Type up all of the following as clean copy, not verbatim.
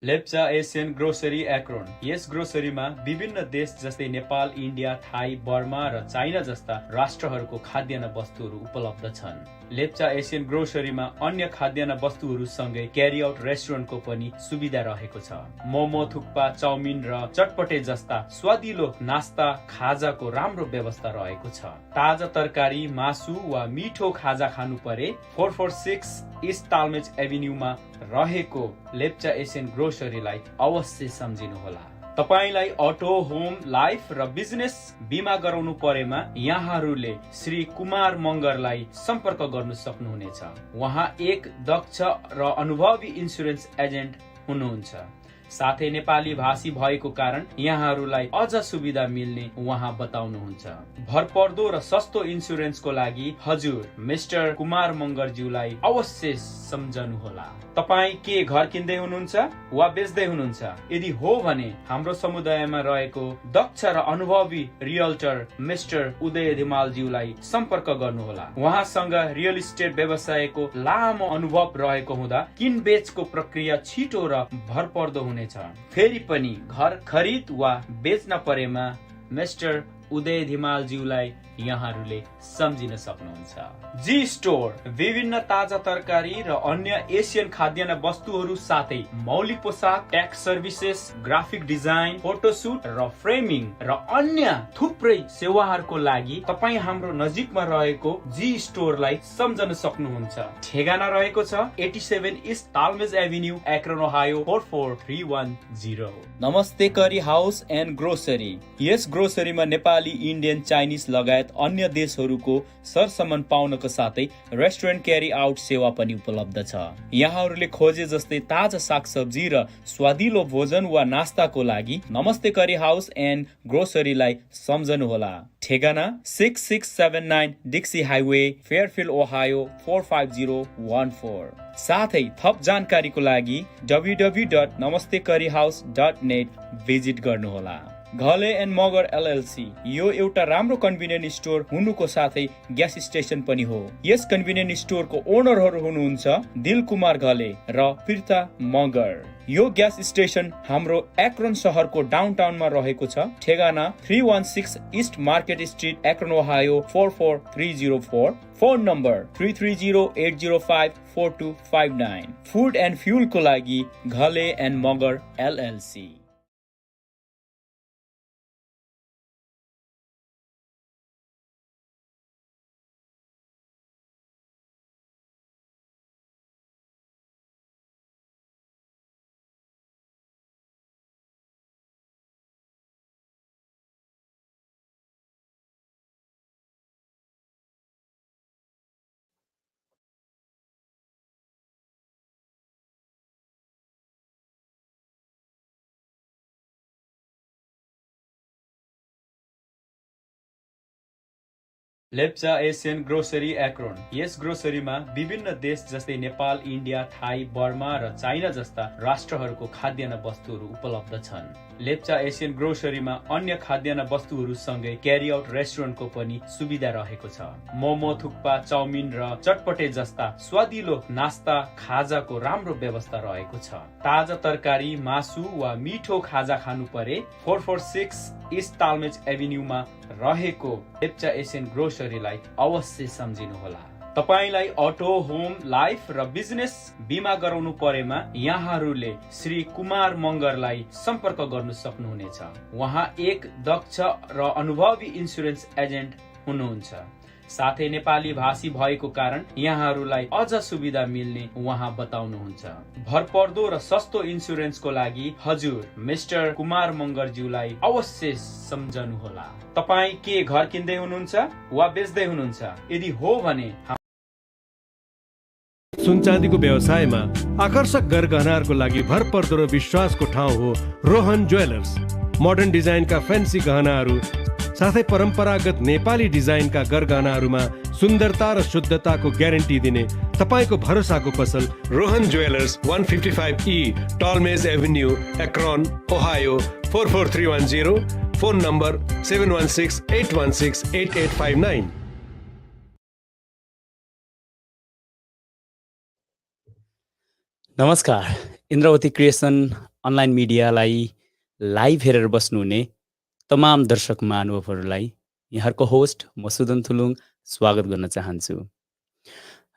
Lepcha Asian grocery Akron. यस ग्रोसरीमा विभिन्न देश जस्तै नेपाल, इन्डिया, थाई, बर्मा र चाइना जस्ता राष्ट्रहरूको खाद्यान्न वस्तुहरू उपलब्ध छन्। लेप्चा एसियन ग्रोसरीमा अन्य खाद्यान्न वस्तुहरूसँगै क्यारी आउट रेस्टुरेन्टको पनि सुविधा रहेको छ। मोमो, थुक्पा, चाउमिन र चटपटे जस्ता स्वादिलो नास्ता खाजाको राम्रो व्यवस्था रहेको छ। ताजा तरकारी, मासु वा मिठो खाजा खानु परे 446 इस्ट तालमेज एभिन्यूमा रहेको लेप्चा एसियन ग्रोसरीलाई अवश्य सम्झिनुहोला। तपाईलाई अटो, होम, लाइफ र बिजनेस बिमा गराउनु परेमा यहाँहरूले श्री कुमार मगरलाई सम्पर्क गर्नु सक्नुहुनेछ। उहाँ एक दक्ष र अनुभवी इन्सुरेन्स एजेन्ट हुनुहुन्छ। साथै नेपाली भाषी भएको कारण यहाँहरूलाई अझ सुविधा मिल्ने उहाँ बताउनुहुन्छ। भरपर्दो र सस्तो इन्सुरेन्सको लागि हजुर मिस्टर कुमार मगरज्यूलाई अवश्य सम्झनुहोला। तपाईँ के घर किन्दै हुनुहुन्छ वा बेच्दै हुनुहुन्छ? यदि हो भने हाम्रो समुदायमा रहेको दक्ष र अनुभवी रियल्टर मिस्टर उदय धिमालज्यूलाई सम्पर्क गर्नुहोला। उहाँसँग रियल इस्टेट व्यवसायको लामो अनुभव रहेको हुँदा किनबेचको प्रक्रिया छिटो र भरपर्दो हुनेछ। फेरि पनि घर खरिद वा बेच्न परेमा मिस्टर उदय धिमालज्यूलाई यहाँहरूले सम्झिन सक्नुहुन्छ। जी स्टोर विभिन्न ताजा तरकारी र अन्य एसियन खाद्यान्न वस्तुहरू साथै मौलिक पोसाक, tax services, graphic design, photoshoot र फ्रेमिङ र अन्य थुप्रै सेवाहरूको लागि तपाईँ हाम्रो नजिकमा रहेको जी स्टोरलाई सम्झन सक्नुहुन्छ। ठेगाना रहेको छ 87 east Tallmadge avenue, Akron, Ohio 44310। Namaste curry house and grocery. यस ग्रोसरीमा नेपाली, इन्डियन, चाइनिज लगायत अन्य देशहरूको सरसामान पाउनको साथै रेस्टुरेन्ट क्यारी आउट सेवा पनि उपलब्ध छ। यहाँहरूले खोजे जस्तै ताजा सागसब्जी र स्वादिलो भोजन वा नास्ताको लागि नमस्ते करी हाउस एन्ड ग्रोसरीलाई सम्झनुहोला। ठेगाना 6679 डिक्सी हाइवे, फेयरफिल्ड, ओहायो 45014। साथै थप जानकारीको लागि www.namastecurryhouse.net भिजिट गर्नुहोला। घले एन्ड मगर एलएलसी यो एउटा राम्रो कन्भिनियन्ट स्टोर हुनुको साथै ग्यास स्टेसन पनि हो। यस कन्भिनियन्ट स्टोरको ओनरहरू हुनुहुन्छ दिल कुमार घले र प्रीता मगर। यो ग्यास स्टेसन हाम्रो एक्रोन सहरको डाउनटाउनमा रहेको छ। ठेगाना 316 east market street, Akron, Ohio 44304। Phone number 3308054259। Food and फ्युलको लागि Ghale and Magar LLC. Lepcha Asian grocery Akron. यस ग्रोसरीमा विभिन्न देश जस्तै नेपाल, इन्डिया, थाई, बर्मा र चाइना जस्ता राष्ट्रहरूको खाद्यान्न वस्तुहरू उपलब्ध छन्। लेप्चा एसियन ग्रोसरीमा अन्य खाद्यान्न वस्तुहरूसँगै क्यारी आउट रेस्टुरेन्टको पनि सुविधा रहेको छ। मोमो, थुक्पा, चाउमिन र चटपटे जस्ता स्वादिलो नास्ता खाजाको राम्रो व्यवस्था रहेको छ। ताजा तरकारी, मासु वा मिठो खाजा खानु परे 446 इस्ट तालमेज एभिन्यूमा रहेको लेप्चा एसियन ग्रोसरीलाई अवश्य सम्झिनुहोला। तपाईलाई अटो, होम, लाइफ र बिजनेस बिमा गराउनु परेमा यहाँहरूले श्री कुमार मगरलाई सम्पर्क गर्नु सक्नुहुनेछ। उहाँ एक दक्ष र अनुभवी इन्सुरेन्स एजेन्ट हुनुहुन्छ। साथै नेपाली भाषी भएको कारण यहाँहरूलाई अझ सुविधा मिल्ने उहाँ बताउनुहुन्छ। भरपर्दो र सस्तो इन्सुरेन्सको लागि हजुर मिस्टर कुमार मगरज्यूलाई अवश्य सम्झनुहोला। तपाईँ के घर किन्दै हुनुहुन्छ वा बेच्दै हुनुहुन्छ? यदि हो भने सुनचाँदीको व्यवसायमा आकर्षक गरगहनाहरूको लागि भरपर्दो र विश्वासको ठाउँ हो रोहन ज्वेलर्स। मोडर्न डिजाइनका फ्यान्सी गहनाहरू साथै परम्परागत नेपाली डिजाइनका गरगहनाहरूमा सुन्दरता र शुद्धताको ग्यारेन्टी दिने तपाईको भरोसाको पसल Rohan jewellers, 155 E Tallmadge avenue, Akron, Ohio 44310। Phone number 716-816-8859। नमस्कार, इन्द्रवती क्रिएसन अनलाइन मिडियालाई लाइभ हेरेर बस्नुहुने तमाम दर्शक महानुभावहरूलाई यहाँहरूको होस्ट म सुदन थुलुङ स्वागत गर्न चाहन्छु।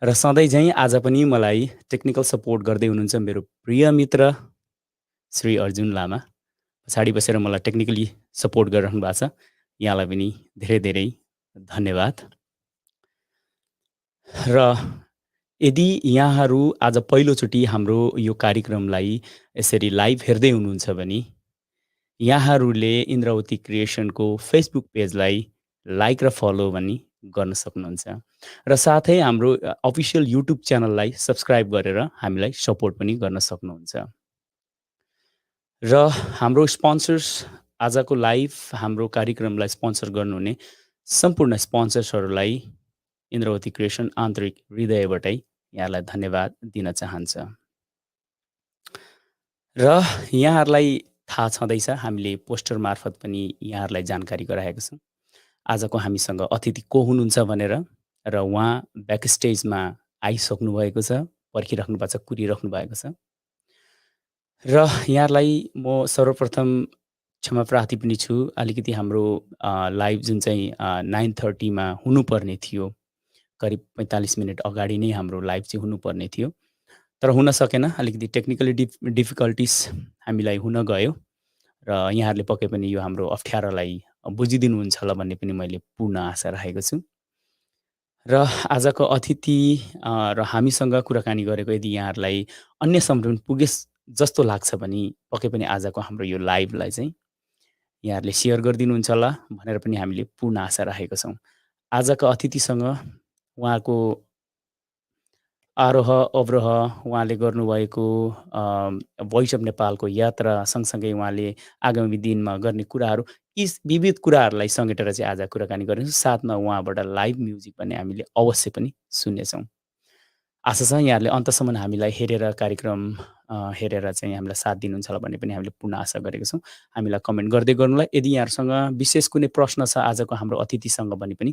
र सधैँ झैँ आज पनि मलाई टेक्निकल सपोर्ट गर्दै हुनुहुन्छ मेरो प्रिय मित्र श्री अर्जुन लामा। पछाडि बसेर मलाई टेक्निकली सपोर्ट गरिराख्नु भएको छ, यहाँलाई पनि धेरै धेरै धन्यवाद। र यदि यहाँहरू आज पहिलोचोटि हाम्रो यो कार्यक्रमलाई यसरी लाइभ हेर्दै हुनुहुन्छ भने यहाँहरूले इन्द्रावती क्रिएसनको फेसबुक पेजलाई लाइक र फलो पनि गर्न सक्नुहुन्छ र साथै हाम्रो अफिसियल युट्युब च्यानललाई सब्सक्राइब गरेर हामीलाई सपोर्ट पनि गर्न सक्नुहुन्छ। र हाम्रो स्पोन्सर्स आजको लाइभ हाम्रो कार्यक्रमलाई स्पोन्सर गर्नुहुने सम्पूर्ण स्पोन्सर्सहरूलाई इन्द्रावती क्रिएसन आन्तरिक हृदयबाटै यहाँलाई धन्यवाद दिन चाहन्छ। र यहाँहरूलाई थाहा छँदैछ हामीले पोस्टर मार्फत पनि यहाँहरूलाई जानकारी गराएको छौँ आजको हामीसँग अतिथि को हुनुहुन्छ भनेर, र उहाँ ब्याक स्टेजमा आइसक्नु भएको छ, पर्खिराख्नु भएको छ, कुरिराख्नु भएको छ। र यहाँहरूलाई म सर्वप्रथम क्षमा प्रार्थी पनि छु, अलिकति हाम्रो लाइभ जुन चाहिँ 9:30 मा हुनुपर्ने थियो, करिब 45 मिनट अगाडि नै हाम्रो लाइभ चाहिँ हुनुपर्ने थियो, तर हुन सकेन। अलिकति टेक्निकली डिफिकल्टिज हामीलाई हुन गयो र यहाँहरूले पक्कै पनि यो हाम्रो अप्ठ्यारोलाई बुझिदिनुहुन्छ होला भन्ने पनि मैले पूर्ण आशा राखेको छु। र आजको अतिथि र हामीसँग कुराकानी गरेको यदि यहाँहरूलाई अन्य सम्म पुगेस् जस्तो लाग्छ भने पक्कै पनि आजको हाम्रो यो लाइभलाई चाहिँ यहाँहरूले सेयर गरिदिनुहुन्छ होला भनेर पनि हामीले पूर्ण आशा राखेको छौँ। आजको अतिथिसँग उहाँको आरोह अवरोह, उहाँले गर्नुभएको भोइस अफ नेपालको यात्रा सँगसँगै उहाँले आगामी दिनमा गर्ने कुराहरू, यी विविध कुराहरूलाई समेटेर चाहिँ आज कुराकानी गर्नेछौँ। साथमा उहाँबाट लाइभ म्युजिक पनि हामीले अवश्य पनि सुन्नेछौँ। आशा छ यहाँहरूले अन्तसम्म हामीलाई हेरेर कार्यक्रम हेरेर चाहिँ हामीलाई साथ दिनुहुन्छ होला भन्ने पनि हामीले पूर्ण आशा गरेको छौँ। हामीलाई कमेन्ट गर्दै गर्नुलाई। यदि यहाँहरूसँग विशेष कुनै प्रश्न छ आजको हाम्रो अतिथिसँग भने पनि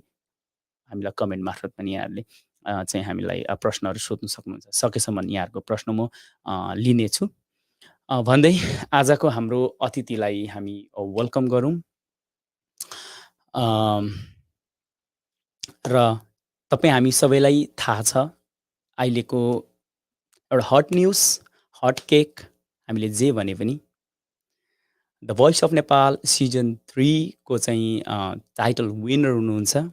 हामीलाई कमेन्ट मार्फत पनि यहाँहरूले चाहिँ हामीलाई प्रश्नहरू सोध्न सक्नुहुन्छ। सकेसम्म यहाँहरूको प्रश्न म लिनेछु भन्दै आजको हाम्रो अतिथिलाई हामी वेलकम गरौँ। र तपाईँ हामी सबैलाई थाहा छ अहिलेको एउटा हट न्युज, हट केक, हामीले जे भने पनि the voice of Nepal season 3 को चाहिँ टाइटल विनर हुनुहुन्छ।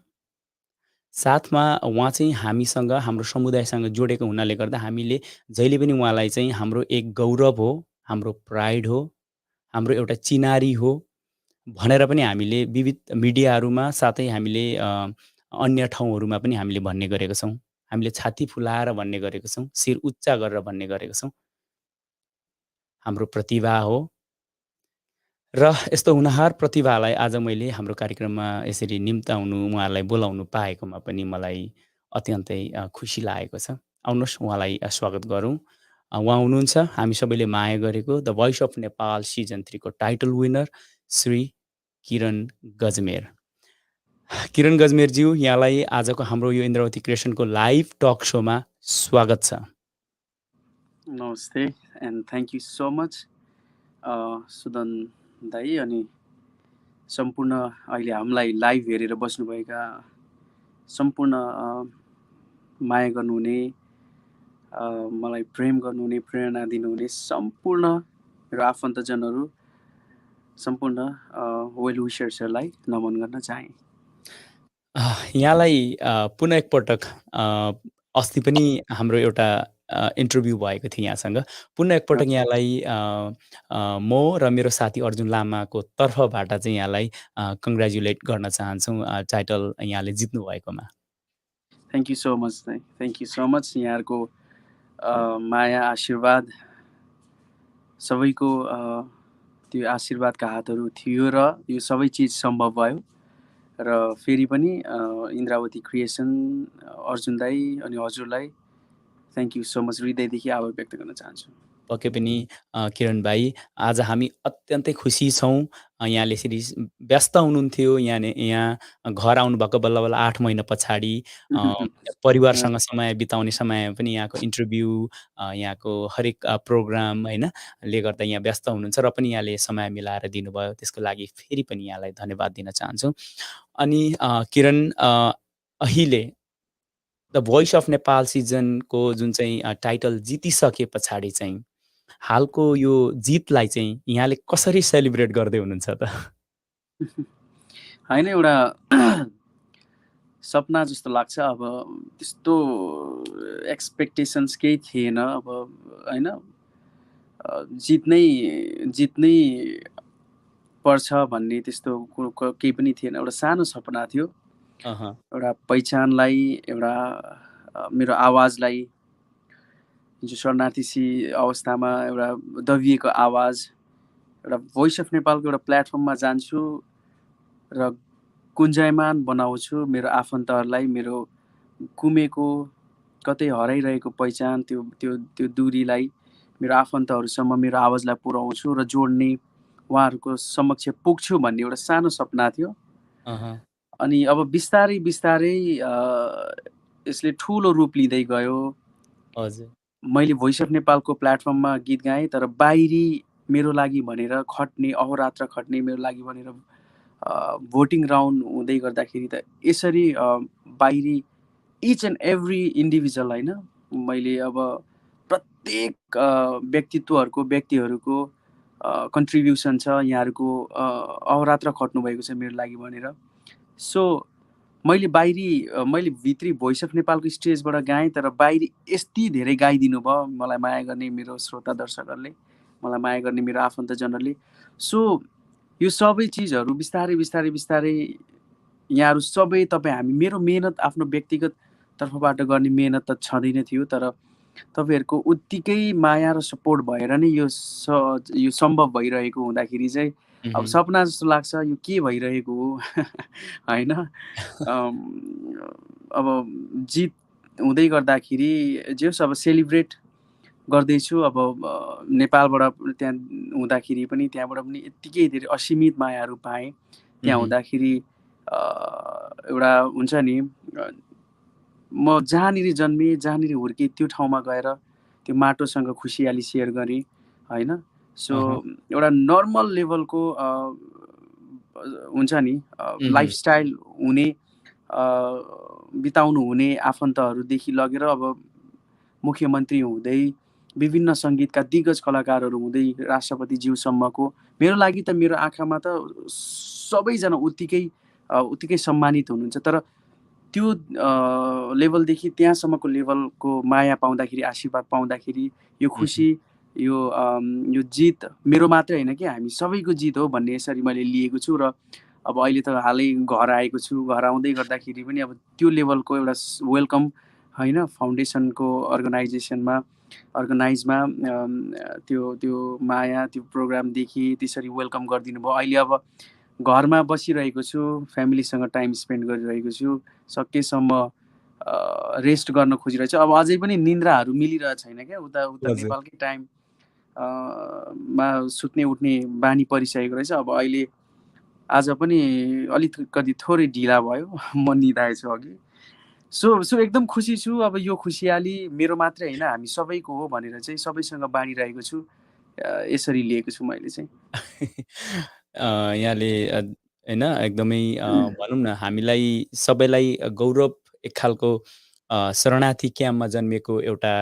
साथमा उहाँ चाहिँ हामीसँग, हाम्रो समुदायसँग जोडेको हुनाले गर्दा हामीले जहिले पनि उहाँलाई चाहिँ हाम्रो एक गौरव हो, हाम्रो प्राइड हो, हाम्रो एउटा चिनारी हो भनेर पनि हामीले विविध मिडियाहरूमा साथै हामीले अन्य ठाउँहरूमा पनि हामीले भन्ने गरेको छौँ। हामीले छाती फुलाएर भन्ने गरेको छौँ, शिर उच्च गरेर भन्ने गरेको छौँ, हाम्रो प्रतिभा हो। र यस्तो हुनहार प्रतिभालाई आज मैले हाम्रो कार्यक्रममा यसरी निम्ताउनु, उहाँलाई बोलाउनु पाएकोमा पनि मलाई अत्यन्तै खुसी लागेको छ। आउनुहोस् उहाँलाई स्वागत गरौँ। उहाँ हुनुहुन्छ हामी सबैले माया गरेको the voice of Nepal season 3 को टाइटल विनर श्री किरण गजमेर। किरण गजमेरज्यू, यहाँलाई आजको हाम्रो यो इन्द्रावती क्रिएसनको लाइभ टक सोमा स्वागत छ। नमस्ते and thank you so much Sudan दाई अनि सम्पूर्ण अहिले हामीलाई लाइभ हेरेर बस्नुभएका सम्पूर्ण माया गर्नुहुने, मलाई प्रेम गर्नुहुने, प्रेरणा दिनुहुने सम्पूर्ण मेरो आफन्तजनहरू, सम्पूर्ण वेल विशर्सहरूलाई नमन गर्न चाहे। यहाँलाई पुनः एकपटक अस्ति पनि हाम्रो एउटा इन्टरभ्यू भएको थियो यहाँसँग। पुनः एकपटक यहाँलाई म र मेरो साथी अर्जुन लामाको तर्फबाट चाहिँ यहाँलाई कङ्ग्रेचुलेट गर्न चाहन्छौँ टाइटल यहाँले जित्नु भएकोमा। Thank you so much, thank you so much. यहाँहरूको माया आशीर्वाद सबैको त्यो आशीर्वादका हातहरू थियो र यो सबै चिज सम्भव भयो। र फेरि पनि इन्द्रावती क्रिएसन, अर्जुन दाई अनि हजुरलाई थ्याङ्क यू सो मच, हृदयदेखि आभार व्यक्त गर्न चाहन्छु। पक्कै पनि किरण भाइ, आज हामी अत्यन्तै खुसी छौँ। यहाँले यसरी व्यस्त हुनुहुन्थ्यो, यहाँ घर आउनुभएको बल्ल बल्ल 8 महिना पछाडि। परिवारसँग समय बिताउने समय पनि यहाँको इन्टरभ्यू, यहाँको हरेक प्रोग्राम होइन ले गर्दा यहाँ व्यस्त हुनुहुन्छ र पनि यहाँले समय मिलाएर दिनुभयो। त्यसको लागि फेरि पनि यहाँलाई धन्यवाद दिन चाहन्छु। अनि किरण, अहिले द भोइस अफ नेपाल सिजनको जुन चाहिँ टाइटल जितिसके पछाडि चाहिँ हालको यो जितलाई चाहिँ यहाँले कसरी सेलिब्रेट गर्दै हुनुहुन्छ त? होइन, एउटा सपना जस्तो लाग्छ। अब त्यस्तो एक्सपेक्टेसन्स केही थिएन। अब होइन, जित्नै पर्छ भन्ने त्यस्तो केही पनि थिएन। एउटा सानो सपना थियो, एउटा पहिचानलाई, एउटा मेरो आवाजलाई, जो शरणार्थी अवस्थामा एउटा दबिएको आवाज, एउटा भोइस अफ नेपालको एउटा प्लेटफर्ममा जान्छु र गुन्जायमान बनाउँछु मेरो आफन्तहरूलाई, मेरो गुमेको कतै हराइरहेको पहिचान, त्यो दूरीलाई मेरो आफन्तहरूसम्म मेरो आवाजलाई पुर्याउँछु र जोड्ने, उहाँहरूको समक्ष पुग्छु भन्ने एउटा सानो सपना थियो। अनि अब बिस्तारै बिस्तारै यसले ठुलो रूप लिँदै गयो। हजुर, मैले भोइस अफ नेपालको प्लेटफर्ममा गीत गाएँ, तर बाहिरी मेरो लागि भनेर खट्ने, अहोरात्र खट्ने, मेरो लागि भनेर भोटिङ राउन्ड हुँदै गर्दाखेरि त यसरी बाहिरी इच एन्ड एभ्री इन्डिभिजुअल होइन, मैले अब प्रत्येक व्यक्तिहरूको कन्ट्रिब्युसन छ, यहाँहरूको अहोरात्र खट्नुभएको छ मेरो लागि भनेर। सो मैले भित्री भोइस अफ नेपालको स्टेजबाट गाएँ, तर बाहिरी यति धेरै गाइदिनु भयो मलाई माया गर्ने मेरो श्रोता दर्शकहरूले, मलाई माया गर्ने मेरो आफन्तजनहरूले। सो यो सबै चिजहरू बिस्तारै बिस्तारै बिस्तारै यहाँहरू सबै हामी मेरो मेहनत, आफ्नो व्यक्तिगत तर्फबाट गर्ने मेहनत त छँदै नै थियो, तर तपाईँहरूको उत्तिकै माया र सपोर्ट भएर नै यो सम्भव भइरहेको हुँदाखेरि चाहिँ अब सपना जस्तो लाग्छ, यो के भइरहेको हो होइन। अब जित हुँदै गर्दाखेरि जे होस्, अब सेलिब्रेट गर्दैछु। अब नेपालबाट त्यहाँ हुँदाखेरि पनि, त्यहाँबाट पनि यत्तिकै धेरै असीमित मायाहरू पाएँ। त्यहाँ हुँदाखेरि एउटा हुन्छ नि, म जहाँनिर जन्मेँ, जहाँनिर हुर्केँ, त्यो ठाउँमा गएर त्यो माटोसँग खुसियाली सेयर गरेँ होइन। सो एउटा नर्मल लेभलको हुन्छ नि लाइफस्टाइल हुने, बिताउनु हुने आफन्तहरूदेखि लगेर अब मुख्यमन्त्री हुँदै, विभिन्न सङ्गीतका दिग्गज कलाकारहरू हुँदै राष्ट्रपतिज्यूसम्मको, मेरो लागि त मेरो आँखामा त सबैजना उत्तिकै सम्मानित हुनुहुन्छ। तर त्यो लेभलदेखि त्यहाँसम्मको लेभलको माया पाउँदाखेरि, आशीर्वाद पाउँदाखेरि यो खुसी, यो जित मेरो मात्रै होइन कि हामी सबैको जित हो भन्ने यसरी मैले लिएको छु। र अब अहिले त हालै घर आएको छु। घर आउँदै गर्दाखेरि पनि अब त्यो लेभलको एउटा वेलकम होइन, फाउन्डेसनको अर्गनाइजमा त्यो माया, त्यो प्रोग्रामदेखि त्यसरी वेलकम गरिदिनु भयो। अहिले अब घरमा बसिरहेको छु, फ्यामिलीसँग टाइम स्पेन्ड गरिरहेको छु, सकेसम्म रेस्ट गर्न खोजिरहेको छु। अब अझै पनि निन्द्राहरू मिलिरहेको छैन क्या, उता नेपालकै टाइम मा सुत्ने उठ्ने बानी परिसकेको रहेछ। अब अहिले आज पनि अलिकति थोरै ढिला भयो, म निदाएछु अघि। सो एकदम खुसी छु। अब यो खुसियाली मेरो मात्रै होइन, हामी सबैको हो भनेर चाहिँ सबैसँग बाँडिरहेको छु। यसरी लिएको छु मैले चाहिँ। यहाँले होइन एकदमै भनौँ न, हामीलाई सबैलाई गौरव, एक खालको शरणार्थी क्याम्पमा जन्मिएको एउटा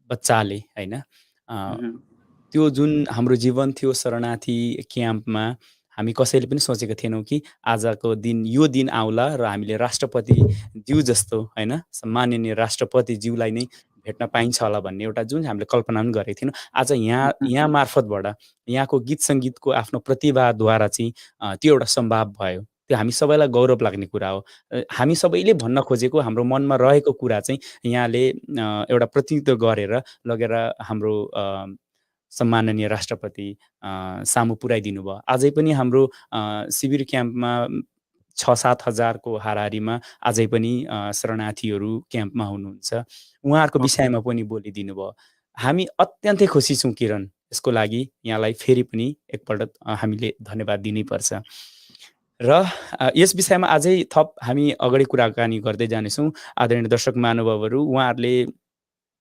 बच्चाले होइन, त्यो जुन हाम्रो जीवन थियो शरणार्थी क्याम्पमा, हामी कसैले पनि सोचेको थिएनौँ कि आजको दिन, यो दिन आउला र हामीले राष्ट्रपतिज्यू जस्तो होइन, माननीय राष्ट्रपतिज्यूलाई नै भेट्न पाइन्छ होला भन्ने एउटा जुन हामीले कल्पना पनि गरेको थिएनौँ, आज यहाँ मार्फतबाट, यहाँको गीत सङ्गीतको आफ्नो प्रतिभाद्वारा चाहिँ त्यो एउटा सम्भव भयो। त्यो हामी सबैलाई गौरव लाग्ने कुरा हो। हामी सबैले भन्न खोजेको, हाम्रो मनमा रहेको कुरा चाहिँ यहाँले एउटा प्रतिनिधित्व गरेर लगेर हाम्रो सम्माननीय राष्ट्रपति सामु पुर्याइदिनु भयो। अझै पनि हाम्रो शिविर क्याम्पमा 6-7 हजारको हाराहारीमा अझै पनि शरणार्थीहरू क्याम्पमा हुनुहुन्छ। उहाँहरूको विषयमा पनि बोलिदिनु भयो। हामी अत्यन्तै खुसी छौँ किरण। यसको लागि यहाँलाई फेरि पनि एकपल्ट हामीले धन्यवाद दिनैपर्छ। र यस विषयमा अझै थप हामी अगाडि कुराकानी गर्दै जानेछौँ। आदरणीय दर्शक महानुभावहरू, उहाँहरूले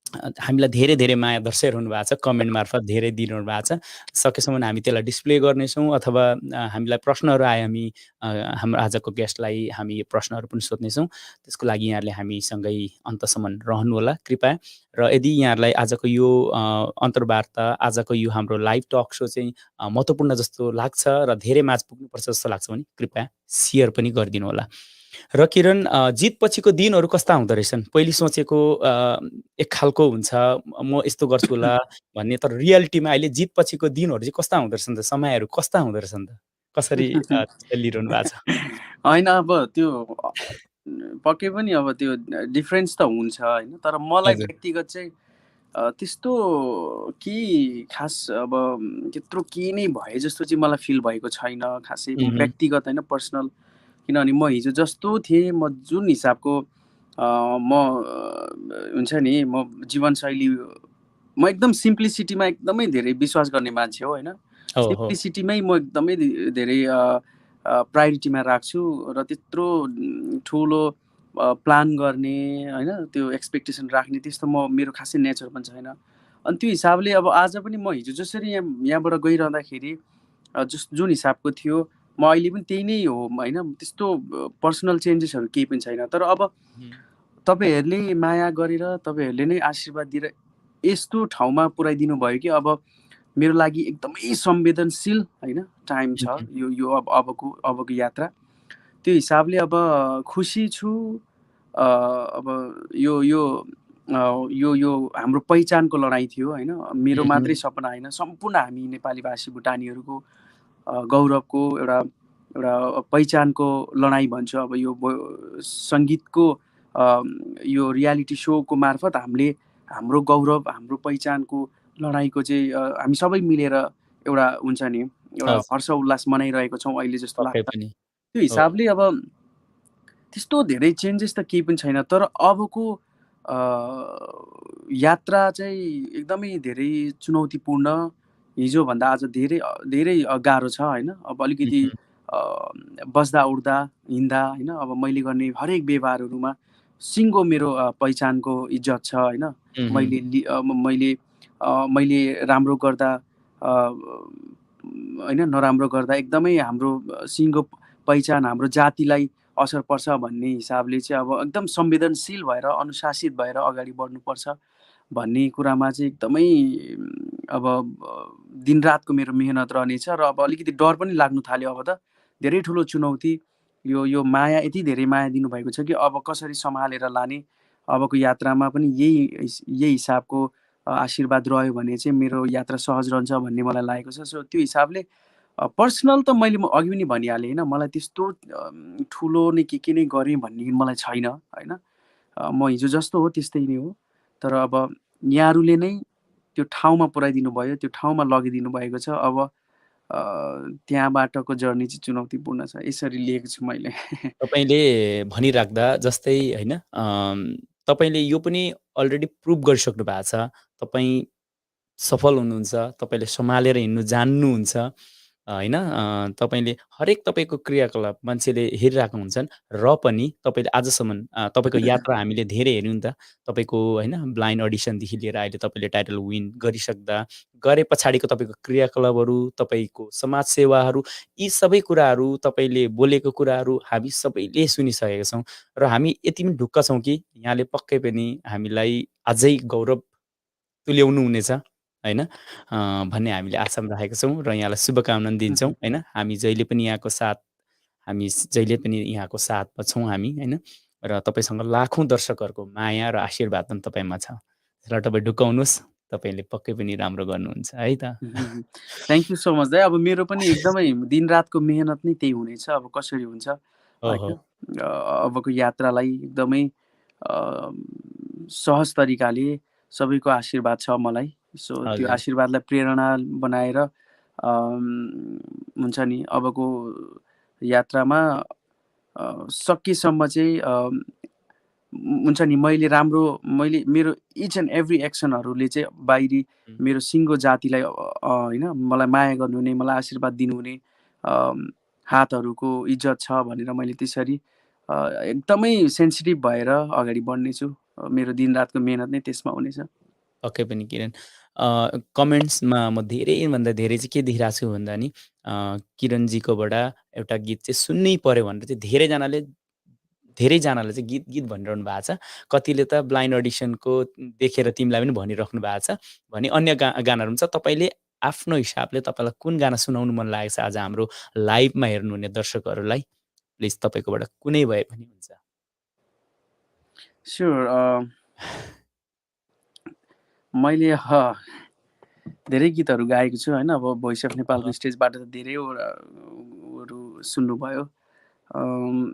हामीलाई धेरै धेरै माया दर्शाइरहनु भएको छ, कमेन्ट मार्फत धेरै दिइरहनु भएको छ। सकेसम्म हामी त्यसलाई डिस्प्ले गर्नेछौँ, अथवा हामीलाई प्रश्नहरू आए हामी हाम्रो आजको गेस्टलाई हामी प्रश्नहरू पनि सोध्नेछौँ। त्यसको लागि यहाँहरूले हामीसँगै अन्तसम्म रहनुहोला कृपया। र यदि यहाँहरूलाई आजको यो अन्तर्वार्ता, आजको यो हाम्रो लाइभ टक सो चाहिँ महत्त्वपूर्ण जस्तो लाग्छ र धेरै माझ पुग्नुपर्छ जस्तो लाग्छ भने कृपया सेयर पनि गरिदिनु होला। र किरण, जितपछिको दिनहरू कस्ता हुँदो रहेछन्? पहिले सोचेको एक खालको हुन्छ, म यस्तो गर्छु होला भन्ने, तर रियालिटीमा अहिले जितपछिको दिनहरू चाहिँ कस्ता हुँदो रहेछन् त? समयहरू कस्ता हुँदो रहेछन् त? कसरी चलिरहनु भएको छ? होइन, अब त्यो पक्कै पनि अब त्यो डिफ्रेन्स त हुन्छ होइन, तर मलाई हजुर। व्यक्तिगत चाहिँ त्यस्तो केही खास अब त्यत्रो केही नै भए जस्तो चाहिँ मलाई फिल भएको छैन खासै, व्यक्तिगत होइन, पर्सनल। किनभने म हिजो जस्तो थिएँ, म जुन हिसाबको म हुन्छ नि, म जीवनशैली, म एकदम सिम्प्लिसिटीमा एकदमै धेरै विश्वास गर्ने मान्छे हो होइन। हो। सिम्प्लिसिटीमै म एकदमै धेरै प्रायोरिटीमा राख्छु, र त्यत्रो ठुलो प्लान गर्ने होइन, त्यो एक्सपेक्टेसन राख्ने त्यस्तो मेरो खासै नेचर पनि छैन। अनि त्यो हिसाबले अब आज पनि म हिजो जसरी यहाँबाट गइरहँदाखेरि जुन हिसाबको थियो, म अहिले पनि त्यही नै हो होइन, त्यस्तो पर्सनल चेन्जेसहरू केही पनि छैन। तर अब तपाईँहरूले माया गरेर, तपाईँहरूले नै आशीर्वाद दिएर यस्तो ठाउँमा पुर्याइदिनु भयो कि अब मेरो लागि एकदमै संवेदनशील होइन टाइम छ यो यो अबको यात्रा। त्यो हिसाबले अब खुसी छु। अब यो यो यो यो हाम्रो पहिचानको लडाइँ थियो होइन, मेरो मात्रै सपना होइन, सम्पूर्ण हामी नेपाली भाषी भुटानीहरूको गौरवको एउटा एउटा पहिचानको लडाइँ भन्छु। अब यो सङ्गीतको यो रियालिटी सोको मार्फत हामीले हाम्रो गौरव, हाम्रो पहिचानको लडाइँको चाहिँ हामी सबै मिलेर एउटा हुन्छ नि, एउटा हजुर, हर्ष उल्लास मनाइरहेको छौँ अहिले जस्तो पक्कै लाग्छ। पनि। त्यो हो। हिसाबले अब त्यस्तो धेरै चेन्जेस त केही पनि छैन, तर अबको यात्रा चाहिँ एकदमै धेरै चुनौतीपूर्ण, हिजोभन्दा आज धेरै धेरै गाह्रो छ होइन। अब अलिकति बस्दा उठ्दा हिँड्दा होइन, अब मैले गर्ने हरेक व्यवहारहरूमा सिङ्गो मेरो पहिचानको इज्जत छ होइन। मैले राम्रो गर्दा होइन, नराम्रो गर्दा एकदमै हाम्रो सिङ्गो पहिचान, हाम्रो जातिलाई असर पर्छ भन्ने हिसाबले चाहिँ अब एकदम संवेदनशील भएर, अनुशासित भएर अगाडि बढ्नुपर्छ भन्ने कुरामा चाहिँ एकदमै अब दिनरातको मेरो मेहनत रहनेछ। र अब अलिकति डर पनि लाग्नु थाल्यो। अब त धेरै ठुलो चुनौती, यो माया, यति धेरै माया दिनुभएको छ कि अब कसरी सम्हालेर लाने, अबको यात्रामा पनि यही हिसाबको आशीर्वाद रह्यो भने चाहिँ मेरो यात्रा सहज रहन्छ भन्ने मलाई लागेको छ। सो त्यो हिसाबले पर्सनल त मैले अघि पनि भनिहालेँ होइन, मलाई त्यस्तो ठुलो नै के नै गरेँ भन्ने मलाई छैन होइन। म हिजो जस्तो हो त्यस्तै नै हो। तर अब यहाँहरूले नै त्यो ठाउँमा पुर्याइदिनु भयो, त्यो ठाउँमा लगिदिनु भएको छ। अब त्यहाँबाटको जर्नी चाहिँ चुनौतीपूर्ण छ, यसरी लिएको छु मैले। तपाईँले भनिराख्दा जस्तै होइन, तपाईँले यो पनि अलरेडी प्रुभ गरिसक्नु भएको छ। तपाईँ सफल हुनुहुन्छ, तपाईँले सम्हालेर हिँड्नु जान्नुहुन्छ होइन। तपाईँले हरेक तपाईँको क्रियाकलाप मान्छेले हेरिरहेको हुन्छन्, र पनि तपाईँले आजसम्म तपाईँको यात्रा हामीले धेरै हेऱ्यौँ नि त। तपाईँको होइन ब्लाइन्ड अडिसनदेखि लिएर अहिले तपाईँले टाइटल विन गरिसक्दा गरे पछाडिको तपाईँको क्रियाकलापहरू, तपाईँको समाज सेवाहरू, यी सबै कुराहरू, तपाईँले बोलेको कुराहरू हामी सबैले सुनिसकेका छौँ, र हामी यति पनि ढुक्क छौँ कि यहाँले पक्कै पनि हामीलाई अझै गौरव तुल्याउनु हुनेछ होइन, भन्ने हामीले आशा राखेका छौँ, र यहाँलाई शुभकामना दिन्छौँ होइन। हामी जहिले पनि यहाँको साथमा छौँ हामी होइन। र तपाईँसँग लाखौँ दर्शकहरूको माया र आशीर्वाद पनि तपाईँमा छ। त्यसलाई तपाईँ ढुकाउनुहोस्, तपाईँले पक्कै पनि राम्रो गर्नुहुन्छ है त। थ्याङ्क यू सो मच दाइ। अब मेरो पनि एकदमै दिनरातको मेहनत नै त्यही हुनेछ। अब कसरी हुन्छ होइन, ओहो। अबको यात्रालाई एकदमै सहज तरिकाले सबैको आशीर्वाद छ मलाई। सो त्यो हजुर। आशीर्वादलाई प्रेरणा बनाएर हुन्छ नि, अबको यात्रामा सकेसम्म चाहिँ हुन्छ नि मैले मेरो इच एन्ड एभ्री एक्सनहरूले चाहिँ बाहिरी मेरो सिङ्गो जातिलाई होइन मलाई माया गर्नुहुने मलाई आशीर्वाद दिनुहुने हातहरूको इज्जत छ भनेर मैले त्यसरी एकदमै सेन्सिटिभ भएर अगाडि बढ्नेछु। मेरो दिनरातको मेहनत नै त्यसमा हुनेछ। पक्कै पनि किरण। कमेन्ट्समा म धेरैभन्दा धेरै चाहिँ के देखिरहेको छु भन्दा नि किरणजीकोबाट एउटा गीत चाहिँ सुन्नै पर्यो भनेर चाहिँ धेरैजनाले चाहिँ गीत गीत भनिरहनु भएको छ। कतिले त ब्लाइन्ड अडिसनको देखेर तिमीलाई पनि भनिराख्नु भएको छ भने अन्य गानाहरू पनि छ। तपाईँले आफ्नो हिसाबले तपाईँलाई कुन गाना सुनाउनु मन लागेको छ आज हाम्रो लाइभमा हेर्नुहुने दर्शकहरूलाई? प्लिज तपाईँकोबाट कुनै भए पनि हुन्छ। स्योर। मैले धेरै गीतहरू गाएको छु होइन। अब भोइस अफ नेपालको स्टेजबाट त धेरैवटाहरू सुन्नुभयो।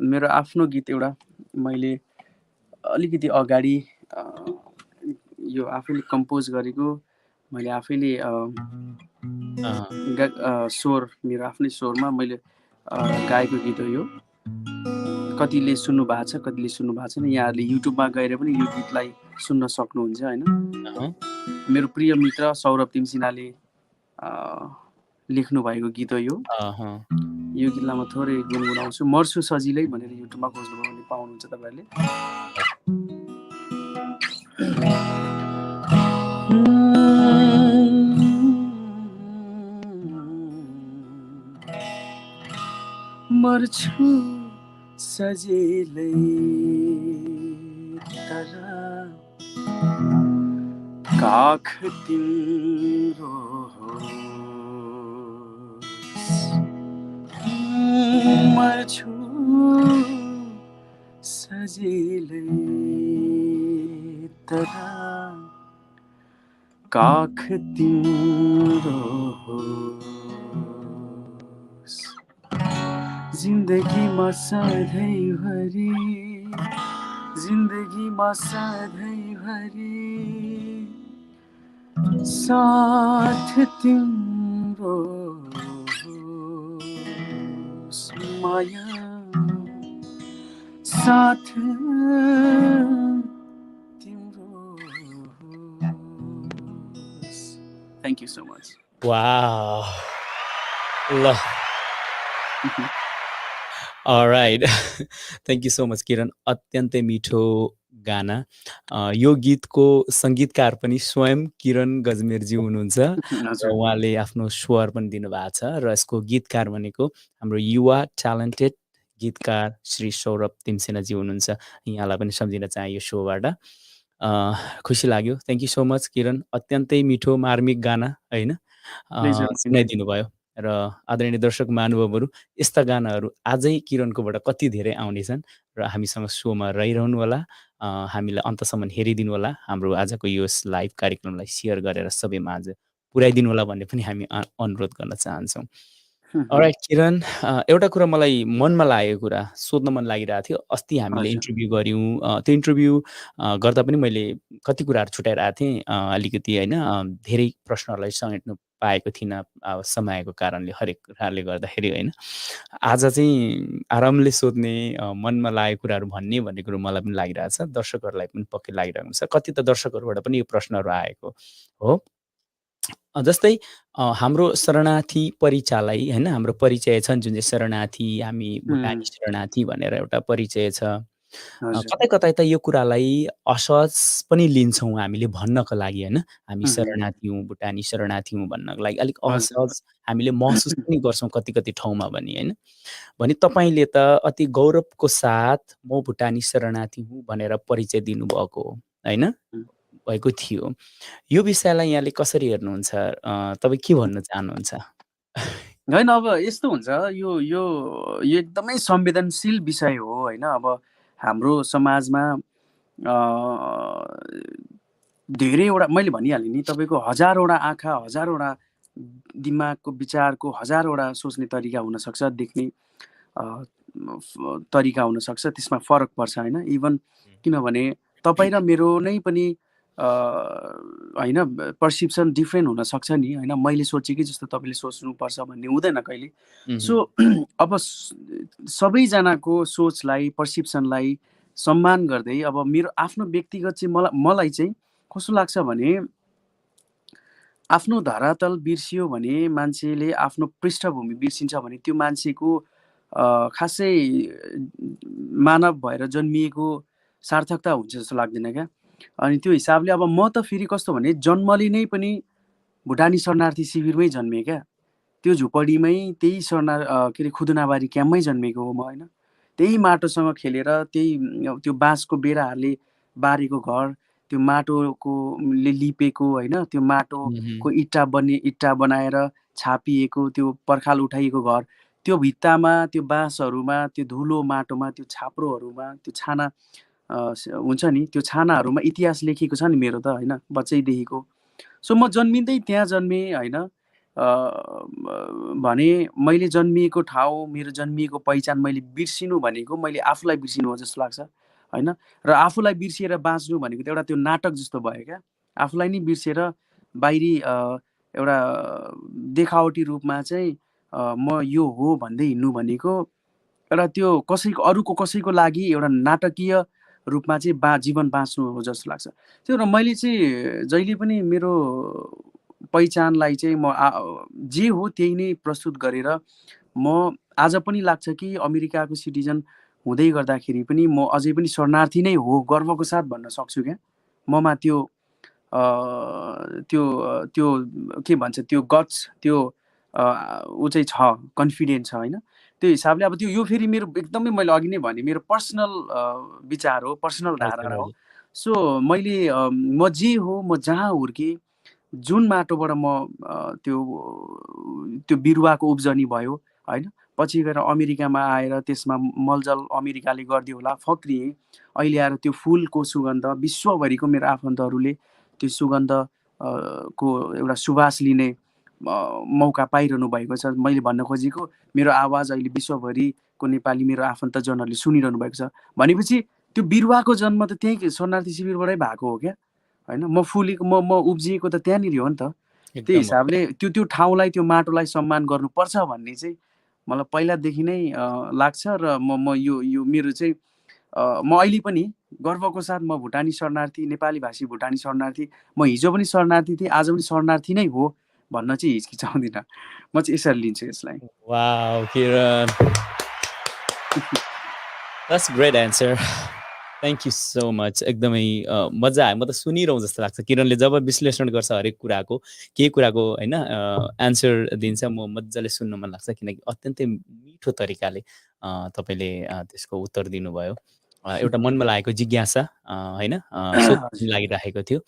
मेरो आफ्नो गीत एउटा मैले अलिकति अगाडि यो आफैले कम्पोज गरेको, मैले आफैले स्वर मेरो आफ्नै स्वरमा मैले गाएको गीत हो यो। कतिले सुन्नु भएको छ, कतिले सुन्नु भएको छैन। यहाँहरूले युट्युबमा गएर पनि यो गीतलाई सुन्न सक्नुहुन्छ होइन। मेरो प्रिय मित्र सौरभ तिमसिनाले लेख्नु भएको गीत हो यो। यो गीतलाई म थोरै गुनगुनाउँछु। मर्छु सजिलै भनेर युट्युबमा खोज्नुभयो भने पाउनुहुन्छ तपाईँहरूले। मर्छु सजिलै तर काख तिम्रो मर्छु सजिलै तर काख तिम्रो जिन्दगीमा सधैँभरि साथ तिम्रो माया साथ तिम्रो। Thank you so much. Wow, ल alright. Thank you so much Kiran. अत्यन्तै मिठो गाना। यो गीतको सङ्गीतकार पनि स्वयं किरण गजमेरजी हुनुहुन्छ र उहाँले आफ्नो स्वर पनि दिनुभएको छ र यसको गीतकार भनेको हाम्रो युवा ट्यालेन्टेड गीतकार श्री सौरभ तिमसेनाजी हुनुहुन्छ। यहाँलाई पनि सम्झिन चाहे यो सोबाट। खुसी लाग्यो। Thank you so much Kiran. अत्यन्तै मिठो मार्मिक गाना होइन सुनाइदिनु भयो। र आदरणीय दर्शक महानुभावहरू, यस्ता गानाहरू आजै किरणकोबाट कति धेरै आउनेछन् र हामीसँग सोमा रहिरहनु होला। हामीलाई अन्तसम्म हेरिदिनु होला। हाम्रो आजको यो लाइभ कार्यक्रमलाई सेयर गरेर सबैमाझ पुर्याइदिनु होला भन्ने पनि हामी अनुरोध गर्न चाहन्छौँ। अलराइट किरण, एउटा कुरा मलाई मनमा लागेको कुरा सोध्न मन लागिरहेको थियो। अस्ति हामीले इन्टरभ्यू गऱ्यौँ। त्यो इन्टरभ्यू गर्दा पनि मैले कति कुराहरू छुट्याइरहेको थिएँ अलिकति होइन। धेरै प्रश्नहरूलाई समेट्नु पाएको थिइनँ समयको कारणले, हरेक कुराले गर्दाखेरि होइन। आज चाहिँ आरामले सोध्ने, मनमा लागेको कुराहरू भन्ने कुरो मलाई पनि लागिरहेको छ, दर्शकहरूलाई पनि पक्कै लागिरहेको छ। कति त दर्शकहरूबाट पनि यो प्रश्नहरू आएको हो। जस्तै हाम्रो शरणार्थी परिचयलाई होइन, हाम्रो परिचय छन् जुन चाहिँ शरणार्थी, हामी भुटानी शरणार्थी भनेर एउटा परिचय छ। कतै कतै त यो कुरालाई असहज पनि लिन्छौँ हामीले भन्नको लागि होइन। हामी शरणार्थी हौँ, भुटानी शरणार्थी हौँ भन्नको लागि अलिक असहज हामीले महसुस पनि गर्छौँ कति कति ठाउँमा भने होइन। भने तपाईँले त अति गौरवको साथ म भुटानी शरणार्थी हुँ भनेर परिचय दिनुभएको होइन भएको थियो। यो विषयलाई यहाँले कसरी हेर्नुहुन्छ? तपाईँ के भन्न चाहनुहुन्छ? होइन, अब यस्तो हुन्छ, यो यो यो एकदमै संवेदनशील विषय हो होइन। अब हाम्रो समाजमा धेरैवटा, मैले भनिहालेँ नि तपाईँको, हजारवटा आँखा, हजारवटा दिमागको विचारको, हजारवटा सोच्ने तरिका हुनसक्छ, देख्ने तरिका हुनसक्छ, त्यसमा फरक पर्छ होइन। इभन किनभने तपाईँ र मेरो नै पनि होइन पर्सिप्सन डिफ्रेन्ट हुनसक्छ नि होइन। मैले सोचेकै जस्तो तपाईँले सोच्नुपर्छ भन्ने हुँदैन कहिले। सो अब सबैजनाको सोचलाई, पर्सिप्सनलाई सम्मान गर्दै अब मेरो आफ्नो व्यक्तिगत चाहिँ मलाई चाहिँ कस्तो लाग्छ भने आफ्नो धरातल बिर्सियो भने मान्छेले आफ्नो पृष्ठभूमि बिर्सिन्छ भने त्यो मान्छेको खासै मानव भएर जन्मिएको सार्थकता हुन्छ जस्तो लाग्दैन क्या। अनि त्यो हिसाबले अब म त फेरि कस्तो भने जन्मले नै पनि भुटानी शरणार्थी शिविरमै जन्मेँ क्या। त्यो झुपडीमै त्यही के अरे खुदुनाबारी क्याम्पमै जन्मेको हो म होइन। त्यही माटोसँग खेलेर त्यही त्यो बाँसको बेराहरूले बारेको घर, त्यो माटोले लिपेको होइन, त्यो माटोको इट्टा बनाएर छापिएको त्यो पर्खाल उठाइएको घर, त्यो भित्तामा त्यो बाँसहरूमा त्यो धुलो माटोमा त्यो छाप्रोहरूमा त्यो छाना हुन्छ नि, त्यो छानाहरूमा इतिहास लेखिएको छ नि मेरो त होइन बच्चैदेखिको। सो म जन्मिँदै त्यहाँ जन्मेँ होइन। भने मैले जन्मिएको ठाउँ, मेरो जन्मिएको पहिचान मैले बिर्सिनु भनेको मैले आफूलाई बिर्सिनु हो जस्तो लाग्छ होइन। र आफूलाई बिर्सिएर बाँच्नु भनेको त एउटा त्यो नाटक जस्तो भयो क्या। आफूलाई नै बिर्सिएर बाहिरी एउटा देखावटी रूपमा चाहिँ म यो हो भन्दै हिँड्नु भनेको एउटा त्यो अरूको कसैको लागि एउटा नाटकीय रूपमा चाहिँ जीवन बाँच्नु हो जस्तो लाग्छ। त्यो र मैले चाहिँ जहिले पनि मेरो पहिचानलाई चाहिँ म जे हो त्यही नै प्रस्तुत गरेर म आज पनि लाग्छ कि अमेरिकाको सिटिजन हुँदै गर्दाखेरि पनि म अझै पनि शरणार्थी नै हो गर्वको साथ भन्न सक्छु क्या। ममा त्यो त्यो त्यो के भन्छ त्यो गट्स त्यो ऊ चाहिँ छ, कन्फिडेन्स छ होइन। त्यो हिसाबले अब त्यो यो फेरि मेरो एकदमै मैले अघि नै भने मेरो पर्सनल विचार हो, पर्सनल धारणा हो। सो मैले म जे हो म जहाँ हुर्केँ जुन माटोबाट म त्यो बिरुवाको उब्जनी भयो होइन, पछि गएर अमेरिकामा आएर त्यसमा मलजल अमेरिकाले गरिदियो होला फक्रिएँ। अहिले आएर त्यो फुलको सुगन्ध विश्वभरिको मेरो आफन्तहरूले त्यो सुगन्ध को एउटा सुवास लिने मौका पाइरहनु भएको छ। मैले भन्न खोजेको मेरो आवाज अहिले विश्वभरिको नेपाली मेरो आफन्तजनहरूले सुनिरहनु भएको छ भनेपछि त्यो बिरुवाको जन्म त त्यही शरणार्थी शिविरबाटै भएको हो क्या होइन। म फुलेको म उब्जिएको त त्यहाँनिर हो नि त। त्यही हिसाबले त्यो ठाउँलाई त्यो माटोलाई सम्मान गर्नुपर्छ भन्ने चाहिँ मलाई पहिलादेखि नै लाग्छ। र म यो मेरो चाहिँ म अहिले पनि गर्वको साथ म भुटानी शरणार्थी, नेपाली भाषी भुटानी शरणार्थी, म हिजो पनि शरणार्थी थिएँ आज पनि शरणार्थी नै हो भन्न चाहिँ हिचकिचाउँदिनँ। म चाहिँ यसरी लिन्छु यसलाई। Wow Kiran, that's great answer, thank you so much. एकदमै मजा आयो। म त सुनिरहँ जस्तो लाग्छ। किरणले जब विश्लेषण गर्छ हरेक कुराको, केही कुराको होइन एन्सर दिन्छ, म मजाले सुन्न मन लाग्छ किनकि अत्यन्तै मिठो तरिकाले तपाईँले त्यसको उत्तर दिनुभयो। एउटा मनमा लागेको जिज्ञासा होइन सोध्न लागिरहेको थियो।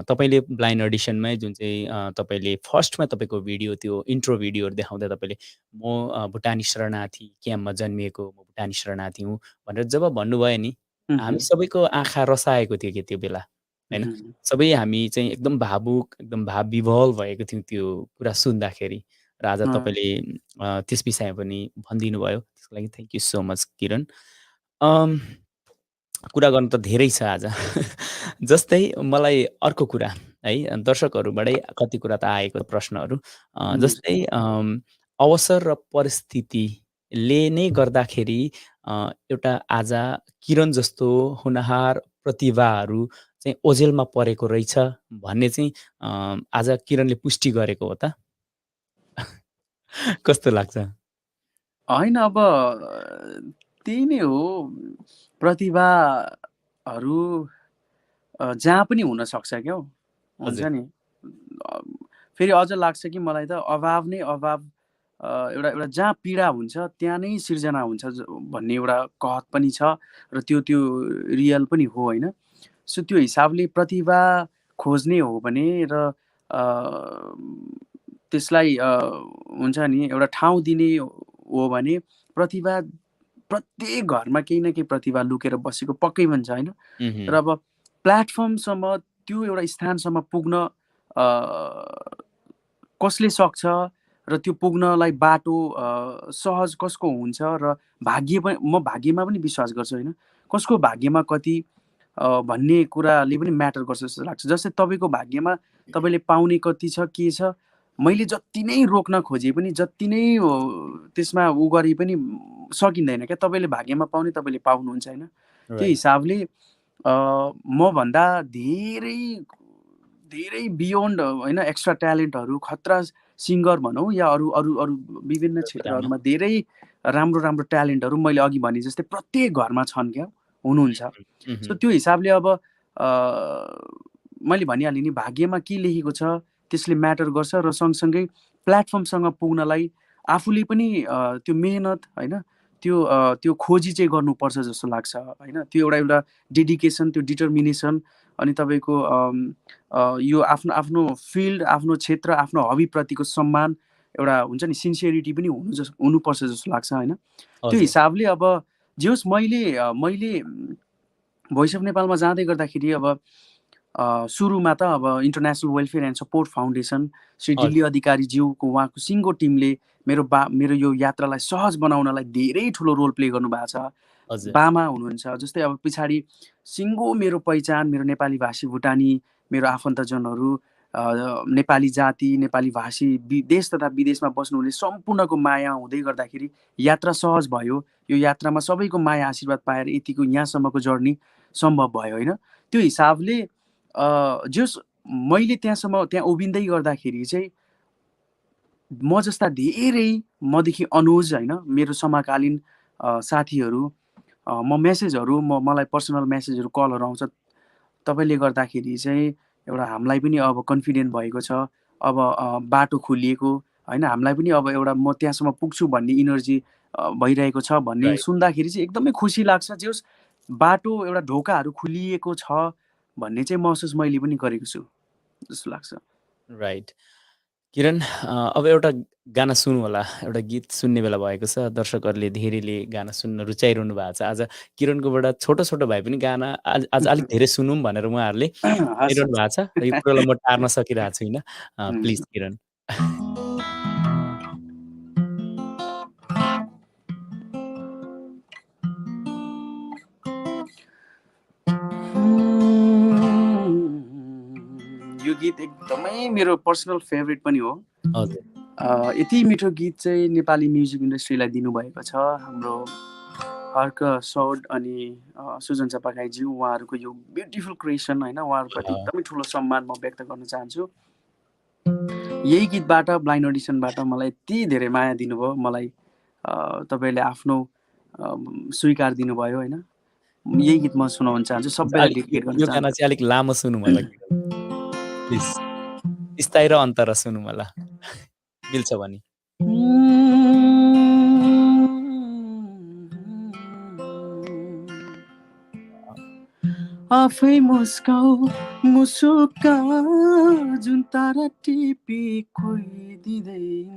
तपाईँले ब्लाइन्ड अडिसनमै जुन चाहिँ तपाईँले फर्स्टमा तपाईँको भिडियो त्यो इन्ट्रो भिडियोहरू देखाउँदा तपाईँले म भुटानी शरणार्थी क्याम्पमा जन्मिएको, म भुटानी शरणार्थी हुँ भनेर जब भन्नुभयो नि, हामी सबैको आँखा रसाएको थियो कि त्यो बेला होइन। सबै हामी चाहिँ एकदम भावुक, एकदम भाव विभोल भएको थियौँ त्यो कुरा सुन्दाखेरि। र आज तपाईँले त्यस विषयमा पनि भनिदिनु भयो, त्यसको लागि थ्याङ्क यू सो मच किरण। कुरा गर्नु त धेरै छ आज। जस्तै मलाई अर्को कुरा है, दर्शकहरूबाटै कति कुरा त आएको प्रश्नहरू, जस्तै अवसर र परिस्थितिले नै गर्दाखेरि एउटा आज किरण जस्तो हुनहार प्रतिभाहरू चाहिँ ओझेलमा परेको रहेछ भन्ने चाहिँ आज किरणले पुष्टि गरेको हो त? कस्तो लाग्छ? होइन अब त्यही नै हो, प्रतिभाहरू जहाँ पनि हुनसक्छ क्या हुन्छ नि। फेरि अझ लाग्छ कि मलाई त अभाव नै अभाव, एउटा जहाँ पीडा हुन्छ त्यहाँ नै सिर्जना हुन्छ भन्ने एउटा कहत पनि छ र त्यो रियल पनि हो होइन। सो त्यो हिसाबले प्रतिभा खोज्ने हो भने र त्यसलाई हुन्छ नि एउटा ठाउँ दिने हो भने प्रतिभा प्रत्येक घरमा केही न केही प्रतिभा लुकेर बसेको पक्कै पनि छ होइन। र अब प्लेटफर्मसम्म त्यो एउटा स्थानसम्म पुग्न कसले सक्छ र त्यो पुग्नलाई बाटो सहज कसको हुन्छ र भाग्य पनि, म भाग्यमा पनि विश्वास गर्छु होइन। कसको भाग्यमा कति भन्ने कुराले पनि म्याटर गर्छ जस्तो लाग्छ। जस्तै तपाईँको भाग्यमा तपाईँले पाउने कति छ के छ, मैले जति नै रोक्न खोजे पनि जति नै त्यसमा उ गरे पनि सकिँदैन क्या। तपाईँले भाग्यमा पाउने तपाईँले पाउनुहुन्छ होइन। त्यो राइट। हिसाबले मभन्दा धेरै धेरै बियोन्ड होइन एक्स्ट्रा ट्यालेन्टहरू खतरा सिङ्गर भनौँ या अरू अरू अरू विभिन्न कुरामा। क्षेत्रहरूमा धेरै राम्रो राम्रो ट्यालेन्टहरू मैले अघि भने जस्तै प्रत्येक घरमा छन् क्या, हुनुहुन्छ। मह्म। सो त्यो हिसाबले अब मैले भनिहालेँ नि भाग्यमा के लेखेको छ त्यसले म्याटर गर्छ र सँगसँगै प्लेटफर्मसँग पुग्नलाई आफूले पनि त्यो मेहनत होइन त्यो खोजी चाहिँ गर्नुपर्छ जस्तो लाग्छ होइन। त्यो एउटा एउटा डेडिकेसन, त्यो डिटर्मिनेसन अनि तपाईँको यो आफ्नो आफ्नो फिल्ड, आफ्नो क्षेत्र, आफ्नो हबीप्रतिको सम्मान, एउटा हुन्छ नि सिन्सियरिटी पनि हुनुपर्छ जस्तो लाग्छ होइन। त्यो हजुर। हिसाबले अब जे होस् मैले भोइस अफ नेपालमा जाँदै गर्दाखेरि अब सुरुमा त अब international welfare and support foundation Shri हजुर। दिल्ली अधिकारीज्यूको उहाँको सिङ्गो टिमले मेरो यो यात्रालाई सहज बनाउनलाई धेरै ठुलो रोल प्ले गर्नुभएको छ। हजुर। बामा हुनुहुन्छ, जस्तै अब पछाडि सिङ्गो मेरो पहिचान, मेरो नेपाली भाषी भुटानी मेरो आफन्तजनहरू, नेपाली जाति, नेपाली भाषी देश तथा विदेशमा बस्नुहुने सम्पूर्णको माया हुँदै गर्दाखेरि यात्रा सहज भयो। यो यात्रामा सबैको माया आशीर्वाद पाएर यतिको यहाँसम्मको जर्नी सम्भव भयो होइन। त्यो हिसाबले जस मैले त्यहाँ उभिँदै गर्दाखेरि चाहिँ म जस्ता धेरै मदेखि अनुज होइन मेरो समकालीन साथीहरू म मेसेजहरू मलाई पर्सनल मेसेजहरू कलहरू आउँछ। तपाईँले गर्दाखेरि चाहिँ एउटा हामीलाई पनि अब कन्फिडेन्ट भएको छ, अब बाटो खोलिएको होइन, हामीलाई पनि अब एउटा म त्यहाँसम्म पुग्छु भन्ने इनर्जी भइरहेको छ भन्ने राइट। सुन्दाखेरि चाहिँ एकदमै खुसी लाग्छ। जे होस् बाटो एउटा ढोकाहरू खुलिएको छ भन्ने चाहिँ महसुस मैले पनि गरेको छु जस्तो लाग्छ। राइट। किरण, अब एउटा गाना सुनौँ होला। एउटा गीत सुन्ने बेला भएको छ। दर्शकहरूले धेरैले गाना सुन्न रुचाइरहनु भएको छ। आज किरणकोबाट छोटो छोटो भए पनि गाना आज अलिक धेरै सुनौँ भनेर उहाँहरूले हस् भनिरहनु भएको छ। यो कुरालाई म टार्न सकिरहेको छुइनँ। प्लिज हस्। किरण। यो गीत एकदमै मेरो पर्सनल फेभरेट पनि हो। हजुर। यति मिठो गीत चाहिँ नेपाली म्युजिक इन्डस्ट्रीलाई दिनुभएको छ हाम्रो हर्क सौड अनि सुजन चपाकाईज्यू, उहाँहरूको यो ब्युटिफुल क्रिएसन होइन, उहाँहरूप्रति एकदमै ठुलो सम्मान म व्यक्त गर्न चाहन्छु। यही गीतबाट ब्लाइन्ड अडिसनबाट मलाई यति धेरै माया दिनुभयो, मलाई तपाईँले आफ्नो स्वीकार दिनुभयो होइन। यही गीत म सुनाउन चाहन्छु, सबैलाई डेडिकेट गर्न यो गाना चाहन्छु। चाहिँ अलिक लामो सुनौँ होला किरण। प्लिज स्थायी र अन्तरा सुनौँ होला मिल्छ भने। आफै मुस्काऊ मुसुका जुन तारा टिपी कोही दिँदैन,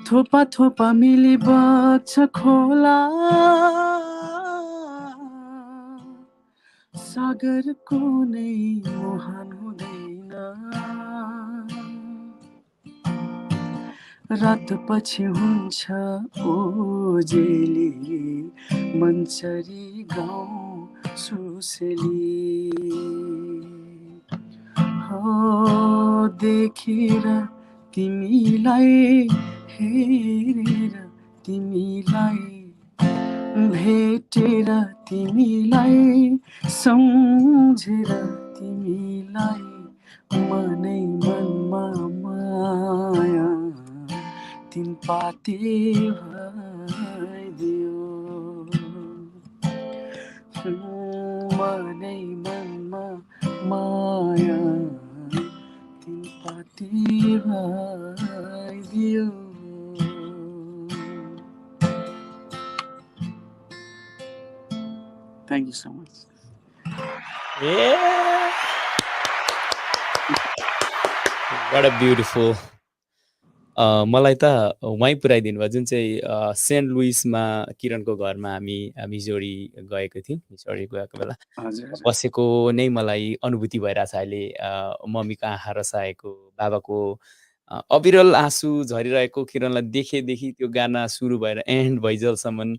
थोपा थोपा मिली बग्छ खोला सागरको नै मुहान हुँदैन, रात पछि हुन्छ ओजेली मन्चरी गाउँ सुसेली, हो देखेर तिमीलाई हेरेर तिमीलाई भेटेर तिमीलाई सम्झेर तिमीलाई मनै मनमा माया तिन पाते भइदियो, मनै मनमा माया तिन पाते भइदियो। Thank you so much. Yeah. What a beautiful. मलाई त वहीँ पुऱ्याइदिनु भयो जुन चाहिँ सेन्ट लुइसमा किरणको घरमा हामी जोडी गएको थियौँ। जोडी गएको बेला बसेको नै मलाई अनुभूति भइरहेछ अहिले। मम्मीको आँखा रसाएको, बाबाको अविरल आँसु झरिरहेको किरणलाई देखेदेखि त्यो गाना सुरु भएर एन्ड भइन्जेलसम्म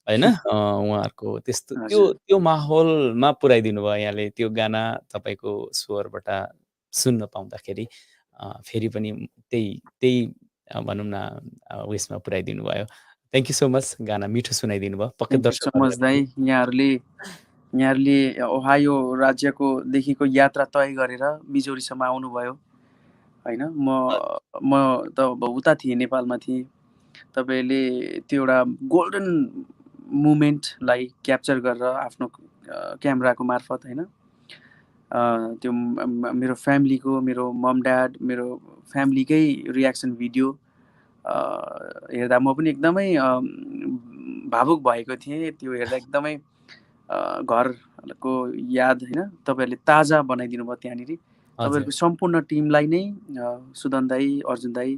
होइन उहाँहरूको त्यस्तो त्यो माहौलमा पुऱ्याइदिनु भयो यहाँले। त्यो गाना तपाईँको स्वरबाट सुन्न पाउँदाखेरि फेरि पनि त्यही भनौँ न उयसमा पुऱ्याइदिनु भयो। थ्याङ्क यू सो मच गाना मिठो सुनाइदिनु भयो पक्कै थ्याङ्क यू सो मच दाई। दर्शकहरूले यहाँहरूले ओहायो राज्यको देखिको यात्रा तय गरेर मिजोरीसम्म आउनुभयो होइन। म त अब उता थिएँ, नेपालमा थिएँ। तपाईँले त्यो एउटा गोल्डन मुमेन्टलाई क्याप्चर गरेर आफ्नो क्यामेराको मार्फत होइन त्यो मेरो फ्यामिलीको, मेरो मम ड्याड, मेरो फ्यामिलीकै रियाक्सन भिडियो हेर्दा म पनि एकदमै भावुक भएको थिएँ। त्यो हेर्दा एकदमै घरको याद होइन तपाईँहरूले ताजा बनाइदिनु भयो त्यहाँनिर। तपाईँहरूको सम्पूर्ण टिमलाई नै सुदन दाई, अर्जुन दाई,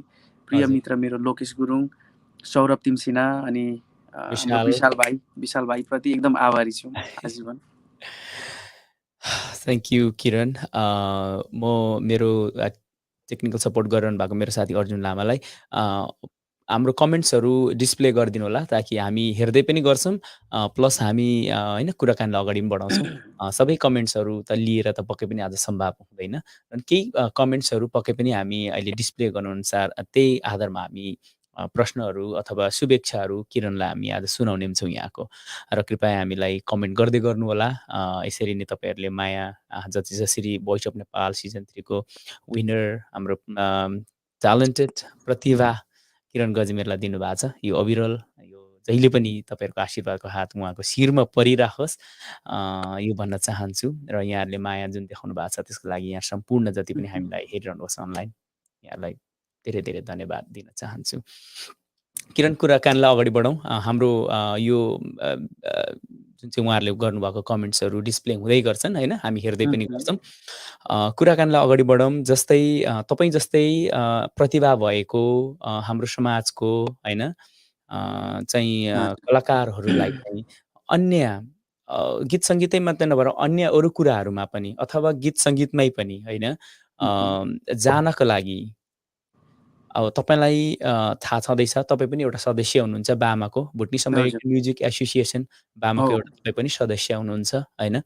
प्रिय हजुर। मित्र मेरो लोकेश गुरुङ, सौरभ तिमसिना अनि हाम्रो विशाल भाइप्रति एकदम आभारी छु आजीवन। थ्याङ्क यू किरण। मेरो टेक्निकल सपोर्ट गरिरहनु भएको मेरो साथी अर्जुन लामालाई हाम्रो कमेन्ट्सहरू डिस्प्ले गरिदिनु होला ताकि हामी हेर्दै पनि गर्छौँ प्लस हामी होइन कुराकानीलाई अगाडि पनि बढाउँछौँ। सबै कमेन्ट्सहरू त लिएर त पक्कै पनि आज सम्भव हुँदैन। केही कमेन्ट्सहरू पक्कै पनि हामी अहिले डिस्प्ले गर्नुअनुसार त्यही आधारमा हामी प्रश्नहरू अथवा शुभेच्छाहरू किरणलाई हामी आज सुनाउने पनि छौँ यहाँको। र कृपया हामीलाई कमेन्ट गर्दै गर्नुहोला। यसरी नै तपाईँहरूले माया जसरी भोइस अफ नेपाल सिजन 3 को विनर हाम्रो ट्यालेन्टेड प्रतिभा किरण गजमेरलाई दिनुभएको छ। यो अविरल यो जहिले पनि तपाईँहरूको आशीर्वादको हात उहाँको शिरमा परिराखोस् यो भन्न चाहन्छु। र यहाँहरूले माया जुन देखाउनु भएको छ त्यसको लागि यहाँ सम्पूर्ण जति पनि हामीलाई हेरिरहनुहोस् अनलाइन यहाँलाई धेरै धेरै धन्यवाद दिन चाहन्छु। किरण कुराकानीलाई अगाडि बढौँ। हाम्रो यो जुन चाहिँ उहाँहरूले गर्नुभएको कमेन्ट्सहरू डिस्प्ले हुँदै गर्छन् होइन, हामी हेर्दै पनि गर्छौँ। कुराकानीलाई अगाडि बढौँ। जस्तै तपाईँ जस्तै प्रतिभा भएको हाम्रो समाजको होइन चाहिँ कलाकारहरूलाई चाहिँ अन्य गीत सङ्गीतै मात्रै नभएर अन्य अरू कुराहरूमा पनि अथवा गीत सङ्गीतमै पनि होइन जानका लागि अब तपाईँलाई थाहा छँदैछ तपाईँ पनि एउटा सदस्य हुनुहुन्छ बामाको, भुटनी समयको म्युजिक एसोसिएसन बामाको एउटा तपाईँ पनि सदस्य हुनुहुन्छ होइन।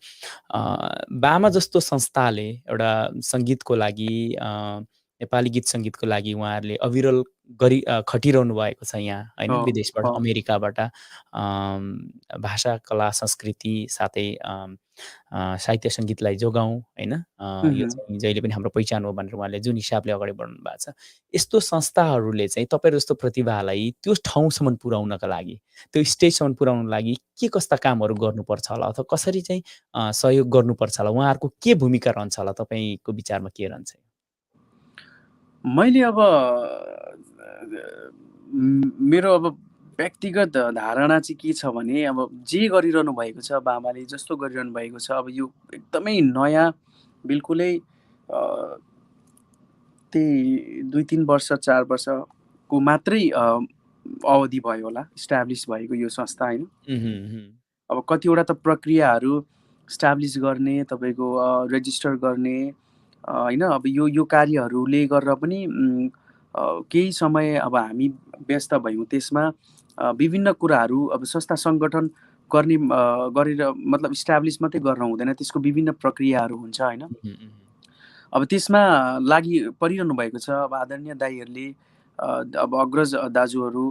बामा जस्तो संस्थाले एउटा सङ्गीतको लागि नेपाली गीत सङ्गीतको लागि उहाँहरूले अविरल खटिरहनु भएको छ यहाँ होइन, विदेशबाट अमेरिकाबाट भाषा कला संस्कृति साथै साहित्य सङ्गीतलाई जोगाउँ होइन, यो चाहिँ जहिले पनि हाम्रो पहिचान हो भनेर उहाँले जुन हिसाबले अगाडि बढ्नु भएको छ। यस्तो संस्थाहरूले चाहिँ तपाईँ जस्तो प्रतिभालाई त्यो ठाउँसम्म पुर्याउनका लागि त्यो स्टेजसम्म पुर्याउनको लागि के कस्ता कामहरू गर्नुपर्छ होला अथवा कसरी चाहिँ सहयोग गर्नुपर्छ होला, उहाँहरूको के भूमिका रहन्छ होला, तपाईँको विचारमा के रहन्छ? मैले अब मेरो अब व्यक्तिगत धारणा चाहिँ के छ भने अब जे गरिरहनु भएको छ बाबाले जस्तो गरिरहनु भएको छ अब यो एकदमै नयाँ बिल्कुलै त्यही 2-3 वर्ष 4 वर्षको मात्रै अवधि भयो होला इस्टाब्लिस भएको यो संस्था होइन। अब कतिवटा त प्रक्रियाहरू इस्टाब्लिस गर्ने तपाईँको रेजिस्टर गर्ने होइन, अब यो कार्यहरूले गरेर पनि केही समय अब हामी व्यस्त भयौँ त्यसमा विभिन्न कुराहरू अब संस्था सङ्गठन गर्ने गरेर मतलब इस्टाब्लिस मात्रै गर्न हुँदैन, त्यसको विभिन्न प्रक्रियाहरू हुन्छ होइन। अब त्यसमा लागि परिरहनु भएको छ अब आदरणीय दाइहरूले अब अग्रज दाजुहरू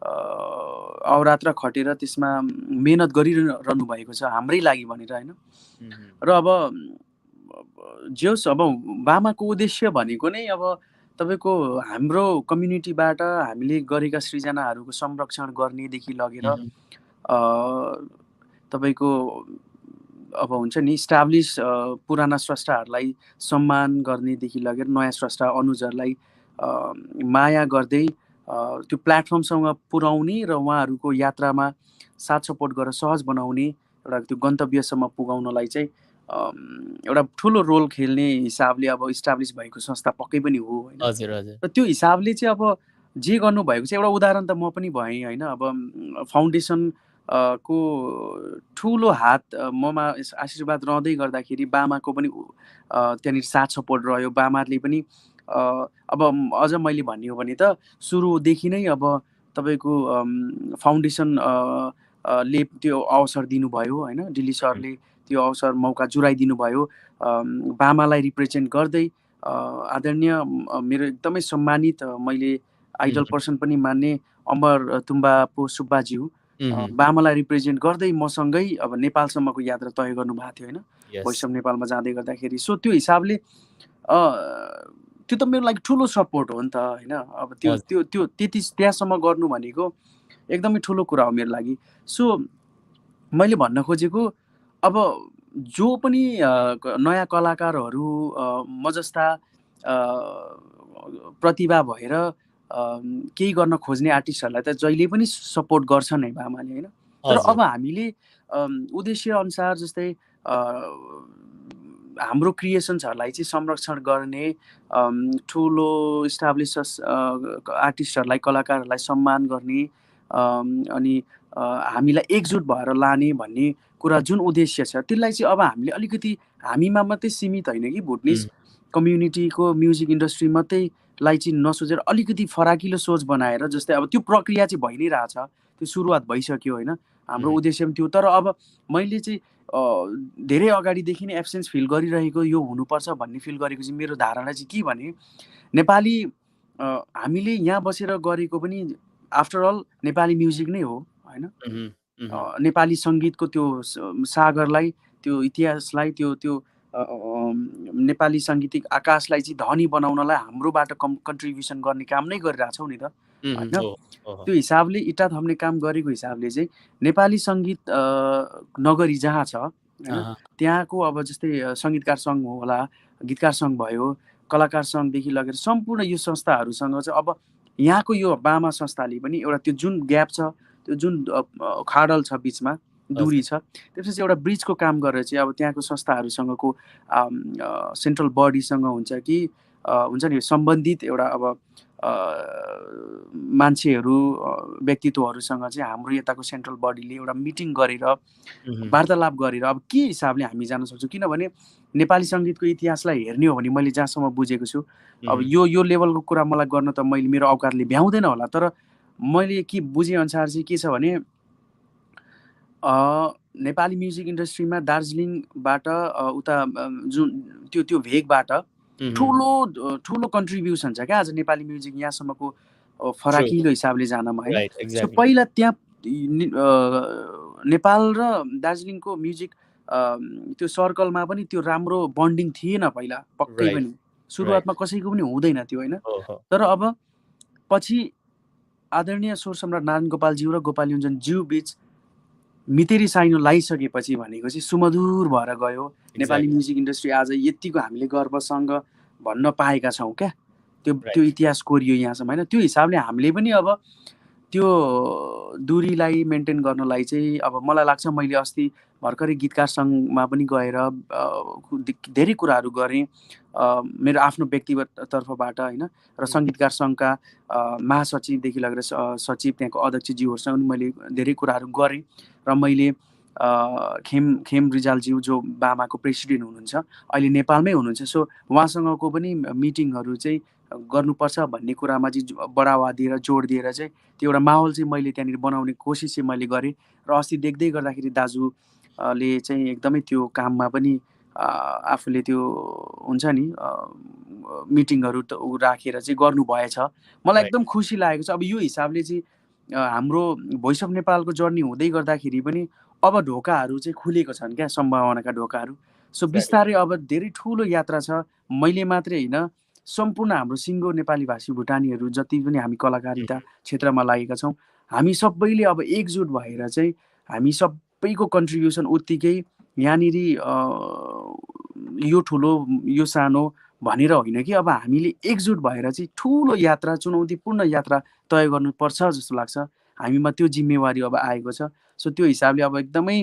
अहोरात्र खटेर त्यसमा मेहनत गरिरहनु भएको छ हाम्रै लागि भनेर होइन। र अब जे होस् अब बामाको उद्देश्य भनेको नै अब तपाईँको हाम्रो कम्युनिटीबाट हामीले गरेका सृजनाहरूको संरक्षण गर्नेदेखि लगेर तपाईँको अब हुन्छ नि इस्टाब्लिस पुराना स्रष्टाहरूलाई सम्मान गर्नेदेखि लगेर नयाँ स्रष्टा अनुजहरूलाई माया गर्दै त्यो प्लेटफर्मसँग पुर्याउने र उहाँहरूको यात्रामा साथ सपोर्ट गरेर सहज बनाउने एउटा त्यो गन्तव्यसम्म पुगाउनलाई चाहिँ एउटा ठुलो रोल खेल्ने हिसाबले अब इस्टाब्लिस भएको संस्था पक्कै पनि हो होइन। हजुर हजुर। र त्यो हिसाबले चाहिँ अब जे गर्नुभएको चाहिँ एउटा उदाहरण त म पनि भएँ होइन। अब फाउन्डेसन को ठुलो हात ममा आशीर्वाद रहँदै गर्दाखेरि बामाको पनि त्यहाँनिर साथ सपोर्ट रह्यो। बामाले पनि अब अझ मैले भन्ने हो भने त सुरुदेखि नै अब तपाईँको फाउन्डेसन ले त्यो अवसर दिनुभयो होइन, डिली सरले त्यो अवसर मौका जुराइदिनु भयो बामालाई रिप्रेजेन्ट गर्दै आदरणीय मेरो एकदमै सम्मानित मैले आइडल पर्सन पनि मान्ने अमर तुम्बा पो सुब्बाज्यू बामालाई रिप्रेजेन्ट गर्दै मसँगै अब नेपालसम्मको यात्रा तय गर्नुभएको थियो होइन, भोइस अफ नेपालमा जाँदै गर्दाखेरि। सो त्यो हिसाबले त्यो त मेरो लागि ठुलो सपोर्ट हो नि त होइन। अब त्यो त्यो त्यो त्यति त्यहाँसम्म गर्नु भनेको एकदमै ठुलो कुरा हो मेरो लागि। सो मैले भन्न खोजेको अब जो पनि नयाँ कलाकारहरू म जस्ता प्रतिभा भएर केही गर्न खोज्ने आर्टिस्टहरूलाई त जहिले पनि सपोर्ट गर्छन् है बामाले होइन। तर अब हामीले उद्देश्य अनुसार जस्तै हाम्रो क्रिएसन्सहरूलाई चाहिँ संरक्षण गर्ने, ठुलो इस्टाब्लिस आर्टिस्टहरूलाई कलाकारहरूलाई सम्मान गर्ने, अनि हामीलाई एकजुट भएर लाने भन्ने कुरा जुन उद्देश्य छ त्यसलाई चाहिँ अब हामीले अलिकति हामीमा मात्रै सीमित होइन कि भुटनिज कम्युनिटीको म्युजिक इन्डस्ट्री मात्रैलाई चाहिँ नसोचेर अलिकति फराकिलो सोच बनाएर, जस्तै अब त्यो प्रक्रिया चाहिँ भइ नै रहेछ, त्यो सुरुवात भइसक्यो होइन, हाम्रो उद्देश्य पनि त्यो। तर अब मैले चाहिँ धेरै अगाडिदेखि नै एब्सेन्स फिल गरिरहेको यो हुनुपर्छ भन्ने फिल गरेको चाहिँ मेरो धारणा चाहिँ के भने नेपाली हामीले यहाँ बसेर गरेको पनि आफ्टर अल नेपाली म्युजिक नै हो होइन। नेपाली सङ्गीतको त्यो सागरलाई, त्यो इतिहासलाई, त्यो त्यो नेपाली साङ्गीतिक आकाशलाई चाहिँ धनी बनाउनलाई हाम्रोबाट कन्ट्रिब्युसन गर्ने काम नै गरिरहेछौँ नि त होइन। त्यो हिसाबले इँटा थप्ने काम गरेको हिसाबले चाहिँ नेपाली सङ्गीत नगरी जहाँ छ होइन त्यहाँको अब जस्तै सङ्गीतकार सङ्घ होला, गीतकार सङ्घ भयो, कलाकार सङ्घदेखि लगेर सम्पूर्ण यो संस्थाहरूसँग चाहिँ अब यहाँको यो बामा संस्थाले पनि एउटा त्यो जुन ग्याप छ, त्यो जुन खाडल छ बिचमा दूरी छ, त्यसपछि एउटा ब्रिजको काम गरेर चाहिँ अब त्यहाँको संस्थाहरूसँगको सेन्ट्रल बडीसँग हुन्छ कि हुन्छ नि सम्बन्धित एउटा अब मान्छेहरू व्यक्तित्वहरूसँग चाहिँ हाम्रो यताको सेन्ट्रल बडीले एउटा मिटिङ गरेर वार्तालाप गरेर अब के हिसाबले हामी जान सक्छौँ। किनभने नेपाली सङ्गीतको इतिहासलाई हेर्ने हो भने मैले जहाँसम्म बुझेको छु, अब यो लेभलको कुरा मलाई गर्न त मैले मेरो औकातले भ्याउँदैन होला, तर मैले के बुझेअनुसार चाहिँ के छ भने नेपाली म्युजिक इन्डस्ट्रीमा दार्जिलिङबाट उता जुन त्यो भेगबाट ठुलो कन्ट्रिब्युसन छ क्या आज नेपाली म्युजिक यहाँसम्मको फराकिलो हिसाबले जानमा होइन। सो पहिला त्यहाँ नेपाल र दार्जिलिङको म्युजिक त्यो सर्कलमा पनि त्यो राम्रो बन्डिङ थिएन पहिला, पक्कै पनि सुरुवातमा कसैको पनि हुँदैन थियो होइन। तर अब पछि आदरणीय स्वर सम्राट नारायण गोपालज्यू र गोपाल योन्जन ज्यू बिच मितेरी साइनो लगाइसकेपछि भनेको चाहिँ सुमधुर भएर गयो। नेपाली म्युजिक इन्डस्ट्री आज यतिको हामीले गर्वसँग भन्न पाएका छौँ क्या, त्यो इतिहास कोरियो यहाँसम्म होइन। त्यो हिसाबले हामीले पनि अब त्यो दूरीलाई मेन्टेन गर्नलाई चाहिँ अब मलाई लाग्छ मैले अस्ति भर्खरै गीतकार सङ्घमा पनि गएर धेरै कुराहरू गरेँ मेरो आफ्नो व्यक्तिगत तर्फबाट होइन, र सङ्गीतकार सङ्घका महासचिवदेखि लगेर सचिव त्यहाँको अध्यक्षज्यूहरूसँग पनि मैले धेरै कुराहरू गरेँ। र मैले खेम रिजालज्यू जो बामाको प्रेसिडेन्ट हुनुहुन्छ अहिले नेपालमै हुनुहुन्छ, सो उहाँसँगको पनि मिटिङहरू चाहिँ गर्नुपर्छ भन्ने कुरामा चाहिँ बढावा दिएर जोड दिएर चाहिँ त्यो एउटा माहौल चाहिँ मैले त्यहाँनिर बनाउने कोसिस चाहिँ मैले गरेँ। र अस्ति देख्दै गर्दाखेरि दाजुले चाहिँ एकदमै त्यो काममा पनि आफूले त्यो हुन्छ नि मिटिङहरू राखेर चाहिँ गर्नुभएछ, मलाई एकदम खुसी लागेको छ। अब यो हिसाबले चाहिँ हाम्रो भोइस अफ नेपालको जर्नी हुँदै गर्दाखेरि पनि अब ढोकाहरू चाहिँ खुलेको छन् क्या, सम्भावनाका ढोकाहरू। सो बिस्तारै अब धेरै ठुलो यात्रा छ, मैले मात्रै होइन सम्पूर्ण हाम्रो सिङ्गो नेपाली भाषी भुटानीहरू जति पनि हामी कलाकारिता क्षेत्रमा लागेका छौँ, हामी सबैले अब एकजुट भएर चाहिँ हामी सबैको कन्ट्रिब्युसन उत्तिकै यहाँनिर यो ठुलो यो सानो भनेर होइन कि अब हामीले एकजुट भएर चाहिँ ठुलो यात्रा, चुनौतीपूर्ण यात्रा तय गर्नुपर्छ जस्तो लाग्छ। हामीमा त्यो जिम्मेवारी अब आएको छ। सो त्यो हिसाबले अब एकदमै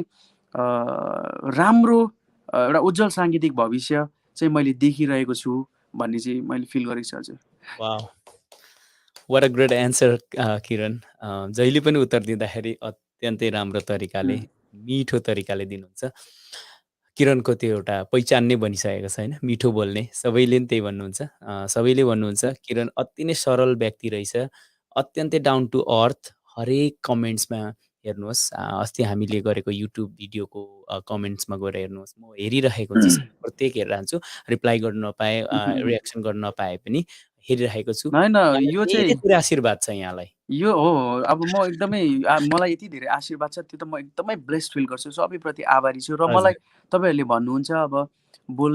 राम्रो एउटा उज्जवल साङ्गीतिक भविष्य चाहिँ मैले देखिरहेको छु भन्ने चाहिँ मैले फिल गरेको छु। हजुर, wow, what a great answer Kiran. जहिले पनि उत्तर दिँदाखेरि अत्यन्तै राम्रो तरिकाले मिठो तरिकाले दिनुहुन्छ। किरणको त्यो एउटा पहिचान नै बनिसकेको छ होइन, मिठो बोल्ने, सबैले पनि त्यही भन्नुहुन्छ। सबैले भन्नुहुन्छ किरण अति नै सरल व्यक्ति रहेछ, अत्यन्तै डाउन टु अर्थ। हरेक कमेन्ट्समा हेर्नुहोस्, अस्ति हामीले गरेको युट्युब भिडियोको कमेन्ट्समा गएर हेर्नुहोस्, म हेरिरहेको हुन्छु, प्रत्येक हेरिरहन्छु, रिप्लाई गर्न नपाएँ, रियाक्सन गर्न नपाए पनि हेरिरहेको छु। होइन यहाँलाई यो धेरै चाहिँ धेरै आशीर्वाद छ यहाँलाई। यो हो अब म एकदमै मलाई यति धेरै आशीर्वाद छ त्यो त म एकदमै ब्लेस्ड फिल गर्छु सबैप्रति आभारी छु र मलाई हजुर, तपाईँहरूले भन्नुहुन्छ अब बोल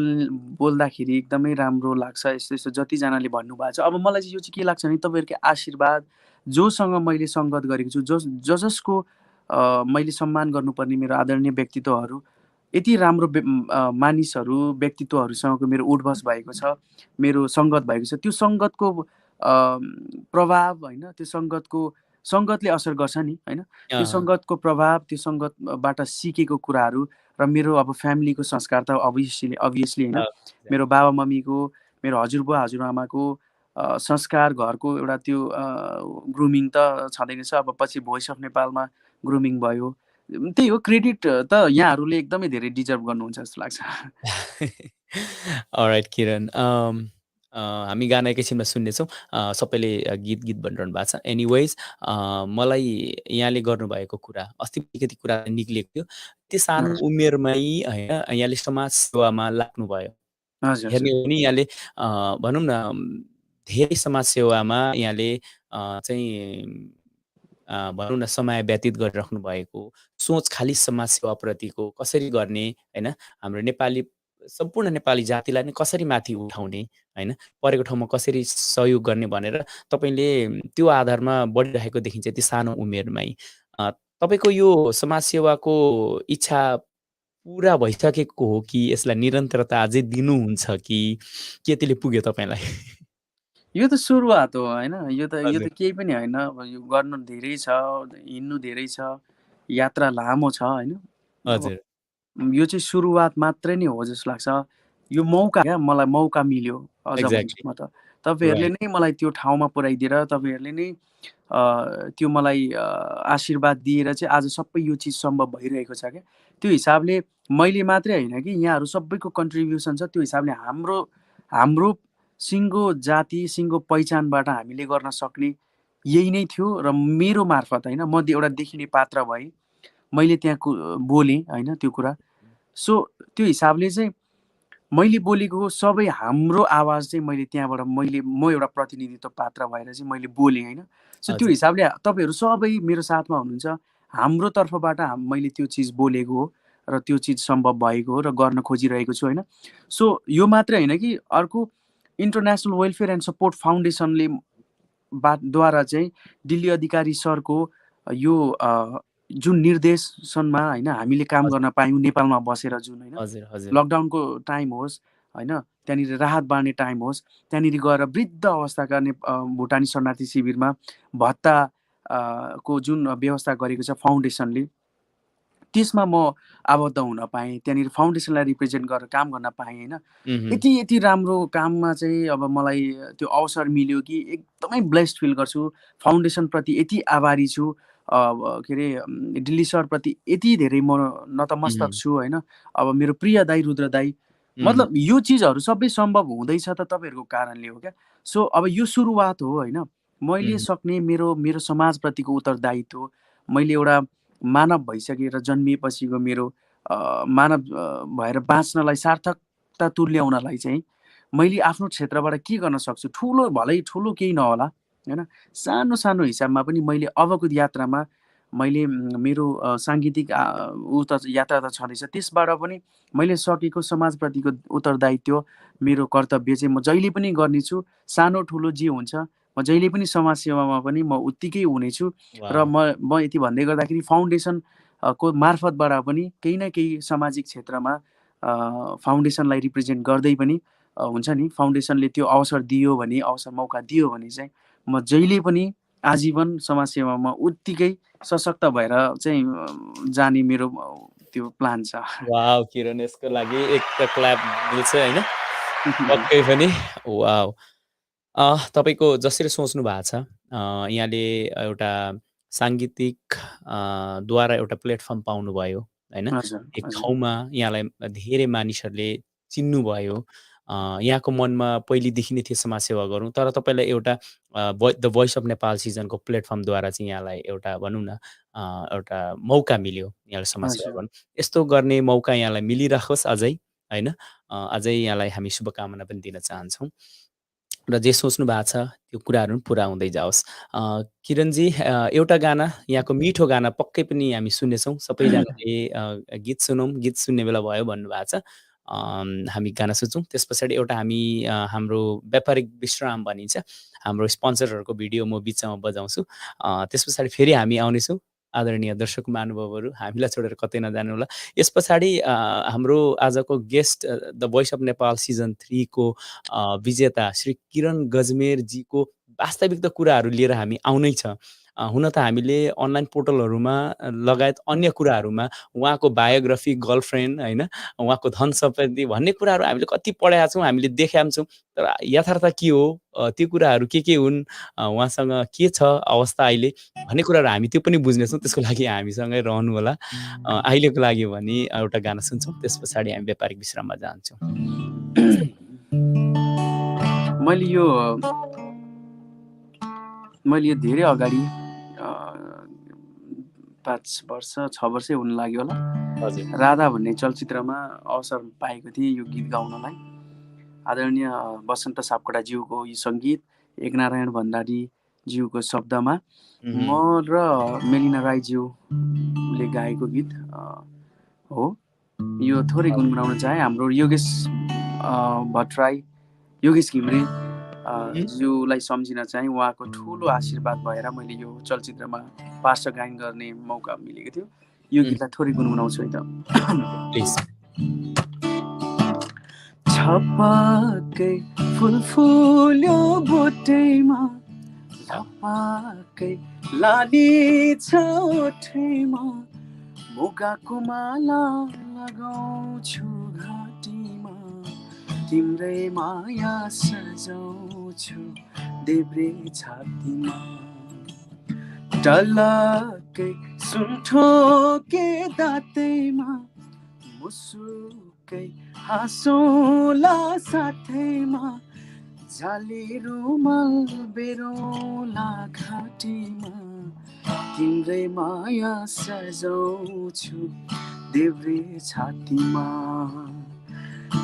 बोल्दाखेरि एकदमै राम्रो लाग्छ यस्तो यस्तो जतिजनाले भन्नुभएको छ अब मलाई चाहिँ यो चाहिँ के लाग्छ भने तपाईँहरूकै आशीर्वाद जोसँग मैले सङ्गत गरेको छु जसको मैले सम्मान गर्नुपर्ने मेरो आदरणीय व्यक्तित्वहरू यति राम्रो मानिसहरू व्यक्तित्वहरूसँगको मेरो उठबस भएको छ मेरो सङ्गत भएको छ त्यो सङ्गतको प्रभाव होइन त्यो सङ्गतले असर गर्छ नि होइन त्यो अँ, सङ्गतको प्रभाव त्यो सङ्गतबाट सिकेको कुराहरू र मेरो अब फ्यामिलीको संस्कार त अभियसली होइन हजुर, मेरो बाबा मम्मीको मेरो हजुरबुवा हजुरआमाको संस्कार घरको एउटा त्यो ग्रुमिङ त छँदै नै छ अब पछि भोइस अफ नेपालमा ग्रुमिङ भयो त्यही हो क्रेडिट त यहाँहरूले एकदमै धेरै डिजर्भ गर्नुहुन्छ जस्तो लाग्छ अलराइट किरण, हामी गाना एकैछिनमा सुन्नेछौँ। सबैले गीत गीत भनिरहनु भएको छ। एनिवेज, मलाई यहाँले गर्नुभएको कुरा अस्ति अलिकति कुरा निक्लिएको थियो। त्यो सानो हजुर उमेरमै होइन यहाँले समाज सेवामा लाग्नुभयो। हजुर हेर्ने हजुर हो भने यहाँले भनौँ न धेरै समाज सेवामा यहाँले चाहिँ भनौँ न समय व्यतीत गरिराख्नु भएको, सोच खालि समाज सेवाप्रतिको कसरी गर्ने होइन, हाम्रो नेपाली सम्पूर्ण नेपाली जातिलाई नै कसरी माथि उठाउने होइन, परेको ठाउँमा कसरी सहयोग गर्ने भनेर तपाईँले त्यो आधारमा बढिरहेको देखिन्छ त्यो सानो उमेरमै। तपाईँको यो समाज सेवाको इच्छा पुरा भइसकेको हो कि यसलाई निरन्तरता अझै दिनुहुन्छ कि के त्यसले पुग्यो तपाईँलाई? यो त सुरुवात हो होइन यो हजुर, त केही पनि होइन अब यो गर्नु धेरै छ हिँड्नु धेरै छ यात्रा लामो छ होइन अब हजुर, यो चाहिँ सुरुवात मात्रै नै हो जस्तो लाग्छ यो मौका क्या मलाई मौका मिल्यो अझ भन्छु एक्ज्याक्टली, म त तपाईँहरूले राइट, नै मलाई त्यो ठाउँमा पुर्याइदिएर तपाईँहरूले नै त्यो मलाई आशीर्वाद दिएर चाहिँ आज सबै यो चिज सम्भव भइरहेको छ क्या त्यो हिसाबले मैले मात्रै होइन कि यहाँहरू सबैको कन्ट्रिब्युसन छ त्यो हिसाबले हाम्रो हाम्रो सिङ्गो जाति सिङ्गो पहिचानबाट हामीले गर्न सक्ने यही नै थियो र मेरो मार्फत होइन म एउटा देखिने पात्र भएँ मैले त्यहाँ बोलेँ होइन त्यो कुरा सो त्यो हिसाबले चाहिँ मैले बोलेको सबै हाम्रो आवाज चाहिँ मैले त्यहाँबाट म एउटा प्रतिनिधित्व पात्र भएर चाहिँ मैले बोलेँ होइन सो त्यो हजुर, हिसाबले तपाईँहरू सबै मेरो साथमा हुनुहुन्छ हाम्रो तर्फबाट मैले त्यो चिज बोलेको हो र त्यो चिज सम्भव भएको हो र गर्न खोजिरहेको छु होइन सो यो मात्रै होइन कि अर्को इन्टरनेसनल वेलफेयर एन्ड सपोर्ट फाउन्डेसनले द्वारा चाहिँ दिल्ली अधिकारी सरको यो जुन निर्देशनमा होइन हामीले काम हजुर, गर्न पायौँ नेपालमा बसेर जुन होइन हजुर, हजुर, लकडाउनको टाइम होस् होइन त्यहाँनिर राहत बाँड्ने टाइम होस् त्यहाँनिर गएर वृद्ध अवस्थाका भुटानी शरणार्थी शिविरमा भत्ता को जुन व्यवस्था गरेको छ फाउन्डेसनले त्यसमा म आबद्ध हुन पाएँ त्यहाँनिर फाउन्डेसनलाई रिप्रेजेन्ट गरेर काम गर्न पाएँ होइन उहुँ, यति यति राम्रो काममा चाहिँ अब मलाई त्यो अवसर मिल्यो कि एकदमै ब्लेस्ड फिल गर्छु फाउन्डेसनप्रति यति आभारी छु के अरे दिल्ली सरप्रति यति धेरै म नतमस्तक उहुँ, छु होइन अब मेरो प्रिय दाई रुद्र दाई उहुँ, मतलब यो चिजहरू सबै सम्भव हुँदैछ त तपाईँहरूको कारणले हो क्या सो अब यो सुरुवात हो होइन मैले उहुँ, सक्ने मेरो मेरो समाजप्रतिको उत्तरदायित्व मैले एउटा मानव भइसकेर जन्मिएपछिको मेरो मानव भएर बाँच्नलाई सार्थकता तुल्याउनलाई चाहिँ मैले आफ्नो क्षेत्रबाट के गर्न सक्छु ठुलो भलै ठुलो केही नहोला होइन सानो सानो हिसाबमा पनि मैले अबको यात्रामा मैले मेरो साङ्गीतिक ऊ त यात्रा त छँदैछ त्यसबाट पनि मैले सकेको समाजप्रतिको उत्तरदायित्व मेरो कर्तव्य चाहिँ म जहिले पनि गर्नेछु सानो ठुलो जे हुन्छ म जहिले पनि समाज सेवामा पनि म उत्तिकै हुनेछु र वाव! म यति भन्दै गर्दाखेरि फाउन्डेसन को मार्फतबाट पनि केही न केही सामाजिक क्षेत्रमा फाउन्डेसनलाई रिप्रेजेन्ट गर्दै पनि हुन्छ नि फाउन्डेसनले त्यो अवसर दियो भने अवसर मौका दियो भने चाहिँ म जहिले पनि आजीवन समाजसेवामा उत्तिकै सशक्त भएर चाहिँ जाने मेरो त्यो प्लान छ वाव! किरण, यसको लागि एक त क्ल्याप मिल्छ होइन? पक्कै पनि। वाव! तपाईँको जसरी सोच्नु भएको छ, यहाँले एउटा साङ्गीतिक द्वारा एउटा प्लेटफर्म पाउनुभयो, होइन? हजुर एक हजुर ठाउँमा यहाँलाई धेरै मानिसहरूले चिन्नुभयो। यहाँको मनमा पहिलेदेखि नै थियो समाज सेवा गरौँ, तर तपाईँलाई एउटा द भोइस अफ नेपाल सिजनको प्लेटफर्मद्वारा चाहिँ यहाँलाई एउटा भनौँ न एउटा मौका मिल्यो यहाँलाई समाज सेवा हजुर गर्नु। यस्तो गर्ने मौका यहाँलाई मिलिराखोस् अझै, होइन? अझै यहाँलाई हामी शुभकामना पनि दिन चाहन्छौँ। र जे सोच्नु भएको छ त्यो कुराहरू पनि पुरा हुँदै जाओस्। किरणजी एउटा गाना यहाँको मिठो गाना पक्कै पनि हामी सुन्नेछौँ। सबैजनाले गीत सुनौँ, गीत सुन्ने बेला भयो भन्नुभएको छ। हामी गाना सुन्छौँ। त्यस पछाडि एउटा हामी हाम्रो व्यापारिक विश्राम भनिन्छ। हाम्रो स्पोन्सरहरूको भिडियो म बिचमा बजाउँछु। त्यस पछाडि फेरि हामी आउनेछौँ। आदरणीय दर्शक महानुभावहरू हामीलाई छोडेर कतै नजानुहोला। यस पछाडि हाम्रो आजको guest the voice of Nepal season 3 को विजेता श्री किरण गजमेरजीको वास्तविक त कुराहरू लिएर हामी आउनै छ। हुन त हामीले अनलाइन पोर्टलहरूमा लगायत अन्य कुराहरूमा उहाँको बायोग्राफी, गर्लफ्रेन्ड होइन, उहाँको धन सम्पत्ति भन्ने कुराहरू हामीले कति पढेका छौँ, हामीले देखेका पनि छौँ। तर यथार्थ के हो, त्यो कुराहरू के हुन्, उहाँसँग के छ अवस्था अहिले भन्ने कुराहरू हामी त्यो पनि बुझ्नेछौँ। त्यसको लागि हामीसँगै रहनुहोला। अहिलेको लागि भने एउटा गाना सुन्छौँ, त्यस पछाडि हामी व्यापारिक विश्राममा जान्छौँ। मैले यो धेरै अगाडि 5 वर्ष 6 वर्षै हुन लाग्यो होला, हजुर। राधा भन्ने चलचित्रमा अवसर पाएको थिएँ यो गीत गाउनलाई। आदरणीय वसन्त सापकोटाज्यूको यो सङ्गीत, एकनारायण भण्डारीज्यूको शब्दमा म र मेलिना राईज्यूले गाएको गीत हो। यो थोरै गुनगुनाउन चाहे। हाम्रो योगेश भट्टराई, योगेश घिम्रे ज्यूलाई सम्झिन चाहे। उहाँको ठुलो आशीर्वाद भएर मैले यो चलचित्रमा पार्श्व गायन गर्ने मौका मिलेको थियो। यो गीतलाई थोरै गुनगुनाउँछु है त। प्लिज। छपक्कै फुल फुल्यो बोटैमा, लपक्कै लाली छ ओठैमा, मुगाको माला लगाउँछु घाँटीमा, तिम्रै माया सजाउँछु देब्रे छातीमा, टलक्कै सुन्ठोके दाँतैमा, मुसुकै हाँसौँला साथैमा, जाली रुमाल बेरौँला घाँटीमा, तिम्रै माया सजाउँछु देब्रे छातीमा,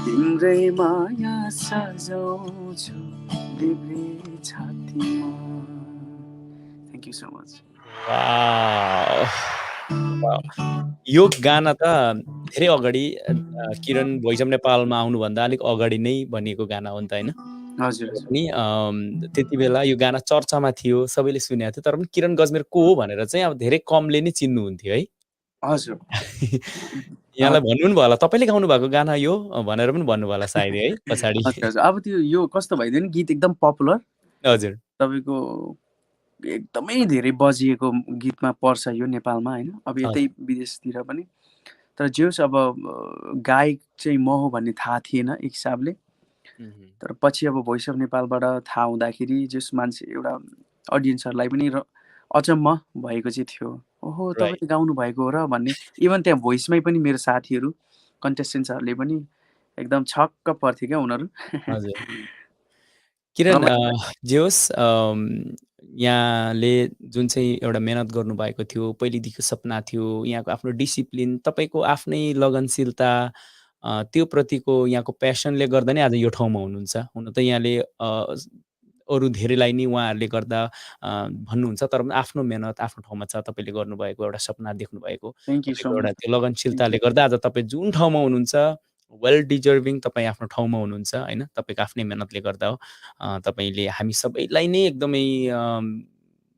तिम्रै माया सजाउँछु देब्रे छातीमा। Thank you so much. यो गाना त धेरै अगाडि किरण भोइस अफ नेपालमा आउनुभन्दा अलिक अगाडि नै बनिएको गाना हो नि त होइन? हजुर पनि त्यति बेला यो गाना चर्चामा थियो, सबैले सुनेको थियो। तर पनि किरण गजमेर को हो भनेर चाहिँ अब धेरै कमले नै चिन्नुहुन्थ्यो है। हजुर। यहाँलाई भन्नु पनि भयो होला, तपाईँले गाउनु भएको गाना यो भनेर पनि भन्नु भयो होला सायदै है पछाडि। अब त्यो यो कस्तो भइदियो नि, गीत एकदम पपुलर, हजुर। तपाईँको एकदमै धेरै बजिएको गीतमा पर्छ यो नेपालमा होइन, अब यतै विदेशतिर पनि। तर जे होस्, अब गायक चाहिँ म हो भन्ने थाहा थिएन एक हिसाबले। तर पछि अब भोइस अफ नेपालबाट थाहा हुँदाखेरि जस मान्छे एउटा अडियन्सहरूलाई पनि अचम्म भएको चाहिँ थियो। ओहो, तपाईँले गाउनु भएको हो र भन्ने। इभन त्यहाँ भोइसमै पनि मेरो साथीहरू, कन्टेस्टेन्ट्सहरूले पनि एकदम छक्क पर्थ्यो क्या उनीहरू। किरण, जे होस्, यहाँले जुन चाहिँ एउटा मेहनत गर्नुभएको थियो, पहिलेदेखि सपना थियो, यहाँको आफ्नो डिसिप्लिन, तपाईँको आफ्नै लगनशीलता, त्यो प्रतिको यहाँको प्यासनले गर्दा नै आज यो ठाउँमा हुनुहुन्छ। हुन त यहाँले अरू धेरैलाई नै उहाँहरूले गर्दा भन्नुहुन्छ, तर पनि आफ्नो मेहनत आफ्नो ठाउँमा छ। तपाईँले गर्नुभएको एउटा सपना देख्नुभएको एउटा त्यो लगनशीलताले गर्दा आज तपाईँ जुन ठाउँमा हुनुहुन्छ, वेल डिजर्भिङ तपाईँ आफ्नो ठाउँमा हुनुहुन्छ होइन। तपाईँको आफ्नै मेहनतले गर्दा हो। तपाईँले हामी सबैलाई नै एकदमै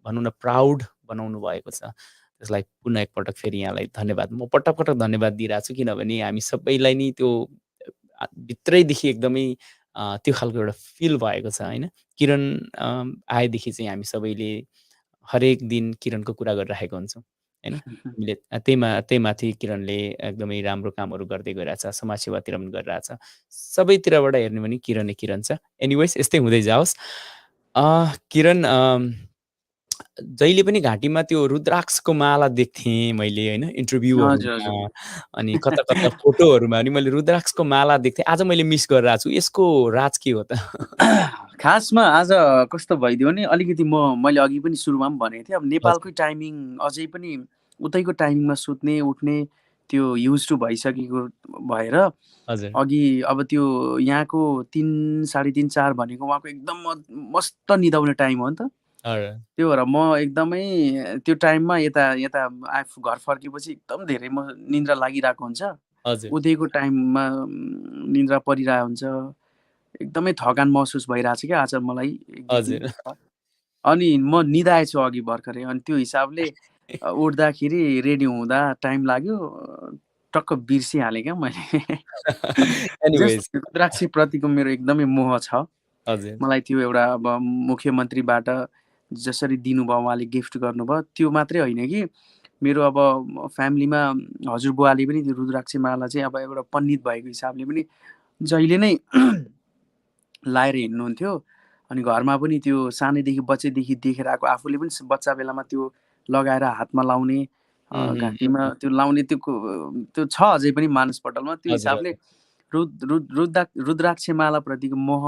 भनौँ न प्राउड बनाउनु भएको छ। त्यसलाई पुनः एकपटक फेरि यहाँलाई धन्यवाद। म पटक पटक धन्यवाद दिइरहेको छु, किनभने हामी सबैलाई नै त्यो भित्रैदेखि एकदमै त्यो खालको एउटा फिल भएको छ होइन। किरण आएदेखि चाहिँ हामी सबैले हरेक दिन किरणको कुरा गरिराखेको हुन्छौँ होइन। हामीले त्यही माथि किरणले एकदमै राम्रो कामहरू गर्दै गइरहेछ, समाजसेवातिर पनि गरिरहेछ। सबैतिरबाट हेर्ने भने किरण छ। एनिवेज, यस्तै हुँदै जाओस्। किरण, जहिले पनि घाँटीमा त्यो रुद्राक्षको माला देख्थेँ मैले होइन, इन्टरभ्यूहरूमा अनि कता कता फोटोहरूमा पनि मैले रुद्राक्षको माला देख्थेँ। आज मैले मिस गरिरहेको छु। यसको राज के हो त? खासमा आज कस्तो भइदियो नि, अलिकति मैले अघि पनि सुरुमा पनि भनेको थिएँ, अब नेपालकै टाइमिङ अझै पनि उतैको टाइमिङमा सुत्ने उठ्ने त्यो युज टु भइसकेको भएर हजुर अघि अब त्यो यहाँको 3, 3:30, 4 भनेको उहाँको एकदम मस्त निदाउने टाइम हो नि त। हजुर त्यो भएर म एकदमै त्यो टाइममा यता यता घर फर्केपछि एकदम धेरै म निन्द्रा लागिरहेको हुन्छ। हजुर उदयको टाइममा निन्द्रा परिरहेको हुन्छ। एकदमै थकान महसुस भइरहेछ क्या आज मलाई 1-2 हजुर दिन। अनि म निदाएछु अघि भर्खरै। अनि त्यो हिसाबले उठ्दाखेरि रेडी हुँदा टाइम लाग्यो। टक्क बिर्सिहालेँ क्या मैले। एनिवेज जस्ट रुद्राक्षीप्रतिको मेरो एकदमै मोह छ। हजुर मलाई त्यो एउटा अब मुख्यमन्त्रीबाट जसरी दिनुभयो, उहाँले गिफ्ट गर्नुभयो, त्यो मात्रै होइन कि मेरो अब फ्यामिलीमा हजुरबुवाले पनि त्यो रुद्राक्षी माला चाहिँ अब एउटा पण्डित भएको हिसाबले पनि जहिले नै लाएर हिँड्नुहुन्थ्यो। अनि घरमा पनि त्यो सानैदेखि बच्चैदेखि देखेर आएको, आफूले पनि बच्चा बेलामा त्यो लगाएर हातमा लाउने, घाँटीमा त्यो लाउने त्यो छ अझै पनि मानसपटलमा। त्यो हजुर हिसाबले रुद्राक्ष मालाप्रतिको मोह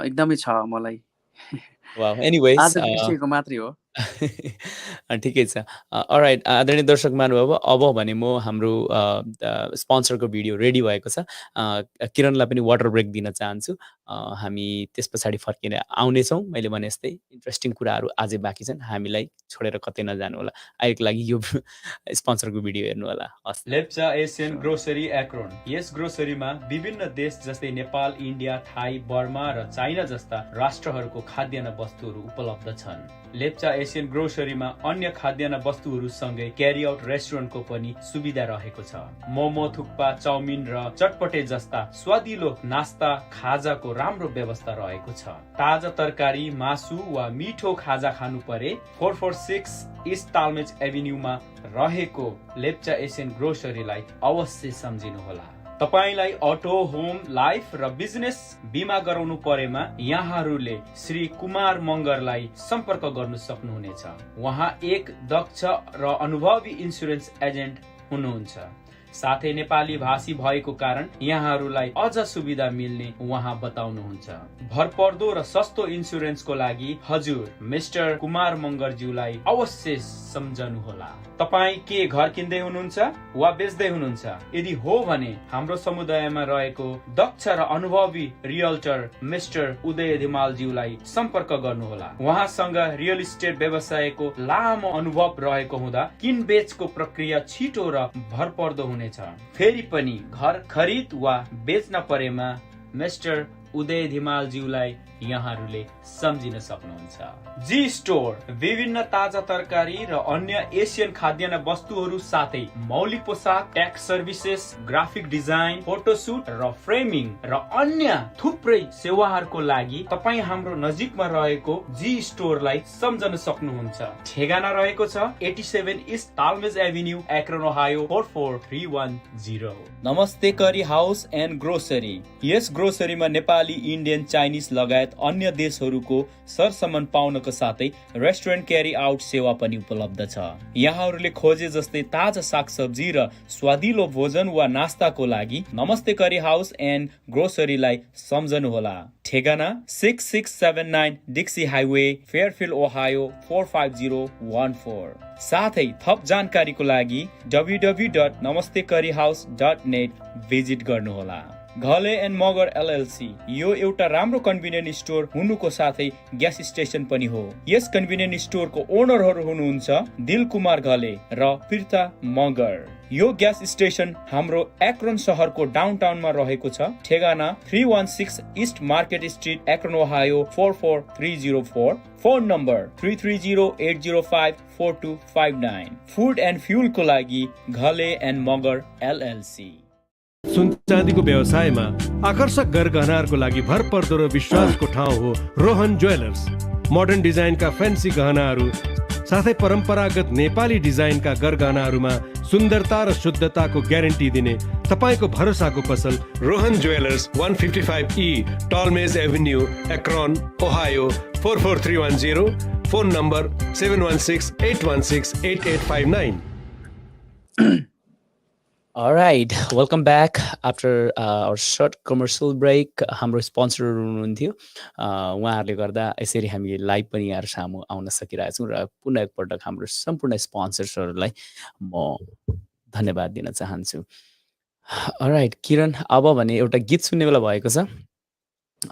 एकदमै छ मलाई। वाउ एनिवेज आज बिर्सिएको मात्रै हो। ठिकै छ। अलराइट आदरणीय दर्शक महानुभाव, अब भने म हाम्रो स्पोन्सरको भिडियो रेडी भएको छ। किरणलाई पनि वाटर ब्रेक दिन चाहन्छु। हामी त्यस पछाडि फर्किएर आउनेछौँ। मैले भने जस्तै इन्ट्रेस्टिङ कुराहरू अझै बाँकी छन्, हामीलाई छोडेर कतै नजानु होला। अहिलेको लागि यो स्पोन्सरको भिडियो हेर्नु होला। हस्। Lepcha Asian grocery Akron. यस ग्रोसरीमा विभिन्न देश जस्तै नेपाल, इन्डिया, थाई, बर्मा र चाइना जस्ता राष्ट्रहरूको खाद्यान्न वस्तुहरू उपलब्ध छन्। लेप्चा एसियन ग्रोसरीमा अन्य खाद्यान्न वस्तुहरूसँगै क्यारी आउट रेस्टुरेन्टको पनि सुविधा रहेको छ। मोमो, थुक्पा, चाउमिन र चटपटे जस्ता स्वादिलो नास्ता खाजाको राम्रो व्यवस्था रहेको छ। ताजा तरकारी, मासु वा मिठो खाजा खानु परे 446 इस्ट तालमेज एभिन्यूमा रहेको लेप्चा एसियन ग्रोसरीलाई अवश्य सम्झिनुहोला। तपाईलाई अटो, होम, लाइफ र बिजनेस बिमा गराउनु परेमा यहाँहरूले श्री कुमार मङ्गरलाई सम्पर्क गर्नु सक्नुहुनेछ। उहाँ एक दक्ष र अनुभवी इन्सुरेन्स एजेन्ट हुनुहुन्छ। साथै नेपाली भाषी भएको कारण यहाँहरूलाई अझ सुविधा मिल्ने उहाँ बताउनुहुन्छ। भरपर्दो र सस्तो इन्सुरेन्सको लागि हजुर मिस्टर कुमार मङ्गरज्यूलाई अवश्य सम्झनुहोला। तपाईँ के घर किन्दै हुनुहुन्छ वा बेच्दै हुनुहुन्छ? यदि हो भने हाम्रो समुदायमा रहेको दक्ष र अनुभवी रियल्टर मिस्टर उदय धिमालज्यूलाई सम्पर्क गर्नुहोला। उहाँसँग रियल इस्टेट व्यवसायको लामो अनुभव रहेको हुँदा किनबेचको प्रक्रिया छिटो र भरपर्दो हुनेछ। फेरि पनि घर खरिद वा बेच्न परेमा मिस्टर उदय धिमालज्यूलाई यहाँहरूले सम्झिन सक्नुहुन्छ। जी स्टोर विभिन्न ताजा तरकारी र अन्य एसियन खाद्यान्न वस्तुहरू साथै मौलिक पोसाक, tax services, graphic design, photoshoot र फ्रेमिङ र अन्य थुप्रै सेवाहरूको लागि तपाईँ हाम्रो नजिकमा रहेको जी स्टोरलाई सम्झन सक्नुहुन्छ। ठेगाना रहेको छ 87 east Tallmadge avenue, Akron, Ohio 44310। Namaste curry house and grocery. यस ग्रोसरीमा नेपाली, इन्डियन, चाइनिज लगायत अन्य देशहरूको सरसामान पाउनको साथै रेस्टुरेन्ट क्यारी आउट सेवा पनि उपलब्ध छ। यहाँहरूले खोजे जस्तै ताजा सागसब्जी र स्वादिलो भोजन वा नास्ताको लागि नमस्ते करी हाउस एन्ड ग्रोसरीलाई सम्झनुहोला। ठेगाना 6679 डिक्सी हाइवे, फेयरफिल्ड, ओहायो 45014। साथै थप जानकारीको लागि www.namastekaryhouse.net भिजिट गर्नुहोला। घले एन्ड मगर एलएलसी यो एउटा राम्रो कन्भिनियन्ट स्टोर हुनुको साथै ग्यास स्टेसन पनि हो। यस कन्भिनियन्ट स्टोरको ओनरहरू हुनुहुन्छ दिल कुमार घले र प्रीता मगर। यो ग्यास स्टेसन हाम्रो एक्रोन शहरको डाउनटाउनमा रहेको छ। ठेगाना 316 east market street, Akron, Ohio 44304। Phone number 3308054259। Food and फ्युलको लागि घले एन्ड मगर एलएलसी। सुन चाँदीको व्यवसायमा आकर्षक गरगहनाहरूको लागि भरपर्दो र विश्वासको ठाउँ हो रोहन ज्वेलर्स। मोडर्न डिजाइनका फ्यान्सी गहनाहरू साथै परम्परागत नेपाली डिजाइनका गरगहनाहरूमा सुन्दरता र शुद्धताको ग्यारेन्टी दिने तपाईँको भरोसाको पसल Rohan jewellers, 155E Tallmadge avenue, Akron, Ohio 44310। Phone number 716-816-8859। Alright, welcome back after our short commercial break. हाम्रो स्पोन्सर हुनुहुन्थ्यो, उहाँहरूले गर्दा यसरी हामी लाइभ पनि यहाँ सामु आउन सकिरहेछौँ र पुनः एकपटक हाम्रो सम्पूर्ण स्पोन्सर्सहरूलाई म धन्यवाद दिन चाहन्छु। अलराइट किरण, अब भने एउटा गीत सुन्ने बेला भएको छ।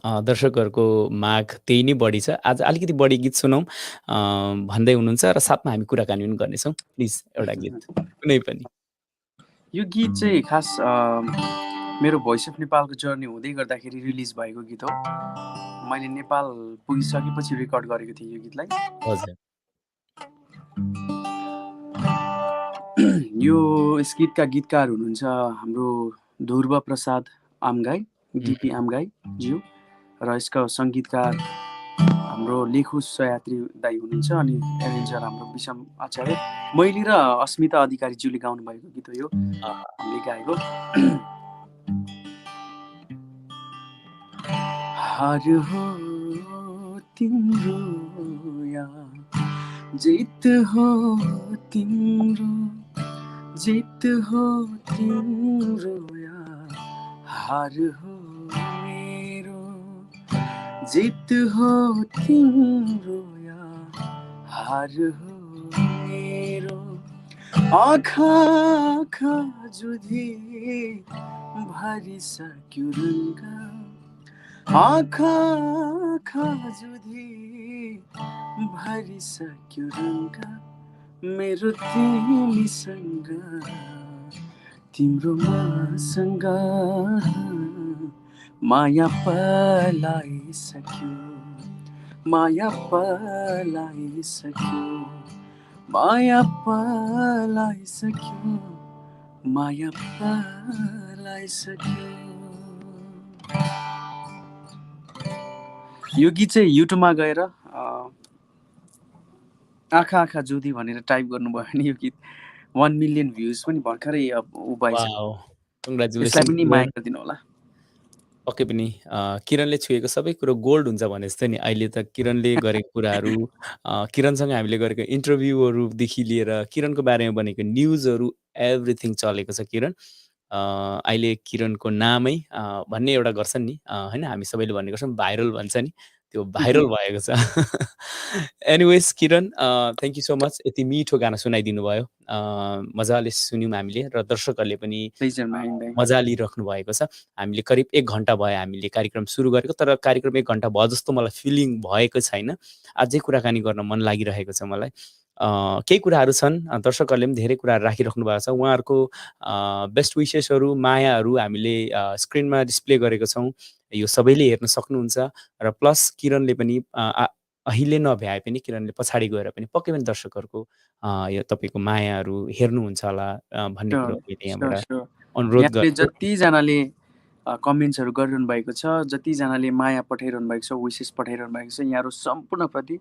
दर्शकहरूको माग त्यही नै बढी छ। आज अलिकति बढी गीत सुनौँ भन्दै हुनुहुन्छ र साथमा हामी कुराकानी पनि गर्नेछौँ। प्लिज एउटा गीत कुनै पनि। यो गीत चाहिँ खास मेरो भोइस अफ नेपालको जर्नी हुँदै गर्दाखेरि रिलिज भएको गीत हो। मैले नेपाल पुगिसकेपछि रेकर्ड गरेको थिएँ यो गीतलाई। हजुर। यो यस गीतका गीतकार हुनुहुन्छ हाम्रो ध्रुव प्रसाद आमगाई, डिपी आमगाई ज्यू, र यसका सङ्गीतकार हाम्रो लेखु सयात्री दाई हुनुहुन्छ, अनि एरेन्जर हाम्रो विषम आचार्य, मैले र अस्मिता अधिकारीज्यूले गाउनु भएको गीत हो यो, हामीले गाएको। हार हो तिम्रो या जित हो तिम्रो, जित हो तिम्रो या हार हो मेरो, जित हो तिम्रो या हार हो मेरो। आँखा आँखा जुधी भरिसक्यो रङ्ग, आँखा आँखा जुधी भरिसक्यो रङ्ग, मेरो तिमीसँग तिम्रो मसँग माया पलाइसक्यो, माया पलाइसक्यो, माया पलाइसक्यो, माया पलाइसक्यो। यो गीत चाहिँ युट्युबमा गएर आँखा आँखा जुधी भनेर टाइप गर्नुभयो भने यो गीत 1 मिलियन भ्युज पनि भर्खरै वाउ, यसलाई पनि कङ्ग्रेचुलेसन। माया गरिदिनु होला। पक्कै पनि किरणले छुएको सबै कुरो गोल्ड हुन्छ भने जस्तै नि अहिले त किरणले गरेको कुराहरू, किरणसँग हामीले गरेको इन्टरभ्यूहरूदेखि लिएर किरणको बारेमा बनेको न्युजहरू एभ्रिथिङ चलेको छ किरण। अहिले किरणको नामै भन्ने एउटा गर्छन् नि होइन, हामी सबैले भन्ने गर्छौँ भाइरल भन्छ नि, त्यो भाइरल भएको छ। Anyways Kiran, thank you so much, यति मिठो गाना सुनाइदिनु भयो, मजाले सुन्यौँ हामीले र दर्शकहरूले पनि मजा लिइराख्नु भएको छ। हामीले करिब 1 घन्टा भयो हामीले कार्यक्रम सुरु गरेको, तर कार्यक्रम 1 घन्टा भयो जस्तो मलाई फिलिङ भएको छैन। अझै कुराकानी गर्न मन लागिरहेको छ मलाई। केही कुराहरू छन्, दर्शकहरूले पनि धेरै कुराहरू राखिराख्नु भएको छ। उहाँहरूको बेस्ट विसेसहरू, मायाहरू हामीले स्क्रिनमा डिस्प्ले गरेको छौँ, यो सबैले हेर्न सक्नुहुन्छ। र प्लस किरणले पनि अहिले नभ्याए पनि किरणले पछाडि गएर पनि पक्कै पनि दर्शकहरूको यो तपाईँको मायाहरू हेर्नुहुन्छ होला भन्ने कुरो मैले यहाँबाट अनुरोध गर्छु। जतिजनाले कमेन्ट्सहरू गरिरहनु भएको छ, जतिजनाले माया पठाइरहनु भएको छ, विसेस पठाइरहनु भएको छ, यहाँहरू सम्पूर्णप्रति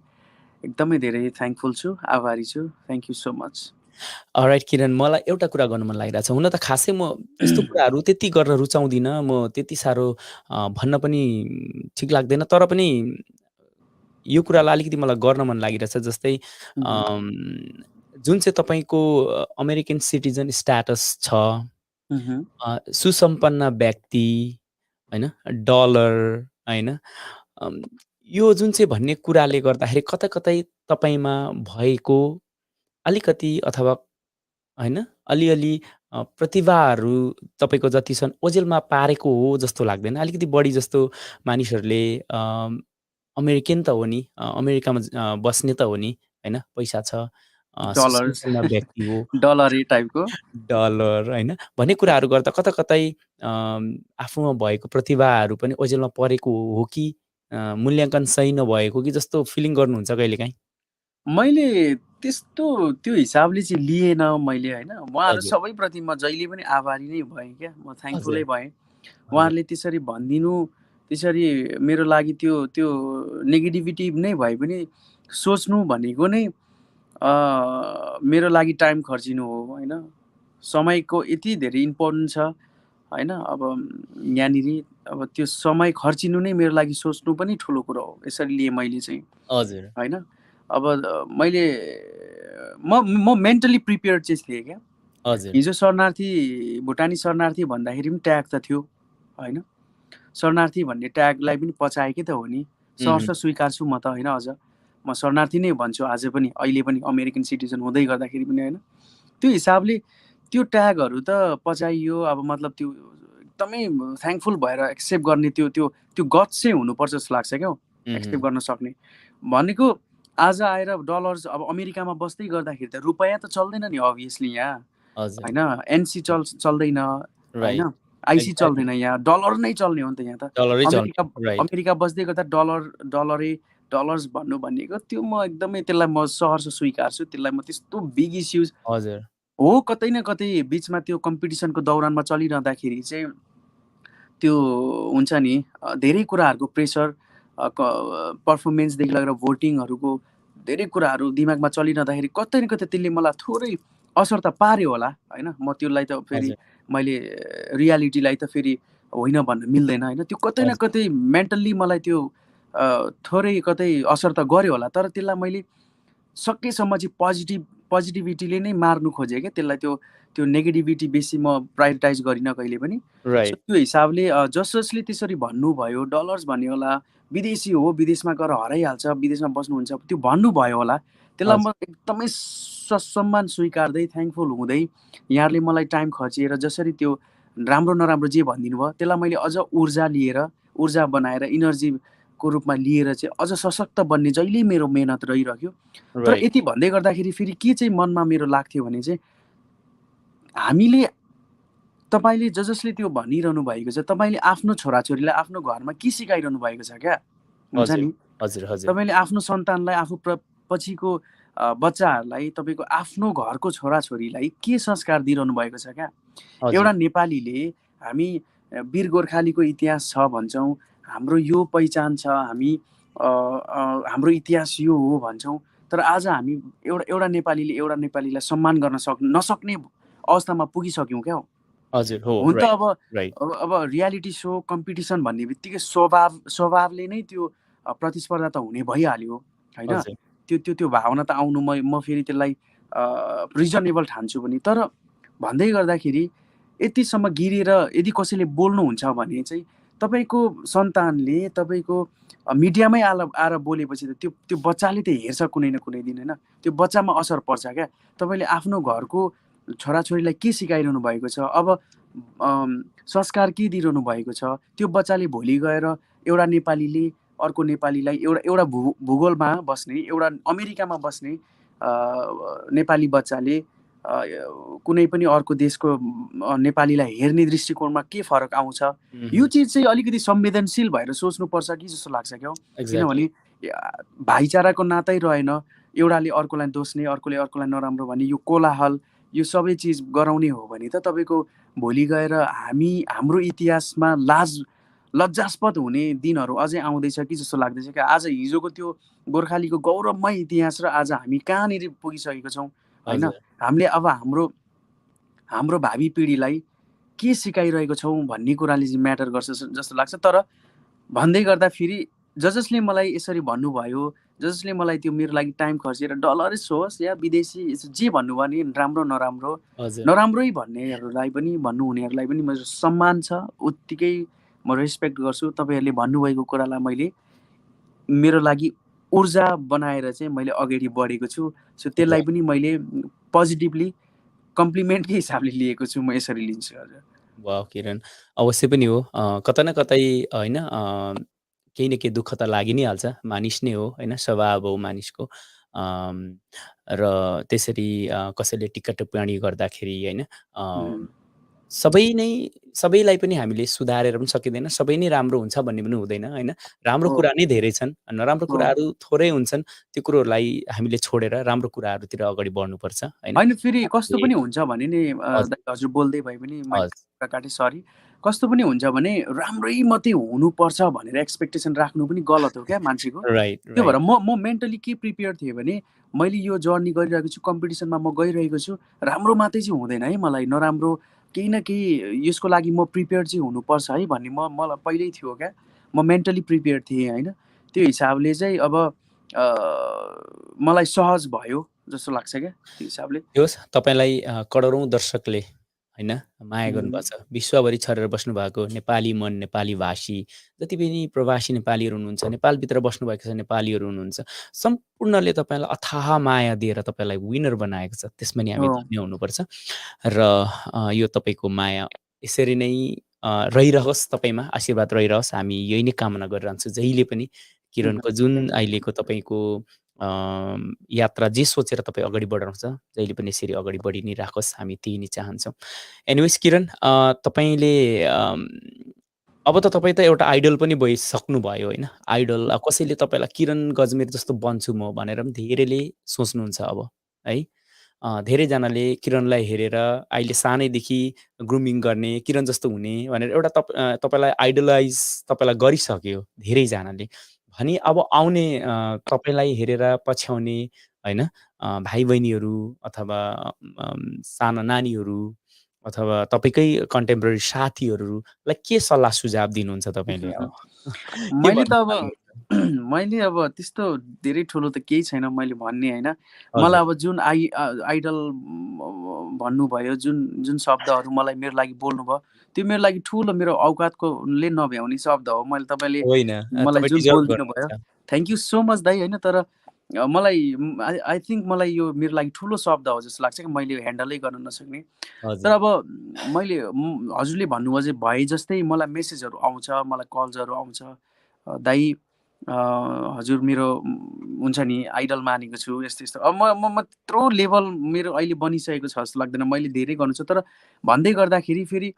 एकदमै धेरै थ्याङ्कफुल छु, आभारी छु। Thank you so much. Alright Kiran, मलाई एउटा कुरा गर्नु मन लागिरहेछ। हुन त खासै म यस्तो कुराहरू त्यति गर्न रुचाउँदिनँ, म त्यति साह्रो भन्न पनि ठिक लाग्दैन, तर पनि यो कुरालाई अलिकति मलाई गर्न मन लागिरहेछ। जस्तै जुन चाहिँ तपाईँको अमेरिकन सिटिजन स्ट्याटस छ, सुसम्पन्न व्यक्ति होइन, डलर होइन, यो जुन चाहिँ भन्ने कुराले गर्दाखेरि कतै कतै तपाईँमा भएको अलिकति अथवा होइन अलिअलि प्रतिभाहरू तपाईँको जति छन् ओझेलमा पारेको हो जस्तो लाग्दैन? अलिकति बढी जस्तो मानिसहरूले अमेरिकन त हो नि, अमेरिकामा बस्ने त हो नि होइन, पैसा छ, सुसम्पन्न व्यक्ति हो, डलरै टाइपको डलर होइन भन्ने कुराहरू गर्दा कता कतै आफूमा भएको प्रतिभाहरू पनि ओझेलमा परेको हो कि मूल्याङ्कन सही नभएको कि जस्तो फिलिङ गर्नुहुन्छ कहिलेकाहीँ? मैले त्यस्तो त्यो हिसाबले चाहिँ लिएन मैले होइन। उहाँहरू सबैप्रति म जहिले पनि आभारी नै भएँ क्या, म थ्याङ्कफुलै भएँ। उहाँहरूले त्यसरी भनिदिनु, त्यसरी मेरो लागि त्यो त्यो नेगेटिभिटी नै भए पनि सोच्नु भनेको नै मेरो लागि टाइम खर्चिनु हो होइन। समयको यति धेरै इम्पोर्टेन्ट छ होइन। अब यहाँनिर अब त्यो समय खर्चिनु नै मेरो लागि सोच्नु पनि ठुलो कुरो हो, यसरी लिएँ मैले चाहिँ हजुर होइन। अब मैले म मेन्टली प्रिपेयर्ड चाहिँ थिएँ क्या। हजुर हिजो शरणार्थी, भुटानी शरणार्थी भन्दाखेरि पनि ट्याग त थियो होइन। शरणार्थी भन्ने ट्यागलाई पनि पचाएकै त हो नि, सहर्ष स्वीकार्छु म त होइन। अझ म शरणार्थी नै भन्छु आज पनि, अहिले पनि अमेरिकन सिटिजन हुँदै गर्दाखेरि पनि होइन। त्यो हिसाबले त्यो ट्यागहरू त पचाइयो। अब मतलब त्यो एकदमै थ्याङ्कफुल भएर एक्सेप्ट गर्ने त्यो त्यो त्यो गट्स चाहिँ हुनुपर्छ जस्तो लाग्छ क्या, एक्सेप्ट गर्न सक्ने। भनेको आज आएर डलर्स अब अमेरिकामा बस्दै गर्दाखेरि त रुपैयाँ त चल्दैन नि अभियसली यहाँ, हजुर होइन? एनसी चल्दैन, होइन? राइट आइसी एक्ज्याक्टली चल्दैन, यहाँ डलर नै चल्ने हो नि त यहाँ त। डलरै चल्ने राइट अमेरिका बस्दै गर्दा डलर्स भन्नु भनेको त्यो म एकदमै त्यसलाई म सहर्ष स्वीकार्छु। त्यसलाई म त्यस्तो बिग इस्युज हजुर हो। कतै न कतै बिचमा त्यो कम्पिटिसनको दौरानमा चलिरहँदाखेरि चाहिँ त्यो हुन्छ नि, धेरै कुराहरूको प्रेसर, पर्फर्मेन्सदेखि लगेर भोटिङहरूको धेरै कुराहरू दिमागमा चलिरहँदाखेरि कतै न कतै त्यसले मलाई थोरै असर त पार्यो होला, होइन? म त्यसलाई त फेरि हजुर मैले रियालिटीलाई त फेरि होइन भन्न मिल्दैन, होइन? त्यो कतै न हजुर कतै मेन्टल्ली मलाई त्यो थोरै कतै असर त गर्यो होला। तर त्यसलाई मैले सकेसम्म चाहिँ पोजिटिभिटीले नै मार्नु खोजेँ क्या त्यसलाई। त्यो त्यो नेगेटिभिटी बेसी म प्रायोरिटाइज गरिनँ कहिले पनि। सो राइट त्यो हिसाबले जसले त्यसरी भन्नुभयो डलर्स भन्यो होला, विदेशी हो, विदेशमा गएर हराइहाल्छ, विदेशमा बस्नुहुन्छ, त्यो भन्नुभयो होला। त्यसलाई म हजुर एकदमै ससम्मान स्वीकार्दै थ्याङ्कफुल हुँदै यहाँहरूले मलाई टाइम खर्चिएर जसरी त्यो राम्रो नराम्रो जे भनिदिनु भयो त्यसलाई मैले अझ ऊर्जा बनाएर इनर्जीको रूपमा लिएर चाहिँ अझ सशक्त बन्ने जहिले मेरो मेहनत रहिरह्यो। तर राइट यति भन्दै गर्दाखेरि फेरि के चाहिँ मनमा मेरो लाग्थ्यो भने चाहिँ हामीले, तपाईँले जसले त्यो भनिरहनु भएको छ, तपाईँले आफ्नो छोराछोरीलाई आफ्नो घरमा के सिकाइरहनु भएको छ क्या, हुन्छ हजुर नि? हजुर हजुर तपाईँले आफ्नो सन्तानलाई, आफू पछिको बच्चाहरूलाई, तपाईँको आफ्नो घरको छोराछोरीलाई के संस्कार दिइरहनु भएको छ क्या? हजुर एउटा नेपालीले हामी वीर गोर्खालीको इतिहास छ भन्छौँ, हाम्रो यो पहिचान छ, हाम्रो इतिहास यो हो भन्छौँ। तर आज हामी एउटा नेपालीलाई सम्मान गर्न नसक्ने अवस्थामा पुगिसक्यौँ क्या। हजुर हो हुन त राइट अब राइट अब रियालिटी सो कम्पिटिसन भन्ने बित्तिकै स्वभावले नै त्यो प्रतिस्पर्धा त हुने भइहाल्यो, होइन? हजुर त्यो भावना त आउनु म फेरि त्यसलाई रिजनेबल ठान्छु पनि। तर भन्दै गर्दाखेरि यतिसम्म गिरेर यदि कसैले बोल्नुहुन्छ भने चाहिँ तपाईँको सन्तानले तपाईँको मिडियामै आएर बोलेपछि त त्यो बच्चाले त हेर्छ कुनै न कुनै दिन, होइन? त्यो बच्चामा असर पर्छ क्या। तपाईँले आफ्नो घरको छोराछोरीलाई के सिकाइरहनु भएको छ, अब संस्कार के दिइरहनु भएको छ, त्यो बच्चाले भोलि गएर एउटा नेपालीले अर्को नेपालीलाई एउटा भूगोलमा बस्ने, एउटा अमेरिकामा बस्ने नेपाली बच्चाले कुनै पनि अर्को देशको नेपालीलाई हेर्ने दृष्टिकोणमा के फरक आउँछ, यो चिज चाहिँ अलिकति संवेदनशील भएर सोच्नुपर्छ कि जस्तो लाग्छ क्या। किनभने भाइचाराको नातै रहेन, एउटाले अर्कोलाई दोस्ने, अर्कोले अर्कोलाई नराम्रो भन्ने, यो कोलाहल, यो सबै चिज गराउने हो भने त तपाईँको भोलि गएर हाम्रो इतिहासमा लज्जास्पद हुने दिनहरू अझै आउँदैछ कि जस्तो लाग्दैछ क्या। आज हिजोको त्यो गोर्खालीको गौरवमय इतिहास र आज हामी कहाँनिर पुगिसकेको छौँ, होइन? हामीले अब हाम्रो भावी पिँढीलाई के सिकाइरहेको छौँ भन्ने कुराले चाहिँ म्याटर गर्छ जस्तो लाग्छ। तर भन्दै गर्दा फेरि जसले मलाई यसरी भन्नुभयो, जसले मलाई त्यो मेरो लागि टाइम खर्चेर डलर्स होस् या विदेशी जे भन्नुभयो नि, राम्रो नराम्रै भन्नेहरूलाई पनि, भन्नुहुनेहरूलाई पनि मेरो सम्मान छ, उत्तिकै म रेस्पेक्ट गर्छु। तपाईँहरूले भन्नुभएको कुरालाई मैले मेरो लागि ऊर्जा बनाएर चाहिँ मैले अगाडि बढेको छु। सो त्यसलाई पनि मैले पोजिटिभली कम्प्लिमेन्टकै हिसाबले लिएको छु, म यसरी लिन्छु। हजुर वाह किरण, अवश्य पनि हो। कतै न कतै होइन केही न केही दुःख त लागि नै हाल्छ, मानिस नै हो, होइन? स्वभाव हो मानिसको। र त्यसरी कसैले टिका टिप्पणी गर्दाखेरि होइन सबैलाई पनि हामीले सुधारेर पनि सकिँदैन, सबै नै राम्रो हुन्छ भन्ने पनि हुँदैन, होइन? राम्रो कुरा नै धेरै छन्, नराम्रो कुराहरू थोरै हुन्छन्। त्यो कुरोहरूलाई हामीले छोडेर राम्रो कुराहरूतिर अगाडि बढ्नुपर्छ, होइन? फेरि कस्तो पनि हुन्छ भने नि, हजुर बोल्दै भए पनि हजुर काटे, सरी। कस्तो पनि हुन्छ भने राम्रै मात्रै हुनुपर्छ भनेर एक्सपेक्टेसन राख्नु पनि गलत हो क्या मान्छेको। राइट त्यो भएर राइट म मेन्टली के प्रिपेयर थिएँ भने मैले यो जर्नी गरिरहेको छु, कम्पिटिसनमा म गइरहेको छु, राम्रो मात्रै चाहिँ हुँदैन है, मलाई नराम्रो केही न केही यसको लागि म प्रिपेयर चाहिँ हुनुपर्छ है भन्ने मलाई पहिल्यै थियो क्या। म मेन्टली प्रिपेयर थिएँ, होइन? त्यो हिसाबले चाहिँ अब मलाई सहज भयो जस्तो लाग्छ क्या त्यो हिसाबले। होस् तपाईँलाई करोडौँ दर्शकले होइन माया गर्नुपर्छ। विश्वभरि छरेर बस्नुभएको नेपाली मन, नेपाली भाषी जति पनि प्रवासी नेपालीहरू हुनुहुन्छ, नेपालभित्र बस्नुभएको छ नेपालीहरू हुनुहुन्छ, सम्पूर्णले तपाईँलाई अथाह माया दिएर तपाईँलाई विनर बनाएको छ। त्यसमा नि हामी हो। धन्य हुनुपर्छ र यो तपाईँको माया यसरी नै रहिरहोस्, तपाईँमा आशीर्वाद रहिरहोस्। हामी यही नै कामना गरिरहन्छौँ जहिले पनि। किरणको जुन अहिलेको तपाईँको यात्रा जे सोचेर तपाईँ अगाडि बढाउनुहुन्छ जहिले पनि यसरी अगाडि बढी नै राखोस्, हामी त्यही नै चाहन्छौँ। एनिवेज किरण, तपाईँले अब त तपाईँ त एउटा आइडल पनि भइसक्नुभयो होइन? आइडल कसैले तपाईँलाई किरण गजमेर जस्तो बन्छु म भनेर पनि धेरैले सोच्नुहुन्छ अब है? धेरैजनाले किरणलाई हेरेर अहिले सानैदेखि ग्रुमिङ गर्ने, किरण जस्तो हुने भनेर एउटा तपाईँलाई आइडलाइज तपाईँलाई गरिसक्यो धेरैजनाले। भने अब आउने तपाईँलाई हेरेर पछ्याउने होइन भाइ-बहिनीहरू अथवा साना नानीहरू अथवा तपाईँकै कन्टेम्पोरेरी साथीहरूलाई के सल्लाह सुझाव दिनुहुन्छ तपाईँले अब? मैले त अब मैले अब त्यस्तो धेरै ठुलो त केही छैन मैले भन्ने होइन। मलाई अब जुन आइडल भन्नुभयो, जुन शब्दहरू मलाई मेरो लागि बोल्नुभयो, त्यो मेरो लागि ठुलो मेरो औकातकोले नभ्याउने शब्द हो। मैले तपाईँले मलाई जुन बोलिदिनु भयो, थ्याङ्क यू सो मच दाइ होइन। तर मलाई आई थिङ्क मलाई यो मेरो लागि ठुलो शब्द हो जस्तो लाग्छ कि मैले ह्यान्डलै गर्न नसक्ने। तर अब मैले हजुरले भन्नुभयो भए जस्तै मलाई मेसेजहरू आउँछ, मलाई कल्सहरू आउँछ, दाइ हजुर मेरो हुन्छ नि आइडल मानेको छु यस्तो यस्तो। अब म त्यत्रो लेभल मेरो अहिले बनिसकेको छ जस्तो लाग्दैन, मैले धेरै गर्नु छ। तर भन्दै गर्दाखेरि फेरि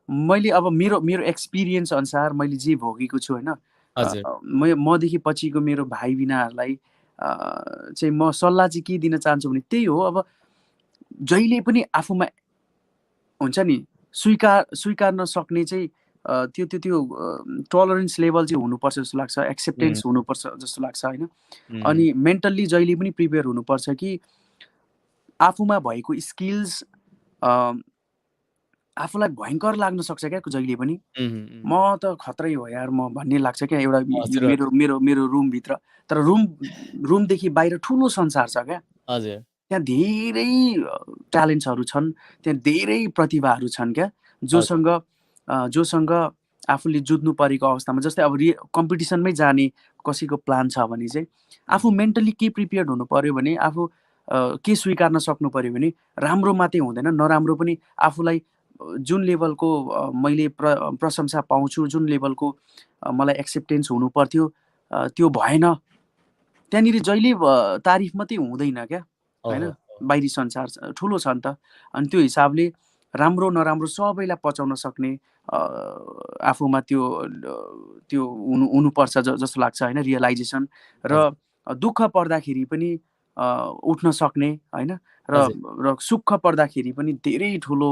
मैले अब मेरो एक्सपिरियन्स अनुसार मैले जे भोगेको छु होइन, मदेखि पछिको मेरो भाइ बिनाहरूलाई चाहिँ म सल्लाह चाहिँ के दिन चाहन्छु भने त्यही हो। अब जहिले पनि आफूमा हुन्छ नि स्वीकार्न सक्ने चाहिँ त्यो टलरेन्स लेभल चाहिँ हुनुपर्छ जस्तो लाग्छ, एक्सेप्टेन्स हुनुपर्छ जस्तो लाग्छ होइन। अनि मेन्टल्ली जहिले पनि प्रिपेयर हुनुपर्छ कि आफूमा भएको स्किल्स आफूलाई भयङ्कर लाग्न सक्छ क्या जहिले पनि। म त खत्रै हो यार म भन्ने लाग्छ क्या एउटा मेरो रुमभित्र। तर रुमदेखि बाहिर ठुलो संसार छ क्या। त्यहाँ धेरै ट्यालेन्ट्सहरू छन्, त्यहाँ धेरै प्रतिभाहरू छन् क्या, जोसँग आफूले जुझ्नु परेको अवस्थामा। जस्तै अब कम्पिटिसनमै जाने कसैको प्लान छ भने चाहिँ आफू मेन्टली के प्रिपेयर्ड हुनु पर्यो भने आफू के स्वीकार्न सक्नु पर्यो भने राम्रो मात्रै हुँदैन, नराम्रो पनि आफूलाई जुन लेभलको मैले प्रशंसा पाउँछु, जुन लेभलको मलाई एक्सेप्टेन्स हुनु पर्थ्यो त्यो भएन। त्यहाँनिर जहिले तारिफ मात्रै हुँदैन क्या होइन। बाहिरी संसार ठुलो छ नि त। अनि त्यो हिसाबले राम्रो नराम्रो सबैलाई पचाउन सक्ने आफूमा त्यो हुनुपर्छ जस्तो लाग्छ होइन, रियलाइजेसन। र दुःख पर्दाखेरि पनि उठ्न सक्ने होइन, र सुख पर्दाखेरि पनि धेरै ठुलो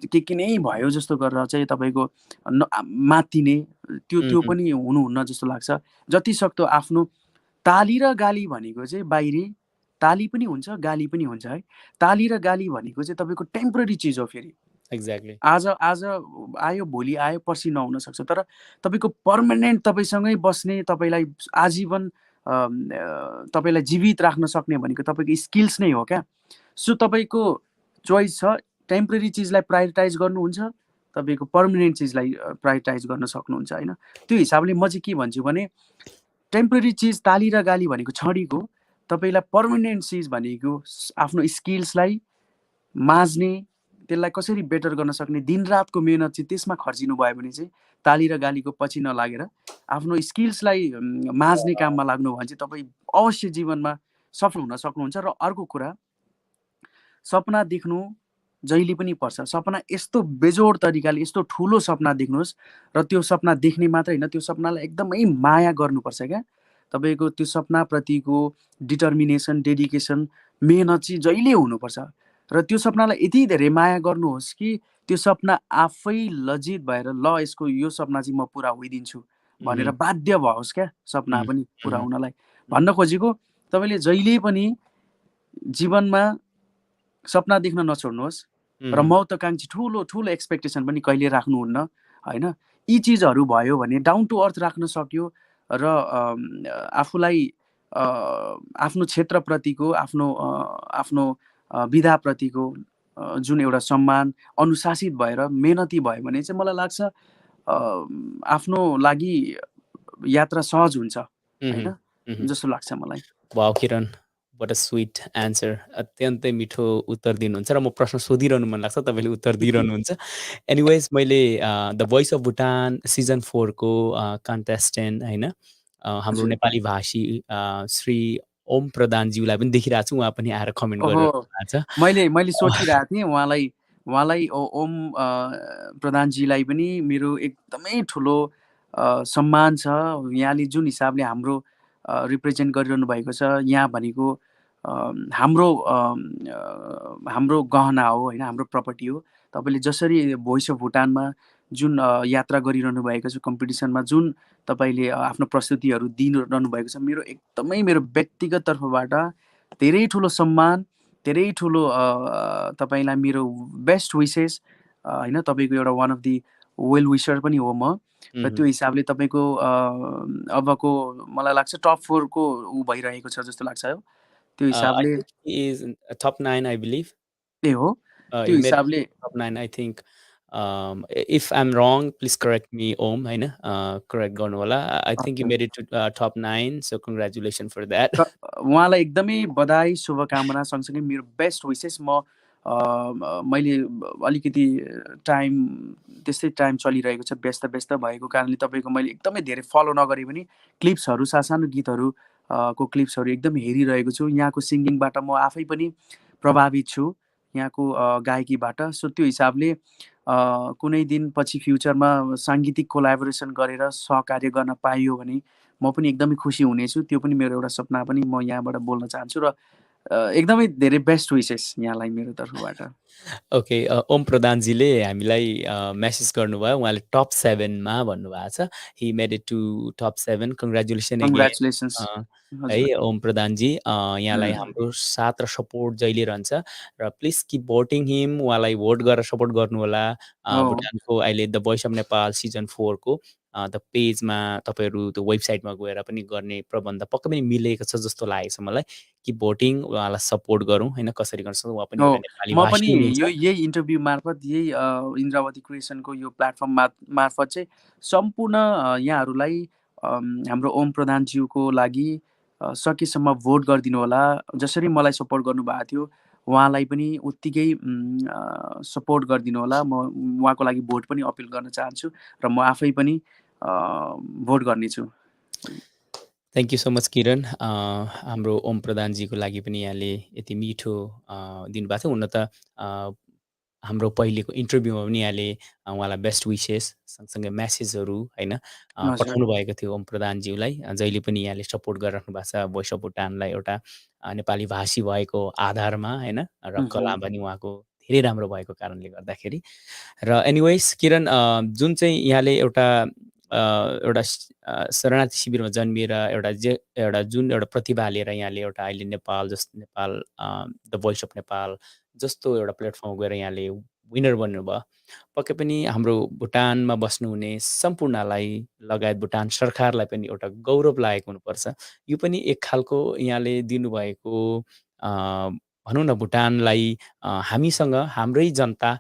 के नै भयो जस्तो गरेर चाहिँ तपाईँको मात्तिने त्यो पनि हुनुहुन्न जस्तो लाग्छ। जति सक्दो आफ्नो ताली र गाली भनेको चाहिँ बाहिरी ताली पनि हुन्छ गाली पनि हुन्छ है। ताली र गाली भनेको चाहिँ तपाईँको टेम्पररी चिज हो। फेरि एक्ज्याक्टली आज आयो भोलि आयो पर्सि नहुन सक्छ, तर तपाईँको पर्मानेन्ट तपाईँसँगै बस्ने, तपाईँलाई आजीवन तपाईँलाई जीवित राख्न सक्ने भनेको तपाईँको स्किल्स नै हो क्या। सो तपाईँको चोइस छ, टेम्पररी चिजलाई प्रायोरिटाइज गर्नुहुन्छ, तपाईँको पर्मानेन्ट चिजलाई प्रायोरिटाइज गर्न सक्नुहुन्छ होइन। त्यो हिसाबले म चाहिँ के भन्छु भने टेम्पररी चिज ताली र गाली भनेको छडीको, तपाईँलाई पर्मानेन्ट चिज भनेको आफ्नो स्किल्सलाई माझ्ने, त्यसलाई कसरी बेटर गर्न सक्ने, दिनरातको मेहनत चाहिँ त्यसमा खर्चिनु भयो भने चाहिँ ताली र गालीको पछि नलागेर आफ्नो स्किल्सलाई माझ्ने काममा लाग्नु भयो भने चाहिँ तपाईँ अवश्य जीवनमा सफल हुन सक्नुहुन्छ। र अर्को कुरा, सपना देख्नु जहिले पनि पर्छ। सपना यस्तो बेजोड तरिकाले यस्तो ठुलो सपना देख्नुहोस्, र त्यो सपना देख्ने मात्र होइन, त्यो सपनालाई एकदमै माया गर्नुपर्छ क्या। तपाईँको त्यो सपनाप्रतिको डिटर्मिनेसन, डेडिकेसन, मेहनत चाहिँ जहिले हुनुपर्छ। र त्यो सपनालाई यति धेरै माया गर्नुहोस् कि त्यो सपना आफै लज्जित भएर ल यो सपना चाहिँ म पुरा होइदिन्छु भनेर बाध्य भओस् क्या सपना पनि पुरा हुनलाई। भन्न खोजेको तपाईँले जहिले पनि जीवनमा सपना देख्न नछोड्नुहोस्, र महत्त्वकाङ्क्षी ठुलो ठुलो एक्सपेक्टेसन पनि कहिले राख्नुहुन्न होइन। यी चिजहरू भयो भने डाउन टु अर्थ राख्न सक्यो, र आफूलाई आफ्नो क्षेत्रप्रतिको आफ्नो विधाप्रतिको जुन एउटा सम्मान, अनुशासित भएर मेहनती भयो भने चाहिँ मलाई लाग्छ आफ्नो लागि यात्रा सहज हुन्छ होइन, जस्तो लाग्छ मलाई। Wow Kiran, what a sweet answer. अत्यन्तै मिठो उत्तर दिनुहुन्छ र म प्रश्न सोधिरहनु मन लाग्छ, तपाईँले उत्तर दिइरहनुहुन्छ। एनिवेज मैले the voice of Bhutan season 4 को कन्टेस्टेन्ट होइन हाम्रो हजुर। नेपाली भाषी श्री ओम प्रधानज्यूलाई पनि देखिरहेको छु, उहाँ पनि आएर कमेन्ट ओहो, गरिरहनु भएको छ। मैले सोचिरहेको थिएँ उहाँलाई ओम प्रधानजीलाई पनि मेरो एकदमै ठुलो सम्मान छ। यहाँले जुन हिसाबले हाम्रो रिप्रेजेन्ट गरिरहनु भएको छ, यहाँ भनेको हाम्रो गहना हो होइन, हाम्रो प्रपर्टी हो। तपाईँले जसरी भोइस अफ भुटानमा जुन यात्रा गरिरहनु भएको छ, कम्पिटिसनमा जुन तपाईँले आफ्नो प्रस्तुतिहरू दिइरहनु भएको छ, मेरो व्यक्तिगत तर्फबाट धेरै ठुलो सम्मान, धेरै ठुलो तपाईँलाई मेरो बेस्ट विसेस होइन। तपाईँको एउटा वान अफ दि वेल विसर पनि हो म, र त्यो हिसाबले तपाईँको अबको मलाई लाग्छ टप 4 को भइरहेको छ जस्तो लाग्छ हो। त्यो हिसाबले टप 9 आई बिलिभ। ए हो, त्यो हिसाबले top 9 I think. If I am wrong please correct me Om होइन, करेक्ट गर्नु होला। I think you made it to top 9, so congratulation for that. उहाँलाई एकदमै बधाई, शुभकामना, सँगसँगै मेरो बेस्ट विसेस। मैले अलिकति त्यस्तै टाइम चलिरहेको छ, व्यस्त भएको कारणले तपाईँको मैले एकदमै धेरै फलो नगरे पनि क्लिप्सहरू, सानो गीतहरू को क्लिप्सहरू एकदम हेरिरहेको छु। यहाँको सिङ्गिङबाट म आफै पनि प्रभावित छु, यहाँको गायकीबाट। सो त्यो हिसाबले कुनै दिन पछि फ्युचरमा साङ्गीतिक कोलाबोरेसन गरेर सहकार्य गर्न पाइयो भने म पनि एकदमै खुसी हुनेछु। त्यो पनि मेरो एउटा सपना पनि म यहाँबाट बोल्न चाहन्छु, र एकदमै धेरै बेस्ट विसेस यहाँलाई मेरो तर्फबाट। ओके, ओम प्रधानजीले हामीलाई मेसेज गर्नुभयो, उहाँले टप 7 मा भन्नुभएको छ। He made it to top 7, congratulation congratulations है ओम प्रधानजी। यहाँलाई हाम्रो साथ र सपोर्ट जहिले रहन्छ, र प्लिज किप भोटिङ हिम, उहाँलाई भोट गरेर सपोर्ट गर्नु होला। भुटानको अहिले the voice of Nepal season 4 को द पेजमा तपाईँहरू त्यो वेबसाइटमा गएर पनि गर्ने प्रबन्ध पक्कै पनि मिलेको छ जस्तो लागेको छ मलाई। कि भोटिङ, उहाँलाई सपोर्ट गरौँ होइन, कसरी गर्न सक्छौँ। उहाँ पनि एउटा नेपाली म पनि भाषी हुनुहुन्छ। यही इन्टरभ्यू मार्फत, यही इन्द्रावती क्रिएसनको यो प्लेटफर्म मार्फत चाहिँ सम्पूर्ण यहाँहरूलाई हाम्रो ओम प्रधानज्यूको लागि सकेसम्म भोट गरिदिनु होला। जसरी मलाई सपोर्ट गर्नुभएको थियो, उहाँलाई पनि उत्तिकै सपोर्ट गरिदिनु होला। म उहाँको लागि भोट पनि अपिल गर्न चाहन्छु, र म आफै पनि भोट गर्नेछु। थ्याङ्क यू सो मच किरण। हाम्रो ओम प्रधानजीको लागि पनि यहाँले यति मिठो दिनुभएको थियो। हुन त हाम्रो पहिलेको इन्टरभ्यूमा पनि यहाँले उहाँलाई बेस्ट विसेस सँगसँगै मेसेजहरू होइन पठाउनु भएको थियो ओम प्रधानज्यूलाई। जहिले पनि यहाँले सपोर्ट गरिराख्नु भएको छ भोइस अफ भुटानलाई, एउटा नेपाली भाषी भएको आधारमा होइन, र कला पनि उहाँको धेरै राम्रो भएको कारणले गर्दाखेरि। र एनिवेज किरण, जुन चाहिँ यहाँले एउटा शरणार्थी शिविरमा जन्मिएर एउटा जुन एउटा प्रतिभा लिएर यहाँले एउटा अहिले Nepal the voice of Nepal जस्तो एउटा प्लेटफर्ममा गएर यहाँले विनर बन्नुभयो। पक्कै पनि हाम्रो भुटानमा बस्नुहुने सम्पूर्णलाई लगायत भुटान सरकारलाई पनि एउटा गौरव लागेको हुनुपर्छ। यो पनि एक खालको यहाँले दिनुभएको भनौँ न, भुटानलाई हामीसँग हाम्रै जनता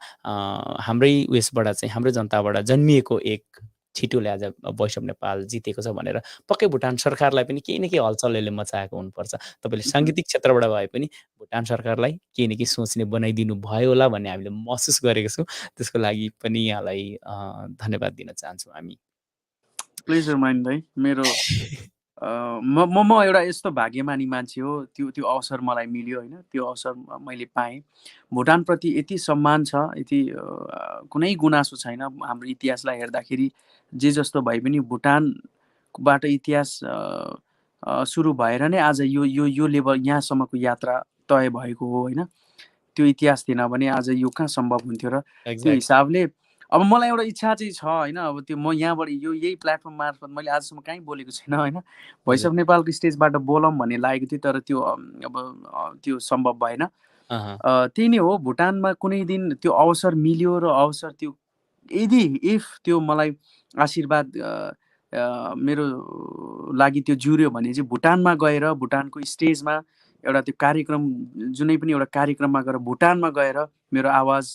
हाम्रै उयसबाट चाहिँ हाम्रो जनताबाट जन्मिएको एक छिटोले आज भोइस अफ नेपाल जितेको छ भनेर पक्कै भुटान सरकारलाई पनि केही न केही हलचलले मचाएको हुनुपर्छ। तपाईँले साङ्गीतिक क्षेत्रबाट भए पनि भुटान सरकारलाई केही न केही सोच्ने बनाइदिनु भयो होला भन्ने हामीले महसुस गरेको छौँ। त्यसको लागि पनि यहाँलाई धन्यवाद दिन चाहन्छौँ हामी। प्लेजर माइन भाइ, मेरो म एउटा यस्तो भाग्यमानी मान्छे हो, त्यो अवसर मलाई मिल्यो होइन, त्यो अवसर मैले पाएँ। भुटानप्रति यति सम्मान छ, यति कुनै गुनासो छैन। हाम्रो इतिहासलाई हेर्दाखेरि जे जस्तो भए पनि भुटानबाट इतिहास सुरु भएर नै आज यो लेभल यहाँसम्मको यात्रा तय भएको हो होइन। त्यो इतिहास थिएन भने आज यो कहाँ सम्भव हुन्थ्यो। र त्यो हिसाबले अब मलाई एउटा इच्छा चाहिँ छ होइन, अब त्यो म यहाँबाट यही प्लेटफर्म मार्फत मैले आजसम्म कहीँ बोलेको छैन होइन। भोइस अफ नेपालको स्टेजबाट बोलौँ भन्ने लागेको थियो, तर त्यो अब त्यो सम्भव भएन। त्यही नै हो, भुटानमा कुनै दिन त्यो अवसर मिल्यो र अवसर त्यो इफ त्यो मलाई आशीर्वाद मेरो लागि त्यो जुर्यो भने चाहिँ भुटानमा गएर भुटानको स्टेजमा एउटा त्यो कार्यक्रम जुनै पनि एउटा कार्यक्रममा गएर भुटानमा गएर मेरो आवाज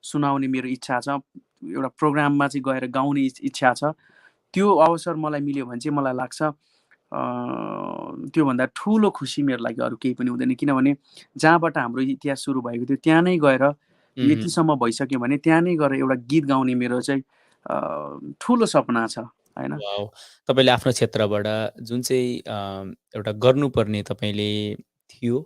सुनाउने मेरो इच्छा छ, एउटा प्रोग्राममा चाहिँ गएर गाउने इच्छा छ। त्यो अवसर मलाई मिल्यो भने चाहिँ मलाई लाग्छ त्योभन्दा ठुलो खुसी मेरो लागि अरू केही पनि हुँदैन। किनभने जहाँबाट हाम्रो इतिहास सुरु भएको थियो त्यहाँ नै गएर यतिसम्म भइसक्यो भने त्यहाँ नै गएर एउटा गीत गाउने मेरो चाहिँ ठुलो सपना छ हैन। वाउ! तपाईँले आफ्नो क्षेत्रबाट जुन चाहिँ एउटा गर्नुपर्ने तपाईँले थियो,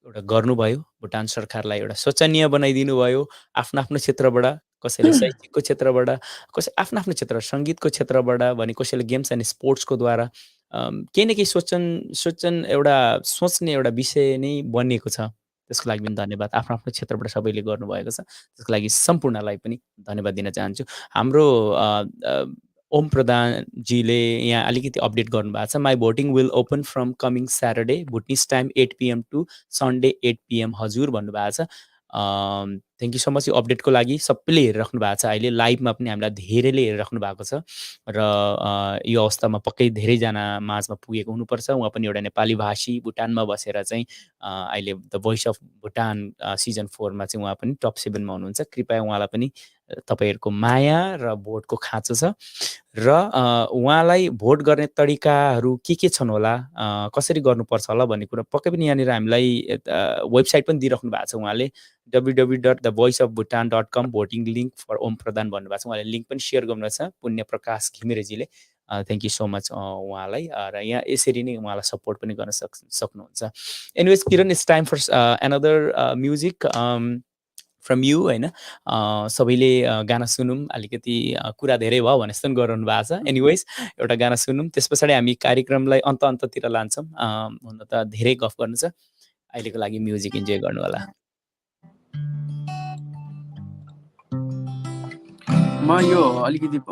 एउटा गर्नुभयो। भुटान सरकारलाई एउटा शोचनीय बनाइदिनु भयो। आफ्नो क्षेत्रबाट, कसैले शैक्षिकको क्षेत्रबाट, कसै आफ्नो क्षेत्र सङ्गीतको क्षेत्रबाट भने कसैले गेम्स एन्ड स्पोर्ट्सको द्वारा केही न केही सोचन एउटा सोच्ने एउटा विषय नै बनिएको छ। त्यसको लागि पनि धन्यवाद। आफ्नो क्षेत्रबाट सबैले गर्नुभएको छ। त्यसको लागि सम्पूर्णलाई पनि धन्यवाद दिन चाहन्छु। हाम्रो ओम प्रधानजीले यहाँ अलिकति अपडेट गर्नुभएको छ। My voting will open from coming Saturday Bhutanese time 8 PM to Sunday 8 PM हजुर भन्नुभएको छ। थ्याङ्क यू सो मच यो अपडेटको लागि। सबैले हेरिराख्नु भएको छ, अहिले लाइभमा पनि हामीलाई धेरैले हेरिराख्नु भएको छ र यो अवस्थामा पक्कै धेरैजना माझमा पुगेको हुनुपर्छ। उहाँ पनि एउटा नेपाली भाषी भुटानमा बसेर चाहिँ अहिले the voice of Bhutan season 4 मा चाहिँ उहाँ पनि टप 7 मा हुनुहुन्छ। कृपया उहाँलाई पनि तपाईँहरूको माया र भोटको खाँचो छ र उहाँलाई भोट गर्ने तरिकाहरू के छन् होला, कसरी गर्नुपर्छ होला भन्ने कुरा पक्कै पनि यहाँनिर हामीलाई वेबसाइट पनि दिइराख्नु भएको छ उहाँले www.thevoiceofbhutan.com voting link for Om Pradhan भन्नुभएको छ। उहाँले लिङ्क पनि सेयर गर्नुहुन्छ पुण्य प्रकाश घिमिरेजीले। थ्याङ्क यू सो मच उहाँलाई र यहाँ यसरी नै उहाँलाई सपोर्ट पनि गर्न सक्नुहुन्छ। Anyways Kiran, it's time for another music from you हैन। सबैले गाना सुनौँ, अलिकति कुरा धेरै भयो भने जस्तो गराउनु भएको छ। एनिवेज एउटा गाना सुनौँ, त्यस पछाडि हामी कार्यक्रमलाई अन्ततिर लान्छौँ। हुन त धेरै गफ गर्नु छ, अहिलेको लागि म्युजिक इन्जोय गर्नु होला। म यो अलिकति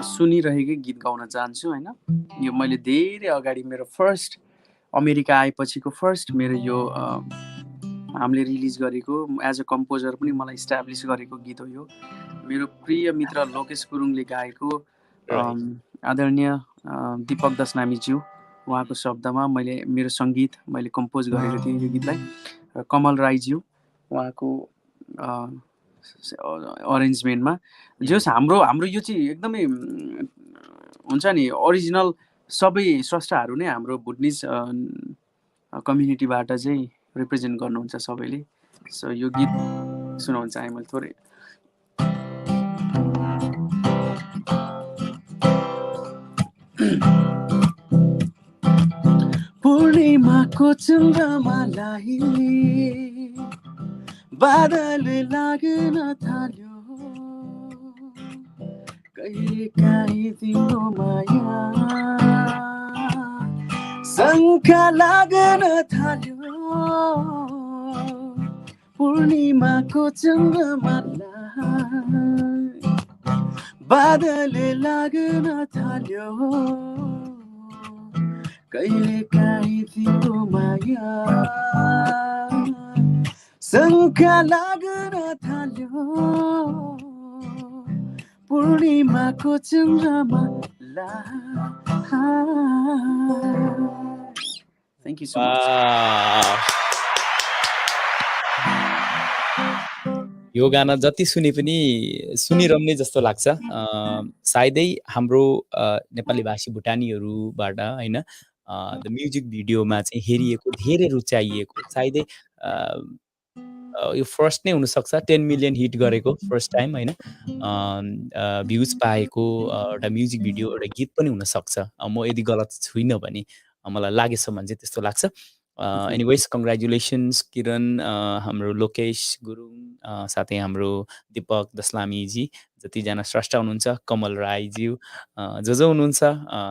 सुनिरहेकै गीत गाउन चाहन्छु हैन। यो मैले धेरै अगाडि मेरो फर्स्ट अमेरिका आएपछिको फर्स्ट मेरो यो हामीले रिलिज गरेको एज अ कम्पोजर पनि मलाई इस्टाब्लिस गरेको गीत हो यो। मेरो प्रिय मित्र लोकेश गुरुङले गाएको आदरणीय दीपक दशनामीज्यू उहाँको शब्दमा मेरो सङ्गीत मैले कम्पोज गरेको थिएँ यो गीतलाई। कमल राईज्यू उहाँको अरेन्जमेन्टमा। जस हाम्रो यो चाहिँ एकदमै हुन्छ नि ओरिजिनल सबै स्रष्टाहरू नै हाम्रो भुटनिज कम्युनिटीबाट चाहिँ रिप्रेजेन्ट गर्नुहुन्छ सबैले। सो यो गीत सुनाउन चाहे मैले थोरै। पूर्णिमाको चन्द्रमालाई बादल लाग्न थाल्यो, कहिले काहीँ तिम्रो माया शङ्का लाग्न थाल्यो। पूर्णिमाको चन्द्रमालाई बादल लाग्न थाल्यो, कहिले काहीँ तिम्रो माया शङ्का लाग्न थाल्यो। पूर्णिमाको चन्द्रमालाई। Thank you so much. यो गाना जति सुने पनि सुनिरम्ने जस्तो लाग्छ। सायदै हाम्रो नेपाली भाषी भुटानीहरूबाट हैन द म्युजिक भिडियोमा चाहिँ हेरिएको, धेरै रुचाइएको, सायदै यो फर्स्ट नै हुनसक्छ 10 मिलियन हिट गरेको फर्स्ट टाइम हैन, भ्युज पाएको एउटा म्युजिक भिडियो, एउटा गीत पनि हुनसक्छ। म यदि गलत छुइनँ भने, मलाई लागेछ भने चाहिँ त्यस्तो लाग्छ। एनिवेज कङ्ग्रेचुलेसन्स किरण, हाम्रो लोकेश गुरुङ, साथै हाम्रो दीपक दशलामीजी, जतिजना स्रष्टा हुनुहुन्छ, कमल राईज्यू, जो हुनुहुन्छ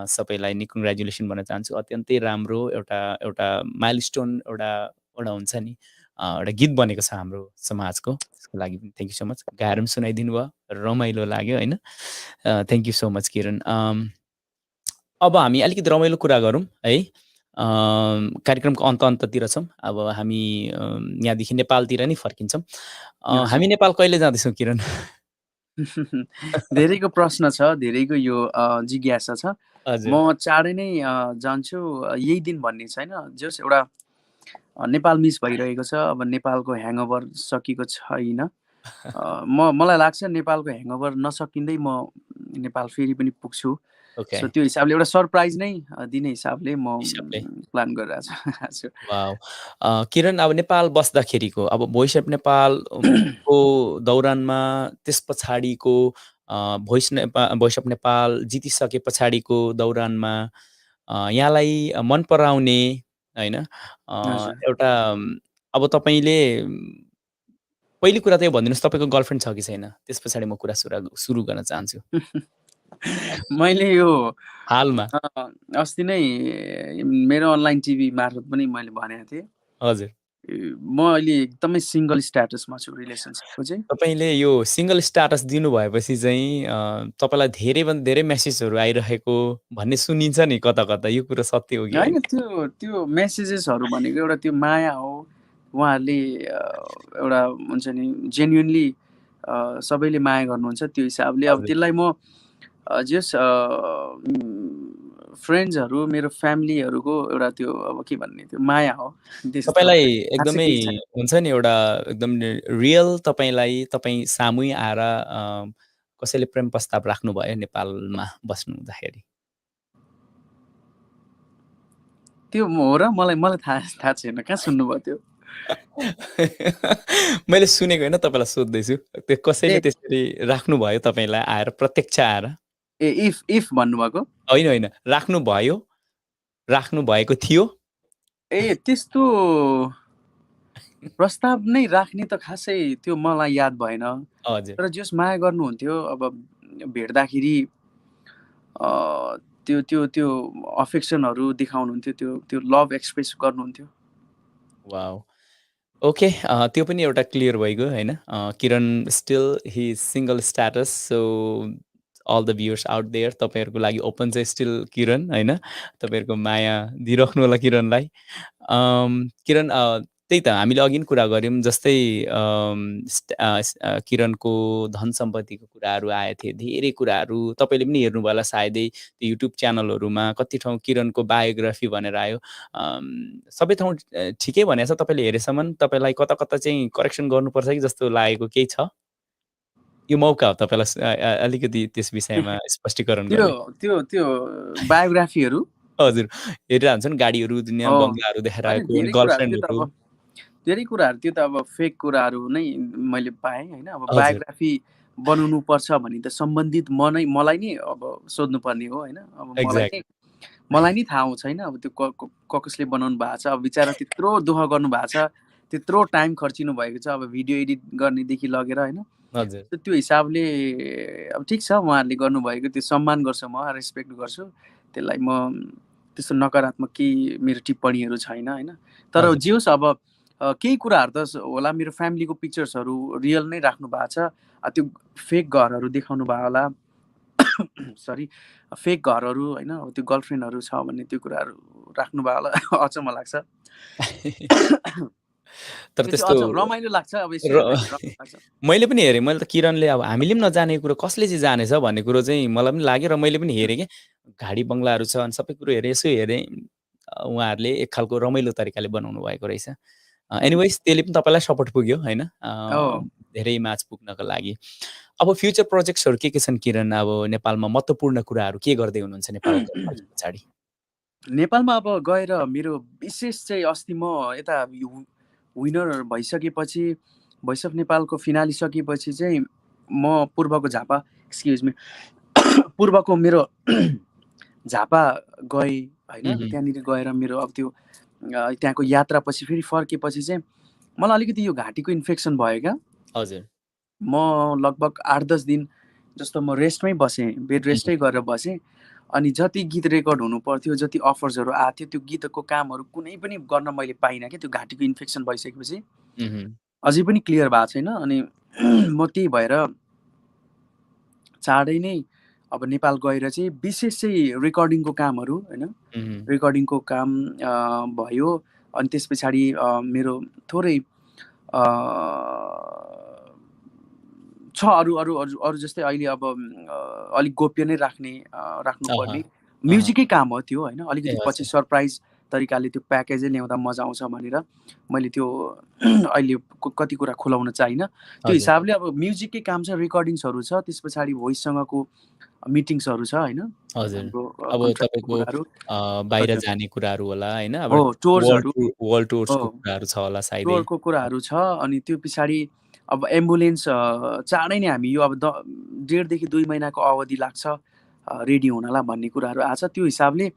सबैलाई नै कङ्ग्रेचुलेसन भन्न चाहन्छु। अत्यन्तै राम्रो एउटा माइलस्टोन एउटा हुन्छ नि एउटा गीत बनेको छ हाम्रो समाजको। त्यसको लागि पनि थ्याङ्क यू सो मच। गाएर पनि सुनाइदिनु भयो, रमाइलो लाग्यो होइन। थ्याङ्क यू सो मच किरण। अब हामी अलिकति रमाइलो कुरा गरौँ है। कार्यक्रमको अन्ततिर छौँ। अब हामी यहाँदेखि नेपालतिर नै फर्किन्छौँ। हामी नेपाल कहिले जाँदैछौँ किरण? धेरैको प्रश्न छ, धेरैको यो जिज्ञासा छ। म चाँडै नै जान्छु, यही दिन भन्ने छैन। जस एउटा नेपाल मिस भइरहेको छ। अब नेपालको ह्याङओभर सकेको छैन। मलाई लाग्छ नेपालको ह्याङओभर नसकिँदै म नेपाल फेरि पनि पुग्छु। ओके, सो त्यो हिसाबले एउटा सरप्राइज नै दिने हिसाबले म हिसाबले। प्लान गरिरहेको छु। वाउ! किरण अब नेपाल बस्दाखेरिको अब भोइस अफ नेपाल को दौरानमा त्यस पछाडिको भोइस अफ नेपाल जितिसके पछाडिको दौरानमा यहाँलाई मन पराउने होइन हजुर। एउटा अब तपाईँले पहिलो कुरा त यो भनिदिनुहोस् तपाईँको गर्लफ्रेन्ड छ कि छैन? त्यस पछाडि म कुरा सुरु गर्न चाहन्छु। मैले यो हालमा? अस्ति नै मेरो अनलाइन टिभी मार्फत पनि मैले भनेको थिएँ। हजुर। म अहिले एकदमै सिङ्गल स्ट्याटसमा छु रिलेसनसिपको चाहिँ। तपाईँले यो सिङ्गल स्ट्याटस दिनु भएपछि चाहिँ तपाईँलाई धेरैभन्दा धेरै मेसेजहरू आइरहेको भन्ने सुनिन्छ नि कता-कता। यो कुरा सत्य हो कि होइन? होइन, त्यो मेसेजेसहरू भनेको एउटा त्यो माया हो। उहाँहरूले एउटा हुन्छ नि जेन्युनली सबैले माया गर्नुहुन्छ त्यो हिसाबले। अब हजुर। त्यसलाई म जस फ्रेन्ड्सहरू मेरो फ्यामिलीहरूको एउटा त्यो अब के भन्ने त्यो माया हो। त्यस्तो तपाईँलाई खासै एकदमै केही छैन। हुन्छ नि एउटा एकदम रियल तपाईँ सामुै आएर कसैले प्रेम प्रस्ताव राख्नुभयो नेपालमा बस्नु हुँदाखेरि? त्यो हो र मलाई थाहा छैन। कहाँ सुन्नुभयो त्यो? मैले सुनेको होइन तपाईँलाई सोध्दैछु। त्यो कसैले ए त्यसरी राख्नुभयो तपाईँलाई आएर प्रत्यक्ष आएर? इफ भन्नुभएको? होइन, राख्नु भएको थियो? त्यस्तो प्रस्ताव नै राख्ने त खासै त्यो मलाई याद भएन। हजुर। तर जस माया गर्नुहुन्थ्यो अब भेट्दाखेरि त्यो त्यो त्यो अफेक्सनहरू देखाउनुहुन्थ्यो, त्यो लभ एक्सप्रेस गर्नुहुन्थ्यो। वाउ! ओके, त्यो पनि एउटा क्लियर भइगयो होइन? Kiran still he single status, so all the viewers out there तपाईँहरूको लागि ओपन चाहिँ स्टिल किरण होइन? तपाईँहरूको माया दिइराख्नु होला किरणलाई। किरण त्यही त हामीले अघि पनि कुरा गऱ्यौँ जस्तै किरणको धन सम्पत्तिको कुराहरू आए थिए, धेरै कुराहरू तपाईँले पनि हेर्नुभयो होला सायदै त्यो युट्युब च्यानलहरूमा कति ठाउँ किरणको बायोग्राफी भनेर आयो। सबै ठाउँ ठिकै भनेको छ तपाईँले हेरेसम्म? तपाईँलाई कता चाहिँ करेक्सन गर्नुपर्छ कि जस्तो लागेको केही छ? यो मौका हो तपाईँलाई अलिकति त्यस विषयमा स्पष्टीकरण त्यो गर्ने। त्यो त्यो बायोग्राफीहरू हजुर, हेरेर हुन्छ नि गाडीहरू, दुनियाँ होइन बङ्गलाहरू देखाइरहेको, अनि धेरै कुराहरू त्यो त गर्लफ्रेन्डहरू। अब धेरै कुराहरू त्यो त अब फेक कुराहरू नै मैले पाएँ होइन। अब हजुर, बायोग्राफी बनाउनु पर्छ भने त सम्बन्धित मलाई नै अब सोध्नुपर्ने हो होइन। अब एक्ज्याक्टली। मलाई नै थाहा छैन अब त्यो कसले बनाउनु भएको छ। अब बिचरा त्यत्रो दुःख गर्नु भएको छ, त्यत्रो टाइम खर्चिनु भएको छ अब भिडियो एडिट गर्नेदेखि लगेर होइन। हजुर। त्यो हिसाबले अब ठिक छ उहाँहरूले गर्नुभएको त्यो सम्मान गर्छु, म रेस्पेक्ट गर्छु त्यसलाई। म त्यस्तो नकारात्मक केही मेरो टिप्पणीहरू छैन होइन। तर हजुर। जे होस् अब केही कुराहरू त होला मेरो फ्यामिलीको पिक्चर्सहरू रियल नै राख्नु भएको छ। त्यो फेक घरहरू देखाउनु भयो होला। सरी, फेक घरहरू होइन। अब त्यो गर्लफ्रेन्डहरू छ भन्ने त्यो कुराहरू राख्नु भयो होला। अचम्म लाग्छ। तर त्यो त्यस्तो अझ रमाइलो लाग्छ अब यसो र हेर्दाखेरि रमाइलो लाग्छ। मैले पनि हेरेँ। मैले त किरणले अब हामीले पनि नजानेको कुरो कसले चाहिँ जानेछ भन्ने कुरो चाहिँ मलाई पनि लाग्यो र मैले पनि हेरेँ क्या। गाडी बङ्गलाहरू छ अनि सबै कुरो हेरेँ, यसो हेरेँ। उहाँहरूले एक खालको रमाइलो तरिकाले बनाउनु भएको रहेछ। एनिवेज त्यसले पनि तपाईँलाई सपोर्ट पुग्यो होइन? धेरै माझ पुग्नको लागि। अब फ्युचर प्रोजेक्ट्सहरू के छन् किरण? अब नेपालमा महत्त्वपूर्ण कुराहरू के गर्दै हुनुहुन्छ नेपाल गए पछाडि? नेपालमा अब गएर मेरो विशेष चाहिँ अस्ति म यता विनर भइसकेपछि भोइस अफ नेपालको फिनाली सकेपछि चाहिँ म पूर्वको झापा पूर्वको मेरो झापा गएँ होइन। त्यहाँनिर गएर मेरो अब त्यो त्यहाँको यात्रापछि फेरि फर्केपछि चाहिँ मलाई अलिकति यो घाँटीको इन्फेक्सन भयो क्या। हजुर। म लगभग 8-10 दिन जस्तो म रेस्टमै बसेँ, बेड रेस्टै गरेर बसेँ। अनि जति गीत रेकर्ड हुनु पर्थ्यो, जति अफर्सहरू आएको थियो, त्यो गीतको कामहरू कुनै पनि गर्न मैले पाइनँ क्या। त्यो घाँटीको इन्फेक्सन भइसकेपछि अझै पनि क्लियर भएको छैन। अनि म त्यही भएर चाँडै नै अब नेपाल गएर चाहिँ विशेष चाहिँ रेकर्डिङको कामहरू होइन, रेकर्डिङको काम भयो। अनि त्यस पछाडि मेरो थोरै छ अरू जस्तै अहिले अब अलिक गोप्य नै राख्नुपर्ने म्युजिकै काम हो त्यो होइन। अलिकति पछि सरप्राइज तरिकाले त्यो प्याकेजै ल्याउँदा मजा आउँछ भनेर मैले त्यो अहिले कति कुरा खुलाउन चाहिनँ। त्यो हजुर हिसाबले अब म्युजिककै काम छ, रेकर्डिङ्सहरू छ, त्यस पछाडि भोइससँगको मिटिङ्सहरू छ होइन, हजुर हाम्रो अब कन्ट्र्याक्टको तपाईँको कुराहरू। बाहिर हजुर, जाने कुराहरू होला होइन अब हो टुर्सहरू, वर्ल्ड हो टुर्सको कुराहरू छ होला सायदै टुरको कुराहरू छ। अनि त्यो पछाडि अब एम्बुलेन्स चाँडै नै हामी यो अब 1.5 देखि 2 महिनाको अवधि लाग्छ रेडी हुनलाई भन्ने कुराहरू आछ। त्यो हिसाबले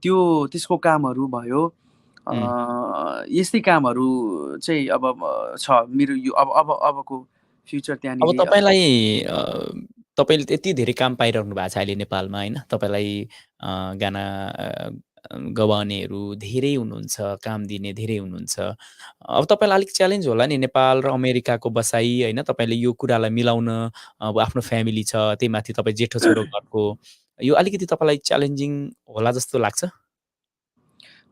त्यसको कामहरू भयो। उम्, यस्तै कामहरू चाहिँ अब छ मेरो यो अबको फ्युचर अब त्यहाँनिर। तपाईँलाई तपाईँले त्यति धेरै काम पाइरहनु भएको छ अहिले नेपालमा होइन तपाईँलाई गाना गवाउनेहरू धेरै हुनुहुन्छ काम दिने धेरै हुनुहुन्छ अब तपाईँलाई अलिक च्यालेन्ज होला नि नेपाल र अमेरिकाको बसाइ होइन तपाईँले यो कुरालाई मिलाउन अब आफ्नो फ्यामिली छ त्यही माथि तपाईँ जेठो छोरो घरको यो अलिकति तपाईँलाई च्यालेन्जिङ होला जस्तो लाग्छ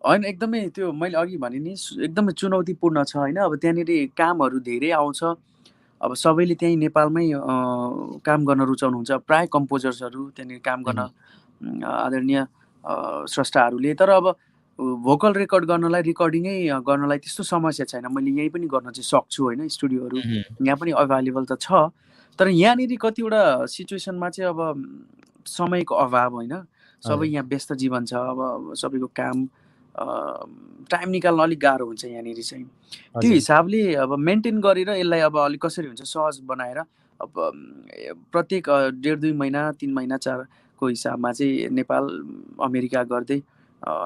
होइन, एकदमै त्यो मैले अघि भने नि एकदमै चुनौतीपूर्ण छ होइन। अब त्यहाँनिर कामहरू धेरै आउँछ। अब सबैले त्यहीँ नेपालमै काम गर्न रुचाउनुहुन्छ। प्रायः कम्पोजर्सहरू त्यहाँनिर काम गर्न उम्, आदरणीय स्रष्टाहरूले। तर अब भोकल रेकर्ड गर्नलाई, रिकर्डिङै गर्नलाई त्यस्तो समस्या छैन। मैले यहीँ पनि गर्न चाहिँ सक्छु होइन, स्टुडियोहरू उम्, यहाँ पनि अभाइलेबल त छ। तर यहाँनिर कतिवटा सिचुएसनमा चाहिँ अब समयको अभाव होइन, सबै हजुर यहाँ व्यस्त जीवन छ। अब सबैको काम टाइम निकाल्न अलिक गाह्रो हुन्छ यहाँनिर चाहिँ। त्यो हजुर हिसाबले अब मेन्टेन गरेर यसलाई अब अलिक कसरी हुन्छ सहज बनाएर अब प्रत्येक 1.5-2 महिना 3 महिना 4को हिसाबमा चाहिँ नेपाल अमेरिका गर्दै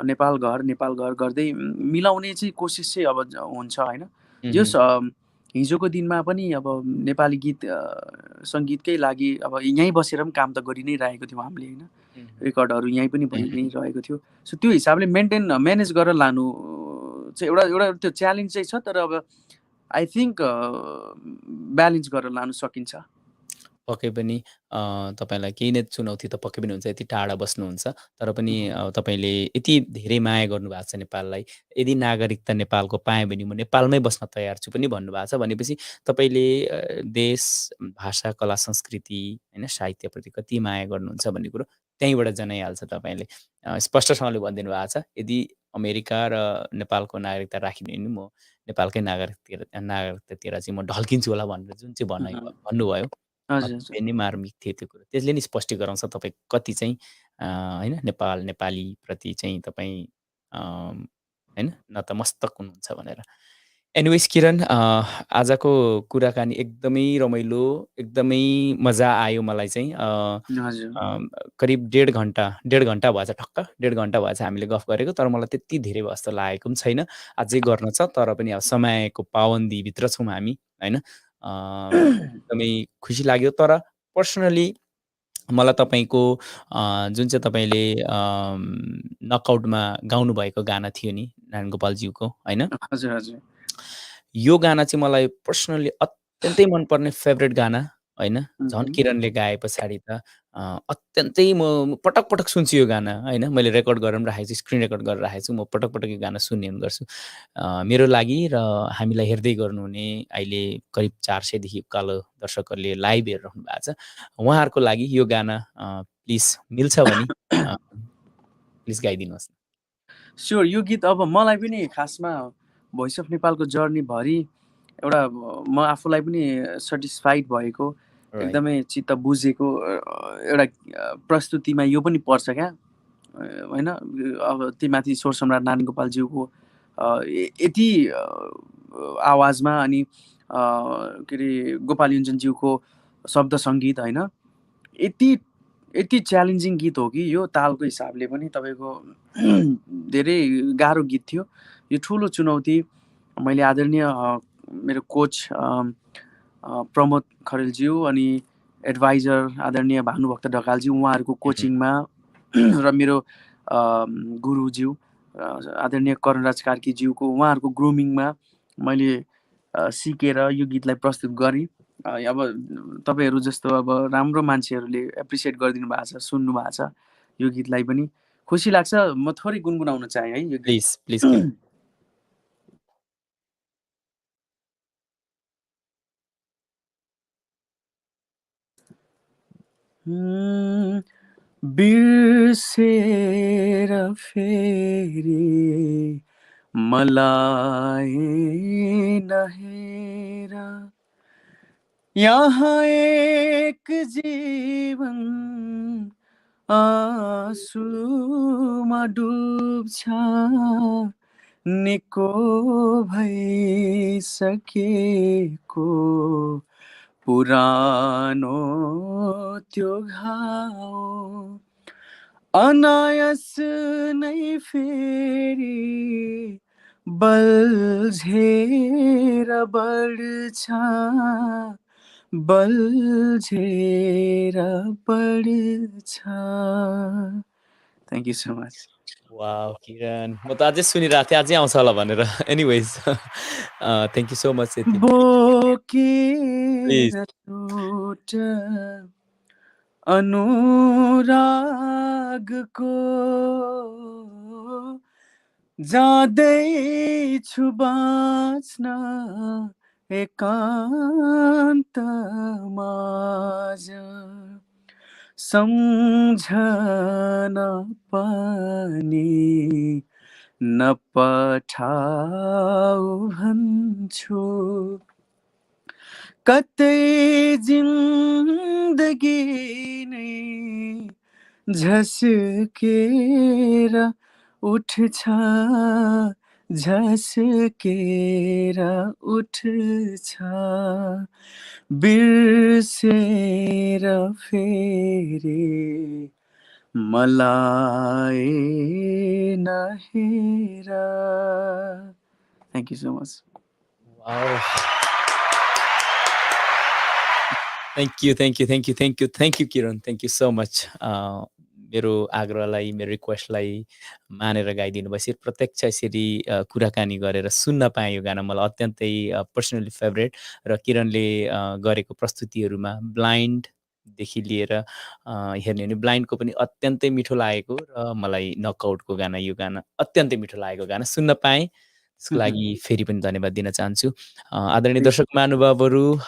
नेपाल घर गर्दै मिलाउने चाहिँ कोसिस चाहिँ अब हुन्छ होइन। जस उम्, हिजोको दिनमा पनि अब नेपाली गीत सङ्गीतकै लागि अब यहीँ बसेर पनि काम त गरि नै रहेको थियौँ हामीले होइन। उम्, रेकर्डहरू यहीँ पनि भइ उम्, नै रहेको थियो। सो त्यो हिसाबले म्यानेज गरेर लानु चाहिँ एउटा एउटा त्यो च्यालेन्ज चाहिँ छ। तर अब आई थिङ्क ब्यालेन्स गरेर लानु सकिन्छ। पक्कै पनि तपाईँलाई केही न चुनौती त पक्कै पनि हुन्छ यति टाढा बस्नुहुन्छ तर पनि तपाईँले यति धेरै माया गर्नुभएको छ नेपाललाई यदि नागरिकता नेपालको पाएँ भने म नेपालमै बस्न तयार छु पनि भन्नुभएको छ भनेपछि तपाईँले देश भाषा कला संस्कृति होइन साहित्यप्रति कति माया गर्नुहुन्छ भन्ने कुरो त्यहीँबाट जनाइहाल्छ तपाईँले स्पष्टसँगले भनिदिनु भएको छ यदि अमेरिका र नेपालको नागरिकता राखिने भने म नेपालकै नागरिकतातिर चाहिँ म ढल्किन्छु होला भनेर जुन चाहिँ भन्नुभयो हजुर, हजुर। अति नै मार्मिक थियो त्यो कुरो। त्यसले नि स्पष्ट गराउँछ तपाईँ कति चाहिँ होइन नेपालीप्रति चाहिँ तपाईँ होइन नतमस्तक हुनुहुन्छ भनेर। एनिवेज किरण आजको कुराकानी एकदमै रमाइलो, एकदमै मजा आयो मलाई चाहिँ। हजुर। करिब 1.5 घन्टा भएछ ठक्क 1.5 घन्टा भएछ हामीले गफ गरेको तर मलाई त्यति धेरै भयो जस्तो लागेको पनि छैन। अझै गर्न छ तर पनि अब समयको पाबन्दीभित्र छौँ हामी होइन। एकदमै खुसी लाग्यो तर पर्सनली मलाई तपाईँको जुन चाहिँ तपाईँले नकआउटमा गाउनुभएको गाना थियो नि नारायण गोपालज्यूको होइन हजुर, हजुर। यो गाना चाहिँ मलाई पर्सनली अत्यन्तै मनपर्ने फेभरेट गाना होइन झन् हुँ। किरणले गाए पछाडि त अत्यन्तै म पटक पटक सुन्छु यो गाना होइन मैले रेकर्ड गरेर पनि राखेको छु स्क्रिन रेकर्ड गरेर राखेको छु म पटक पटक यो गाना सुन्ने पनि गर्छु मेरो लागि र हामीलाई हेर्दै गर्नुहुने अहिले करिब 400 देखि उकालो दर्शकहरूले लाइभ हेरिराख्नु भएको छ उहाँहरूको लागि यो गाना प्लिज मिल्छ भने प्लिज गाइदिनुहोस् न स्योर, यो गीत अब मलाई पनि खासमा भोइस अफ नेपालको जर्नीभरि एउटा म आफूलाई पनि सेटिस्फाइड भएको, राइट एकदमै चित्त बुझेको एउटा प्रस्तुतिमा यो पनि पर्छ क्या। होइन, अब त्यहीमाथि स्वर सम्राट नारायण गोपालज्यूको यति आवाजमा अनि के अरे गोपाल योञ्जनज्यूको शब्द सङ्गीत होइन, यति यति च्यालेन्जिङ गीत हो कि यो तालको हिसाबले पनि तपाईँको धेरै गाह्रो गीत थियो। यो ठुलो चुनौती मैले आदरणीय मेरो कोच प्रमोद खरेलज्यू अनि एडभाइजर आदरणीय भानुभक्त ढकालज्यू उहाँहरूको कोचिङमा र मेरो गुरुज्यू आदरणीय करणराज कार्कीज्यूको उहाँहरूको ग्रुमिङमा मैले सिकेर यो गीतलाई प्रस्तुत गरेँ। अब तपाईँहरू जस्तो अब राम्रो मान्छेहरूले एप्रिसिएट गरिदिनु भएको छ, सुन्नु भएको छ यो गीतलाई पनि। खुसी लाग्छ। म थोरै गुनगुनाउन चाहेँ है यो गीत। प्लिज प्लिज किरण बिर्सेर फेरि मलाई नहेर, यहाँ एक जीवन आँसुमा डुब्छ, निको भइसकेको पुरानो त्यो घाउ, अनायस नै फेरि बल्झेर बढ्छ, बल्झेर बढ्छ। Thank you so much. Wow Kiran, म त अझै सुनिरहेको थिएँ, अझै आउँछ होला भनेर। Anyways thank you so much यति प्लिज। बोकेर टुट अनुरागको जाँदैछु बाँच्न एकान्तमाझ, सम्झना पनि नपठाऊ भन्छु, कतै जिन्दगी नै झस्केर उठ्छ, झस्केर उठ्छ, बिर्सेर फेरि मलाई नहेर। Thank you so much. Wow, thank you Kiran, thank you so much. मेरो आग्रहलाई, मेरो रिक्वेस्टलाई मानेर गाइदिनु भयो। यसरी प्रत्यक्ष यसरी कुराकानी गरेर सुन्न पाएँ यो गाना मलाई अत्यन्तै पर्सनली फेभरेट। र किरणले गरेको प्रस्तुतिहरूमा ब्लाइन्डदेखि लिएर हेर्ने भने ब्लाइन्डको पनि अत्यन्तै मिठो लागेको, र मलाई नकआउटको गाना, यो गाना अत्यन्तै मिठो लागेको गाना सुन्न पाएँ। त्यसको लागि फेरि पनि धन्यवाद दिन चाहन्छु। आदरणीय दर्शक महानुभावहरू,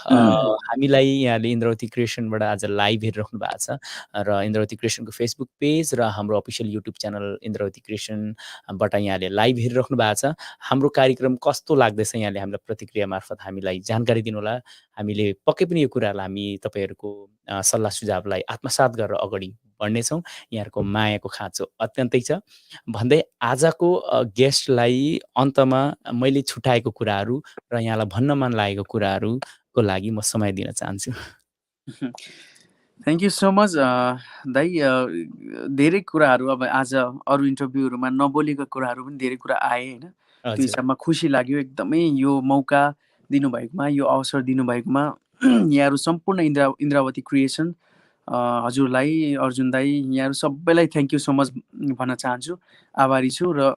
हामीलाई यहाँले इन्द्रावती क्रिएसनबाट आज लाइभ हेरिराख्नु भएको छ, र इन्द्रावती क्रिएसनको फेसबुक पेज र हाम्रो अफिसियल युट्युब च्यानल इन्द्रावती क्रिएसनबाट यहाँले लाइभ हेरिराख्नु भएको छ। हाम्रो कार्यक्रम कस्तो लाग्दैछ यहाँले हामीलाई प्रतिक्रिया मार्फत हामीलाई जानकारी दिनुहोला। हामीले पक्कै पनि यो कुरालाई हामी तपाईँहरूको सल्लाह सुझावलाई आत्मसात गरेर अगाडि बढ्नेछौँ। यहाँहरूको मायाको खाँचो अत्यन्तै छ भन्दै आजको गेस्टलाई अन्तमा मैले छुट्याएको कुराहरू र यहाँलाई भन्न मन लागेको कुराहरूको लागि म समय दिन चाहन्छु। थ्याङ्क यू सो मच दाइ। धेरै कुराहरू अब आज अरू इन्टरभ्यूहरूमा नबोलेको कुराहरू पनि धेरै कुरा आए होइन, त्यो हिसाबमा खुसी लाग्यो एकदमै। यो मौका दिनुभएकोमा, यो अवसर दिनुभएकोमा यहाँहरू सम्पूर्ण इन्द्रावती क्रिएसन, हजुरलाई, अर्जुन दाई, यहाँहरू सबैलाई थ्याङ्क यू सो मच भन्न चाहन्छु, आभारी छु। र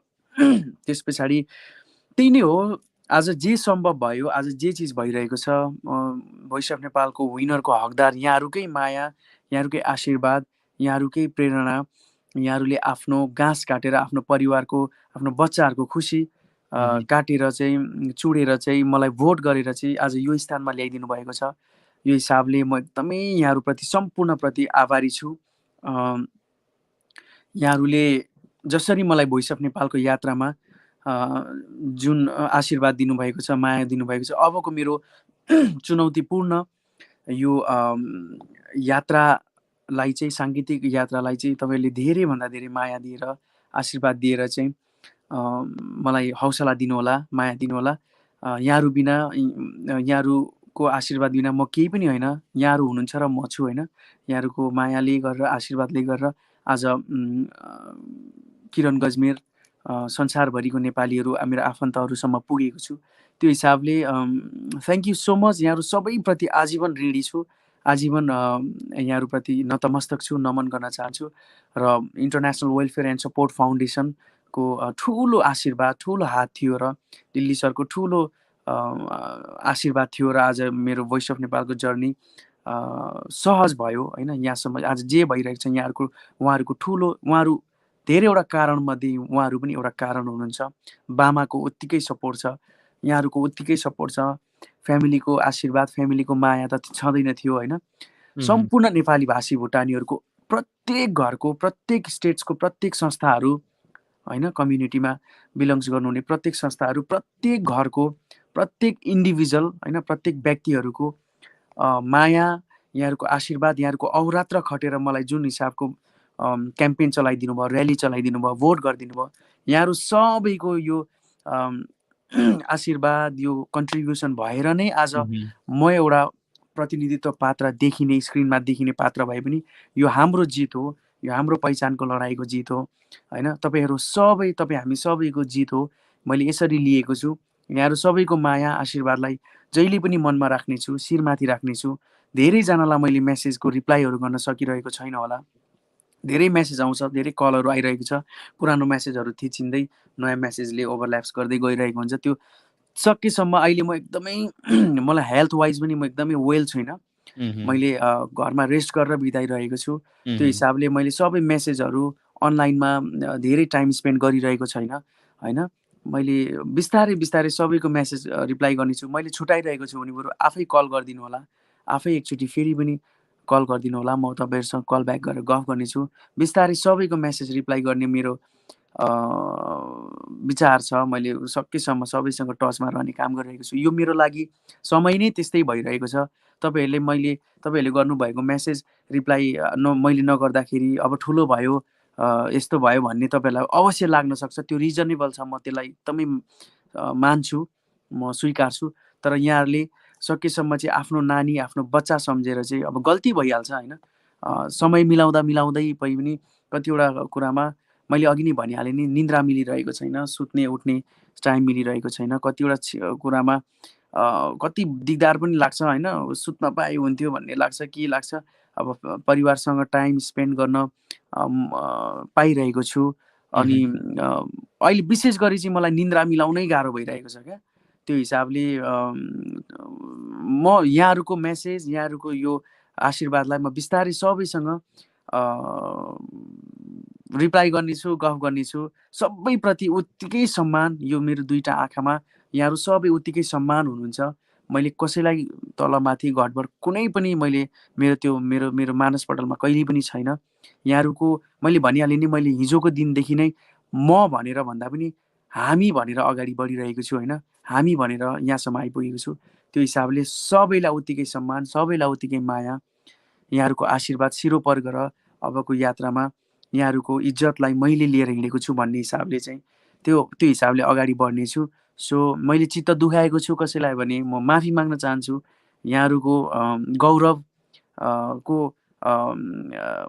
त्यस पछाडि त्यही नै हो, आज जे सम्भव भयो, आज जे चिज भइरहेको छ, भोइस अफ नेपालको विनरको हकदार यहाँहरूकै माया, यहाँहरूकै आशीर्वाद, यहाँहरूकै प्रेरणा, यहाँहरूले आफ्नो गाँस काटेर आफ्नो परिवारको, आफ्नो बच्चाहरूको खुसी काटेर चाहिँ, चुडेर चाहिँ, मलाई भोट गरेर चाहिँ आज यो स्थानमा ल्याइदिनु भएको छ। यो हिसाबले म एकदमै यहाँहरूप्रति सम्पूर्णप्रति आभारी छु। यहाँहरूले जसरी मलाई भोइस अफ नेपालको यात्रामा जुन आशीर्वाद दिनुभएको छ, माया दिनुभएको छ, अबको मेरो चुनौतीपूर्ण यो यात्रालाई चाहिँ, साङ्गीतिक यात्रालाई चाहिँ तपाईँले धेरैभन्दा धेरै माया दिएर, आशीर्वाद दिएर चाहिँ मलाई हौसला दिनुहोला, माया दिनुहोला। यहाँहरू बिना, यहाँहरूको आशीर्वाद बिना म केही पनि होइन। यहाँहरू हुनुहुन्छ र म छु होइन। यहाँहरूको मायाले गरेर, आशीर्वादले गरेर आज किरण गजमेर, संसारभरिको नेपालीहरू, मेरो आफन्तहरूसम्म पुगेको छु। त्यो हिसाबले थ्याङ्क यू सो मच। यहाँहरू सबैप्रति आजीवन ऋणी छु, आजीवन यहाँहरूप्रति नतमस्तक छु, नमन गर्न चाहन्छु। र इन्टरनेसनल वेलफेयर एन्ड सपोर्ट फाउन्डेसनको ठुलो आशीर्वाद, ठुलो हात थियो, र दिल्ली सरको ठुलो आशीर्वाद थियो, र आज मेरो भोइस अफ नेपालको जर्नी सहज भयो होइन। यहाँसम्म आज जे भइरहेको छ, उहाँहरूको ठुलो, उहाँहरू धेरैवटा कारणमध्ये उहाँहरू पनि एउटा कारण हुनुहुन्छ। बामाको उत्तिकै सपोर्ट छ, यहाँहरूको उत्तिकै सपोर्ट छ, फ्यामिलीको आशीर्वाद, फ्यामिलीको माया त छँदैन थियो होइन। सम्पूर्ण नेपाली भाषी भुटानीहरूको प्रत्येक घरको, प्रत्येक स्टेट्सको प्रत्येक संस्थाहरू होइन, कम्युनिटीमा बिलोङ्स गर्नुहुने प्रत्येक संस्थाहरू, प्रत्येक घरको प्रत्येक इन्डिभिजुअल होइन, प्रत्येक व्यक्तिहरूको माया, यहाँहरूको आशीर्वाद, यहाँहरूको अहोरात्र खटेर मलाई जुन हिसाबको क्याम्पेन चलाइदिनु भयो, र्याली चलाइदिनु भयो, भोट गरिदिनु भयो, यहाँहरू सबैको यो आशीर्वाद, यो कन्ट्रिब्युसन भएर नै आज म एउटा प्रतिनिधित्व पात्र देखिने, स्क्रिनमा देखिने पात्र भए पनि यो हाम्रो जित हो, यो हाम्रो पहिचानको लडाइँको जित हो होइन। तपाईँ हामी सबैको जित हो। मैले यसरी लिएको छु। यहाँहरू सबैको माया आशीर्वादलाई जहिले पनि मनमा राख्नेछु, शिरमाथि राख्नेछु। धेरैजनालाई मैले मेसेजको रिप्लाईहरू गर्न सकिरहेको छैन होला, धेरै मेसेज आउँछ, धेरै कलहरू आइरहेको छ, पुरानो मेसेजहरू थिचिँदै नयाँ मेसेजले ओभरल्याप्स गर्दै गइरहेको हुन्छ। त्यो सकेसम्म अहिले म एकदमै मलाई हेल्थ वाइज पनि म एकदमै वेल छुइनँ। मैले घरमा रेस्ट गरेर बिताइरहेको छु। त्यो हिसाबले मैले सबै मेसेजहरू अनलाइनमा धेरै टाइम स्पेन्ड गरिरहेको छैन होइन। मैले बिस्तारै बिस्तारै सबैको मेसेज रिप्लाई गर्नेछु। मैले छुट्याइरहेको छु भने बरु आफै कल गरिदिनु होला, आफै एकचोटि फेरि पनि कल गरिदिनु होला, म तपाईँहरूसँग कल ब्याक गरेर गफ गर्नेछु। बिस्तारै सबैको मेसेज रिप्लाई गर्ने मेरो विचार छ। मैले सकेसम्म सबैसँग टचमा रहने काम गरिरहेको छु। यो मेरो लागि समय नै त्यस्तै भइरहेको छ। तपाईँहरूले गर्नुभएको मेसेज रिप्लाई मैले नगर्दाखेरि अब ठुलो भयो, यस्तो भयो भन्ने तपाईँहरूलाई अवश्य लाग्न सक्छ। त्यो रिजनेबल छ, म त्यसलाई एकदमै मान्छु, म स्वीकार्छु। तर यहाँहरूले सकेसम्म चाहिँ आफ्नो नानी, आफ्नो बच्चा सम्झेर चाहिँ, अब गल्ती भइहाल्छ होइन, समय मिलाउँदै पनि कतिवटा कुरामा मैले अघि नै भनिहालेँ नि, निन्द्रा मिलिरहेको छैन, सुत्ने उठ्ने टाइम मिलिरहेको छैन। कतिवटा कुरामा कति दिगदार पनि लाग्छ होइन, सुत्न पाए हुन्थ्यो भन्ने लाग्छ, के लाग्छ। अब परिवारसँग टाइम स्पेन्ड गर्न पाइरहेको छु। अनि अहिले विशेष गरी चाहिँ मलाई निन्द्रा मिलाउनै गाह्रो भइरहेको छ क्या। त्यो हिसाबले म यहाँहरूको मेसेज, यहाँहरूको यो आशीर्वादलाई म बिस्तारै सबैसँग रिप्लाई गर्नेछु, गफ गर्नेछु। सबैप्रति उत्तिकै सम्मान, यो मेरो दुईवटा आँखामा यहाँहरू सबै उत्तिकै सम्मान हुनुहुन्छ। मैले कसैलाई तलमाथि घटबड कुनै पनि मेरो मानसपटलमा कहिल्यै पनि छैन। यहाँहरूको मैले भनिहालेँ नि, मैले हिजोको दिनदेखि नै म भनेर भन्दा पनि हामी भनेर अगाडि बढिरहेको छु होइन, हामी भनेर यहाँसम्म आइपुगेको छु। त्यो हिसाबले सबैलाई उत्तिकै सम्मान, सबैलाई उत्तिकै माया, यहाँहरूको आशीर्वाद सिरोपर गरेर अबको यात्रामा यहाँहरूको इज्जतलाई मैले लिएर हिँडेको छु भन्ने हिसाबले चाहिँ त्यो हिसाबले अगाडि बढ्नेछु। सो मैले चित्त दुखाएको छु कसैलाई भने म माफी माग्न चाहन्छु। यहाँहरूको गौरव को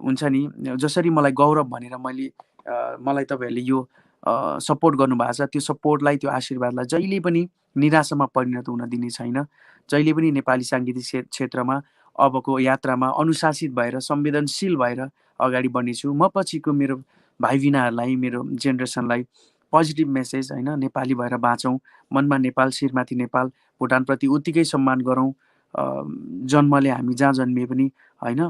हुन्छ नि, जसरी मलाई गौरव भनेर मलाई तपाईँहरूले यो सपोर्ट गर्नुभएको छ, त्यो सपोर्टलाई, त्यो आशीर्वादलाई जहिले पनि निराशामा परिणत हुन दिने छैन। जहिले पनि नेपाली साङ्गीतिक क्षेत्रमा अबको यात्रामा अनुशासित भएर, संवेदनशील भएर अगाडि बढ्नेछु। म पछिको मेरो भाइ बिनाहरूलाई, मेरो जेनेरेसनलाई पोजिटिभ मेसेज होइन, नेपाली भएर बाँचौँ, मनमा नेपाल, शिरमाथि नेपाल, भुटानप्रति उत्तिकै सम्मान गरौँ। जन्मले हामी जहाँ जन्मिए पनि होइन,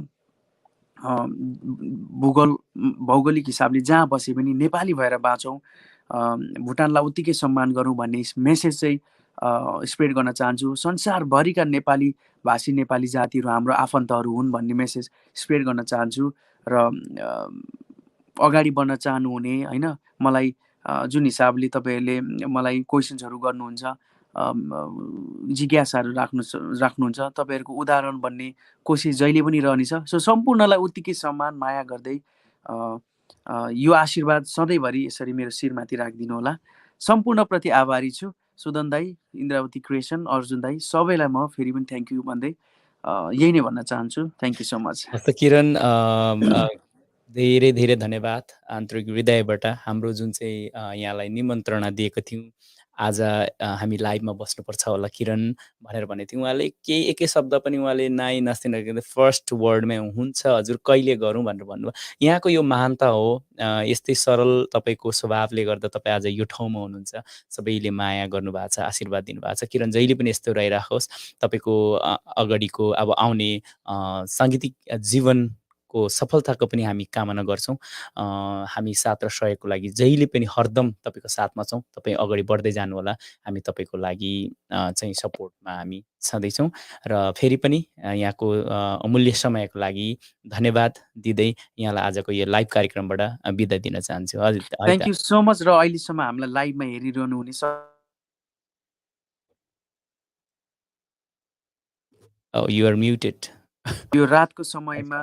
भौगोलिक हिसाबले जहाँ बसे पनि नेपाली भएर बाँचौँ, भुटानलाई उत्तिकै सम्मान गरौँ भन्ने मेसेज चाहिँ स्प्रेड गर्न चाहन्छु। संसारभरिका नेपाली भाषी, नेपाली जातिहरू हाम्रो आफन्तहरू हुन् भन्ने मेसेज स्प्रेड गर्न चाहन्छु। र अगाडि बढ्न चाहनुहुने होइन, मलाई जुन हिसाबले तपाईँहरूले मलाई क्वेसन्सहरू गर्नुहुन्छ, जिज्ञासाहरू राख्नुहुन्छ, तपाईँहरूको उदाहरण बन्ने कोसिस जहिले पनि रहनेछ। सो सम्पूर्णलाई उत्तिकै सम्मान, माया गर्दै यो आशीर्वाद सधैँभरि यसरी मेरो शिरमाथि राखिदिनु होला। सम्पूर्णप्रति आभारी छु। सुदन दाई, इन्द्रावती क्रिएसन, अर्जुन दाई, सबैलाई म फेरि पनि थ्याङ्क यू भन्दै यही नै भन्न चाहन्छु। Thank you so much. हस्त किरण, धेरै धेरै धन्यवाद आन्तरिक हृदयबाट। हाम्रो जुन चाहिँ यहाँलाई निमन्त्रणा दिएको थियौँ, आज हामी लाइभमा बस्नुपर्छ होला किरण भनेर भनेको थियौँ। उहाँले केही एकै शब्द पनि उहाँले नाइ नास्ति नगर्दै फर्स्ट वर्डमै हुन्छ हजुर कहिले गरौँ भनेर भन्नुभयो। यहाँको यो महानता हो। यस्तै सरल तपाईँको स्वभावले गर्दा तपाईँ आज यो ठाउँमा हुनुहुन्छ। सबैले माया गर्नुभएको छ, आशीर्वाद दिनुभएको छ। किरण जहिले पनि यस्तो रहिराखोस्। तपाईँको अगाडिको अब आउने साङ्गीतिक जीवन को सफलताको पनि हामी कामना गर्छौँ। हामी साथ र सहयोगको लागि जहिले पनि हरदम तपाईँको साथमा छौँ। तपाईँ अगाडि बढ्दै जानुहोला। हामी तपाईँको लागि चाहिँ सपोर्टमा हामी छँदैछौँ र फेरि पनि यहाँको अमूल्य समयको लागि धन्यवाद दिँदै यहाँलाई आजको यो लाइभ कार्यक्रमबाट बिदा दिन चाहन्छु। हजुर है थ्याङ्क त। You so much. र अहिलेसम्म हामीलाई लाइभमा हेरिरहनु हुने यु आर म्युटेड। यो रातको समयमा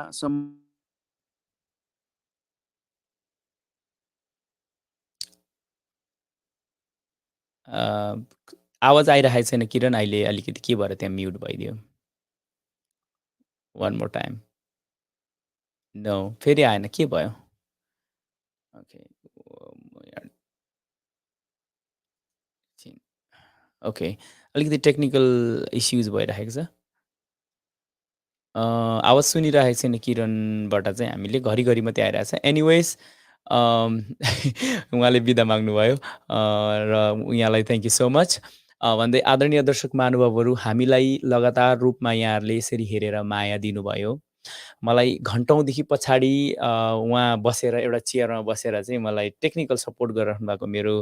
आवाज आइरहेको छैन किरण, अहिले अलिकति के भएर त्यहाँ म्युट भइदियो। One more time. नो, फेरि आएन, के भयो? ओके ओके, अलिकति टेक्निकल इस्युज भइरहेको छ। आवाज सुनिरहेको छैन किरणबाट चाहिँ हामीले, घरिघरि मात्रै आइरहेको छ। एनिवेज उहाँले बिदा माग्नुभयो र यहाँलाई थ्याङ्क यू सो मच भन्दै आदरणीय दर्शक महानुभावहरू, हामीलाई लगातार रूपमा यहाँहरूले यसरी हेरेर माया दिनुभयो। मलाई घन्टौँदेखि पछाडि उहाँ बसेर एउटा चेयरमा बसेर चाहिँ मलाई टेक्निकल सपोर्ट गरिरहनु भएको मेरो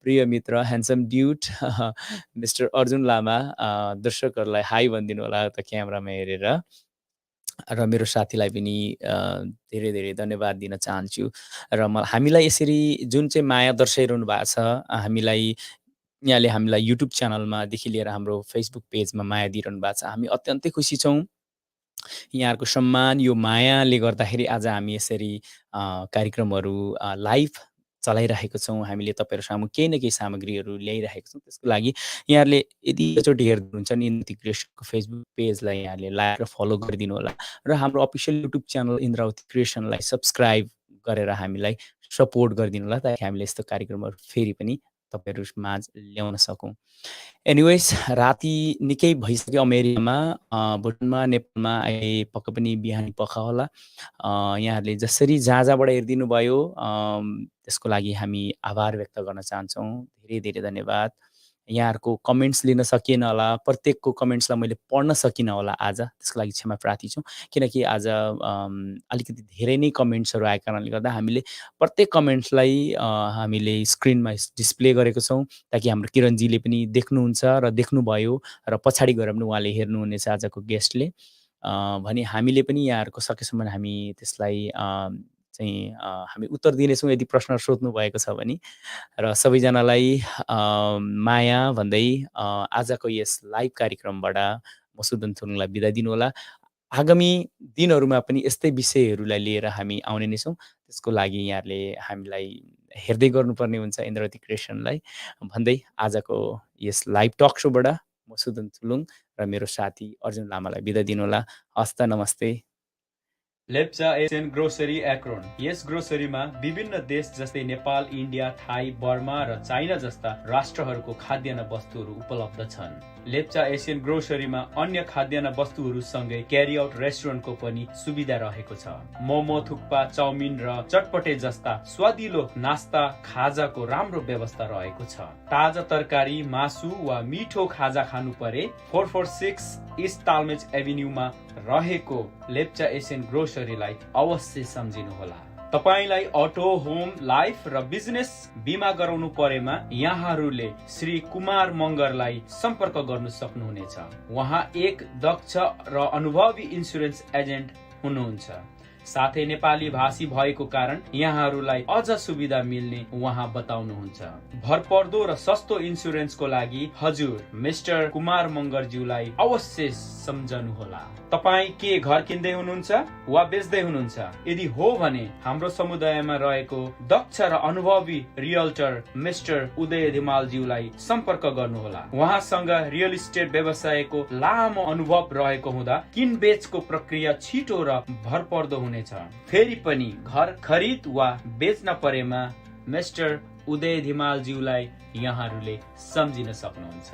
प्रिय मित्र ह्यान्डसम ड्युट मिस्टर अर्जुन लामा, दर्शकहरूलाई हाई भनिदिनु होला त क्यामेरामा हेरेर। र मेरो साथीलाई पनि धेरै धेरै धन्यवाद दिन चाहन्छु। र हामीलाई यसरी जुन चाहिँ माया दर्शाइरहनु भएको छ, यहाँले हामीलाई युट्युब च्यानलमादेखि लिएर हाम्रो फेसबुक पेजमा माया दिइरहनु भएको छ। हामी अत्यन्तै खुसी छौँ। यहाँहरूको सम्मान, यो मायाले गर्दाखेरि आज हामी यसरी कार्यक्रमहरू लाइभ चलाइरहेको छौँ। हामीले तपाईँहरू सामु केही न केही सामग्रीहरू ल्याइरहेको छौँ। त्यसको लागि यहाँहरूले यदि एकचोटि हेर्नुहुन्छ नि इन्द्रावती क्रिएसनको फेसबुक पेजलाई यहाँहरूले लाइक र फलो गरिदिनु होला र हाम्रो अफिसियल युट्युब च्यानल इन्द्रावती क्रिएसनलाई सब्सक्राइब गरेर हामीलाई सपोर्ट गरिदिनु होला, ताकि हामीले यस्तो कार्यक्रमहरू फेरि पनि तपाईँहरू माझ ल्याउन सकौँ। एनिवेज, राति निकै भइसक्यो अमेरिकामा, भुटानमा, नेपालमा अहिले पक्कै पनि बिहानी पख होला। यहाँहरूले जसरी जहाँबाट हेरिदिनु भयो त्यसको लागि हामी आभार व्यक्त गर्न चाहन्छौँ। धेरै धेरै धन्यवाद। यहाँहरूको कमेन्ट्स लिन सकिएन होला, प्रत्येकको कमेन्ट्सलाई मैले पढ्न सकिनँ होला आज, त्यसको लागि क्षमा प्रार्थी छौँ। किनकि आज अलिकति धेरै नै कमेन्ट्सहरू आएको कारणले गर्दा हामीले प्रत्येक कमेन्ट्सलाई हामीले स्क्रिनमा डिस्प्ले गरेको छौँ, ताकि हाम्रो किरणजीले पनि देख्नुहुन्छ र देख्नुभयो र पछाडि गएर पनि उहाँले हेर्नुहुनेछ आजको गेस्टले। भने हामीले पनि यहाँहरूको सकेसम्म हामी त्यसलाई चाहिँ हामी उत्तर दिनेछौँ यदि प्रश्न सोध्नु भएको छ भने। र सबैजनालाई माया भन्दै आजको यस लाइभ कार्यक्रमबाट म सुदन थुलुङलाई बिदा दिनु होला। आगामी दिनहरूमा पनि यस्तै विषयहरूलाई लिएर हामी आउने नै छौँ। त्यसको लागि यहाँहरूले हामीलाई हेर्दै गर्नुपर्ने हुन्छ इन्द्रावती क्रिएसनलाई भन्दै आजको यस लाइभ टक सोबाट म सुदन थुलुङ र मेरो साथी अर्जुन लामालाई बिदा दिनु होला। हस्त, नमस्ते। Lepcha Asian grocery Akron. यस ग्रोसरीमा विभिन्न देश जस्तै नेपाल, इन्डिया, थाई, बर्मा र चाइना जस्ता राष्ट्रहरूको खाद्यान्न वस्तुहरू उपलब्ध छन्। लेप्चा एसियन ग्रोसरीमा अन्य खाद्यान्न वस्तुहरूसँगै क्यारी आउट रेस्टुरेन्टको पनि सुविधा रहेको छ। मोमो, थुक्पा, चाउमिन र चटपटे जस्ता स्वादिलो नास्ता खाजाको राम्रो व्यवस्था रहेको छ। ताजा तरकारी, मासु वा मिठो खाजा खानु परे 446 इस्ट तालमेज एभिन्यूमा रहेको लेप्चा एसियन ग्रोसरीलाई अवश्य सम्झिनुहोला। तपाईलाई अटो, होम, लाइफ र बिजनेस बिमा गराउनु परेमा यहाँहरूले श्री कुमार मङ्गरलाई सम्पर्क गर्नु सक्नुहुनेछ। उहाँ एक दक्ष र अनुभवी इन्सुरेन्स एजेन्ट हुनुहुन्छ। साथै नेपाली भाषी भएको कारण यहाँहरूलाई अझ सुविधा मिल्ने उहाँ बताउनुहुन्छ। भरपर्दो र सस्तो इन्सुरेन्सको लागि हजुर मिस्टर कुमार मङ्गरज्यूलाई अवश्य सम्झनुहोला। तपाईँ के घर किन्दै हुनुहुन्छ वा बेच्दै हुनुहुन्छ? यदि हो भने हाम्रो समुदायमा रहेको दक्ष र अनुभवी रियल्टर मिस्टर उदय धिमालज्यूलाई सम्पर्क गर्नुहोला। उहाँसँग रियल इस्टेट व्यवसायको लामो अनुभव रहेको हुँदा किनबेचको प्रक्रिया छिटो र भरपर्दो हुनेछ। फेरि पनि घर खरिद वा बेच्न परेमा मिस्टर उदय धिमालज्यूलाई यहाँहरूले सम्झिन सक्नुहुन्छ।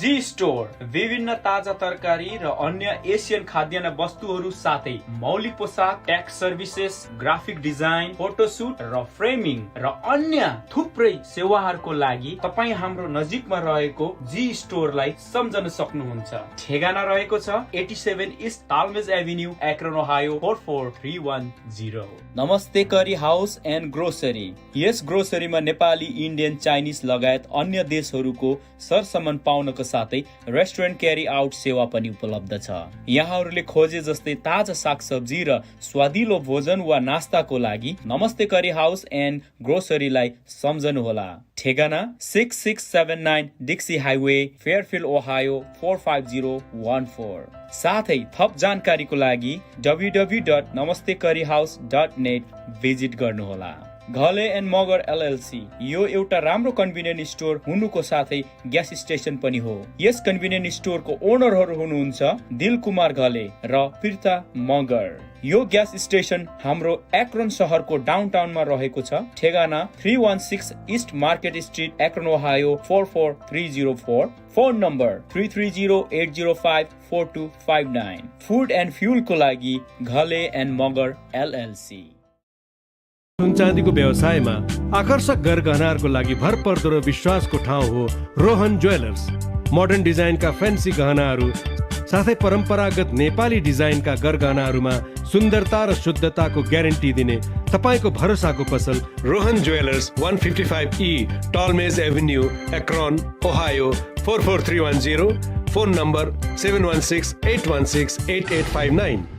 जी स्टोर विभिन्न ताजा तरकारी र अन्य एसियन खाद्यान्न वस्तुहरू साथै मौलिक पोसाक, tax services, graphic design, photoshoot र फ्रेमिङ र अन्य थुप्रै सेवाहरूको लागि तपाईँ हाम्रो नजिकमा रहेको जी स्टोरलाई सम्झन सक्नुहुन्छ। ठेगाना रहेको छ 87 east Tallmadge avenue, Akron, Ohio 44310। Namaste curry house and grocery. यस ग्रोसरीमा नेपाली, इन्डियन, चाइनिज लगायत अन्य देशहरूको सरसामान पाउनको साथै रेस्टुरेन्ट क्यारी आउट सेवा पनि उपलब्ध छ। यहाँहरूले खोजे जस्तै ताजा सागसब्जी र स्वादिलो भोजन वा नास्ताको लागि नमस्ते करी हाउस एन्ड ग्रोसरीलाई सम्झनुहोला। ठेगाना 6679 डिक्सी हाइवे, फेयरफिल्ड, ओहायो 45014। साथै थप जानकारीको लागि www.namastecurryhouse.net भिजिट गर्नुहोला। घले एन्ड मगर एलएलसी यो एउटा राम्रो कन्भिनियन्ट स्टोर हुनुको साथै ग्यास स्टेसन पनि हो। यस कन्भिनियन्ट स्टोरको ओनरहरू हुनुहुन्छ दिल कुमार घले र प्रीता मगर। यो ग्यास स्टेसन हाम्रो एक्रोन शहरको डाउनटाउनमा रहेको छ। ठेगाना 316 east market street, Akron, Ohio 44304। Phone number 3308054259। Food and फ्युलको लागि घले एन्ड मगर एलएलसी। सुन चाँदीको व्यवसायमा आकर्षक गरगहनाहरूको लागि भरपर्दो र विश्वासको ठाउँ हो रोहन ज्वेलर्स। मोडर्न डिजाइनका फ्यान्सी गहनाहरू साथै परम्परागत नेपाली डिजाइनका गरगहनाहरूमा सुन्दरता र शुद्धताको ग्यारेन्टी दिने तपाईँको भरोसाको पसल Rohan jewellers, 155E Tallmadge avenue, Akron, Ohio 44310। Phone number 716 816 8859।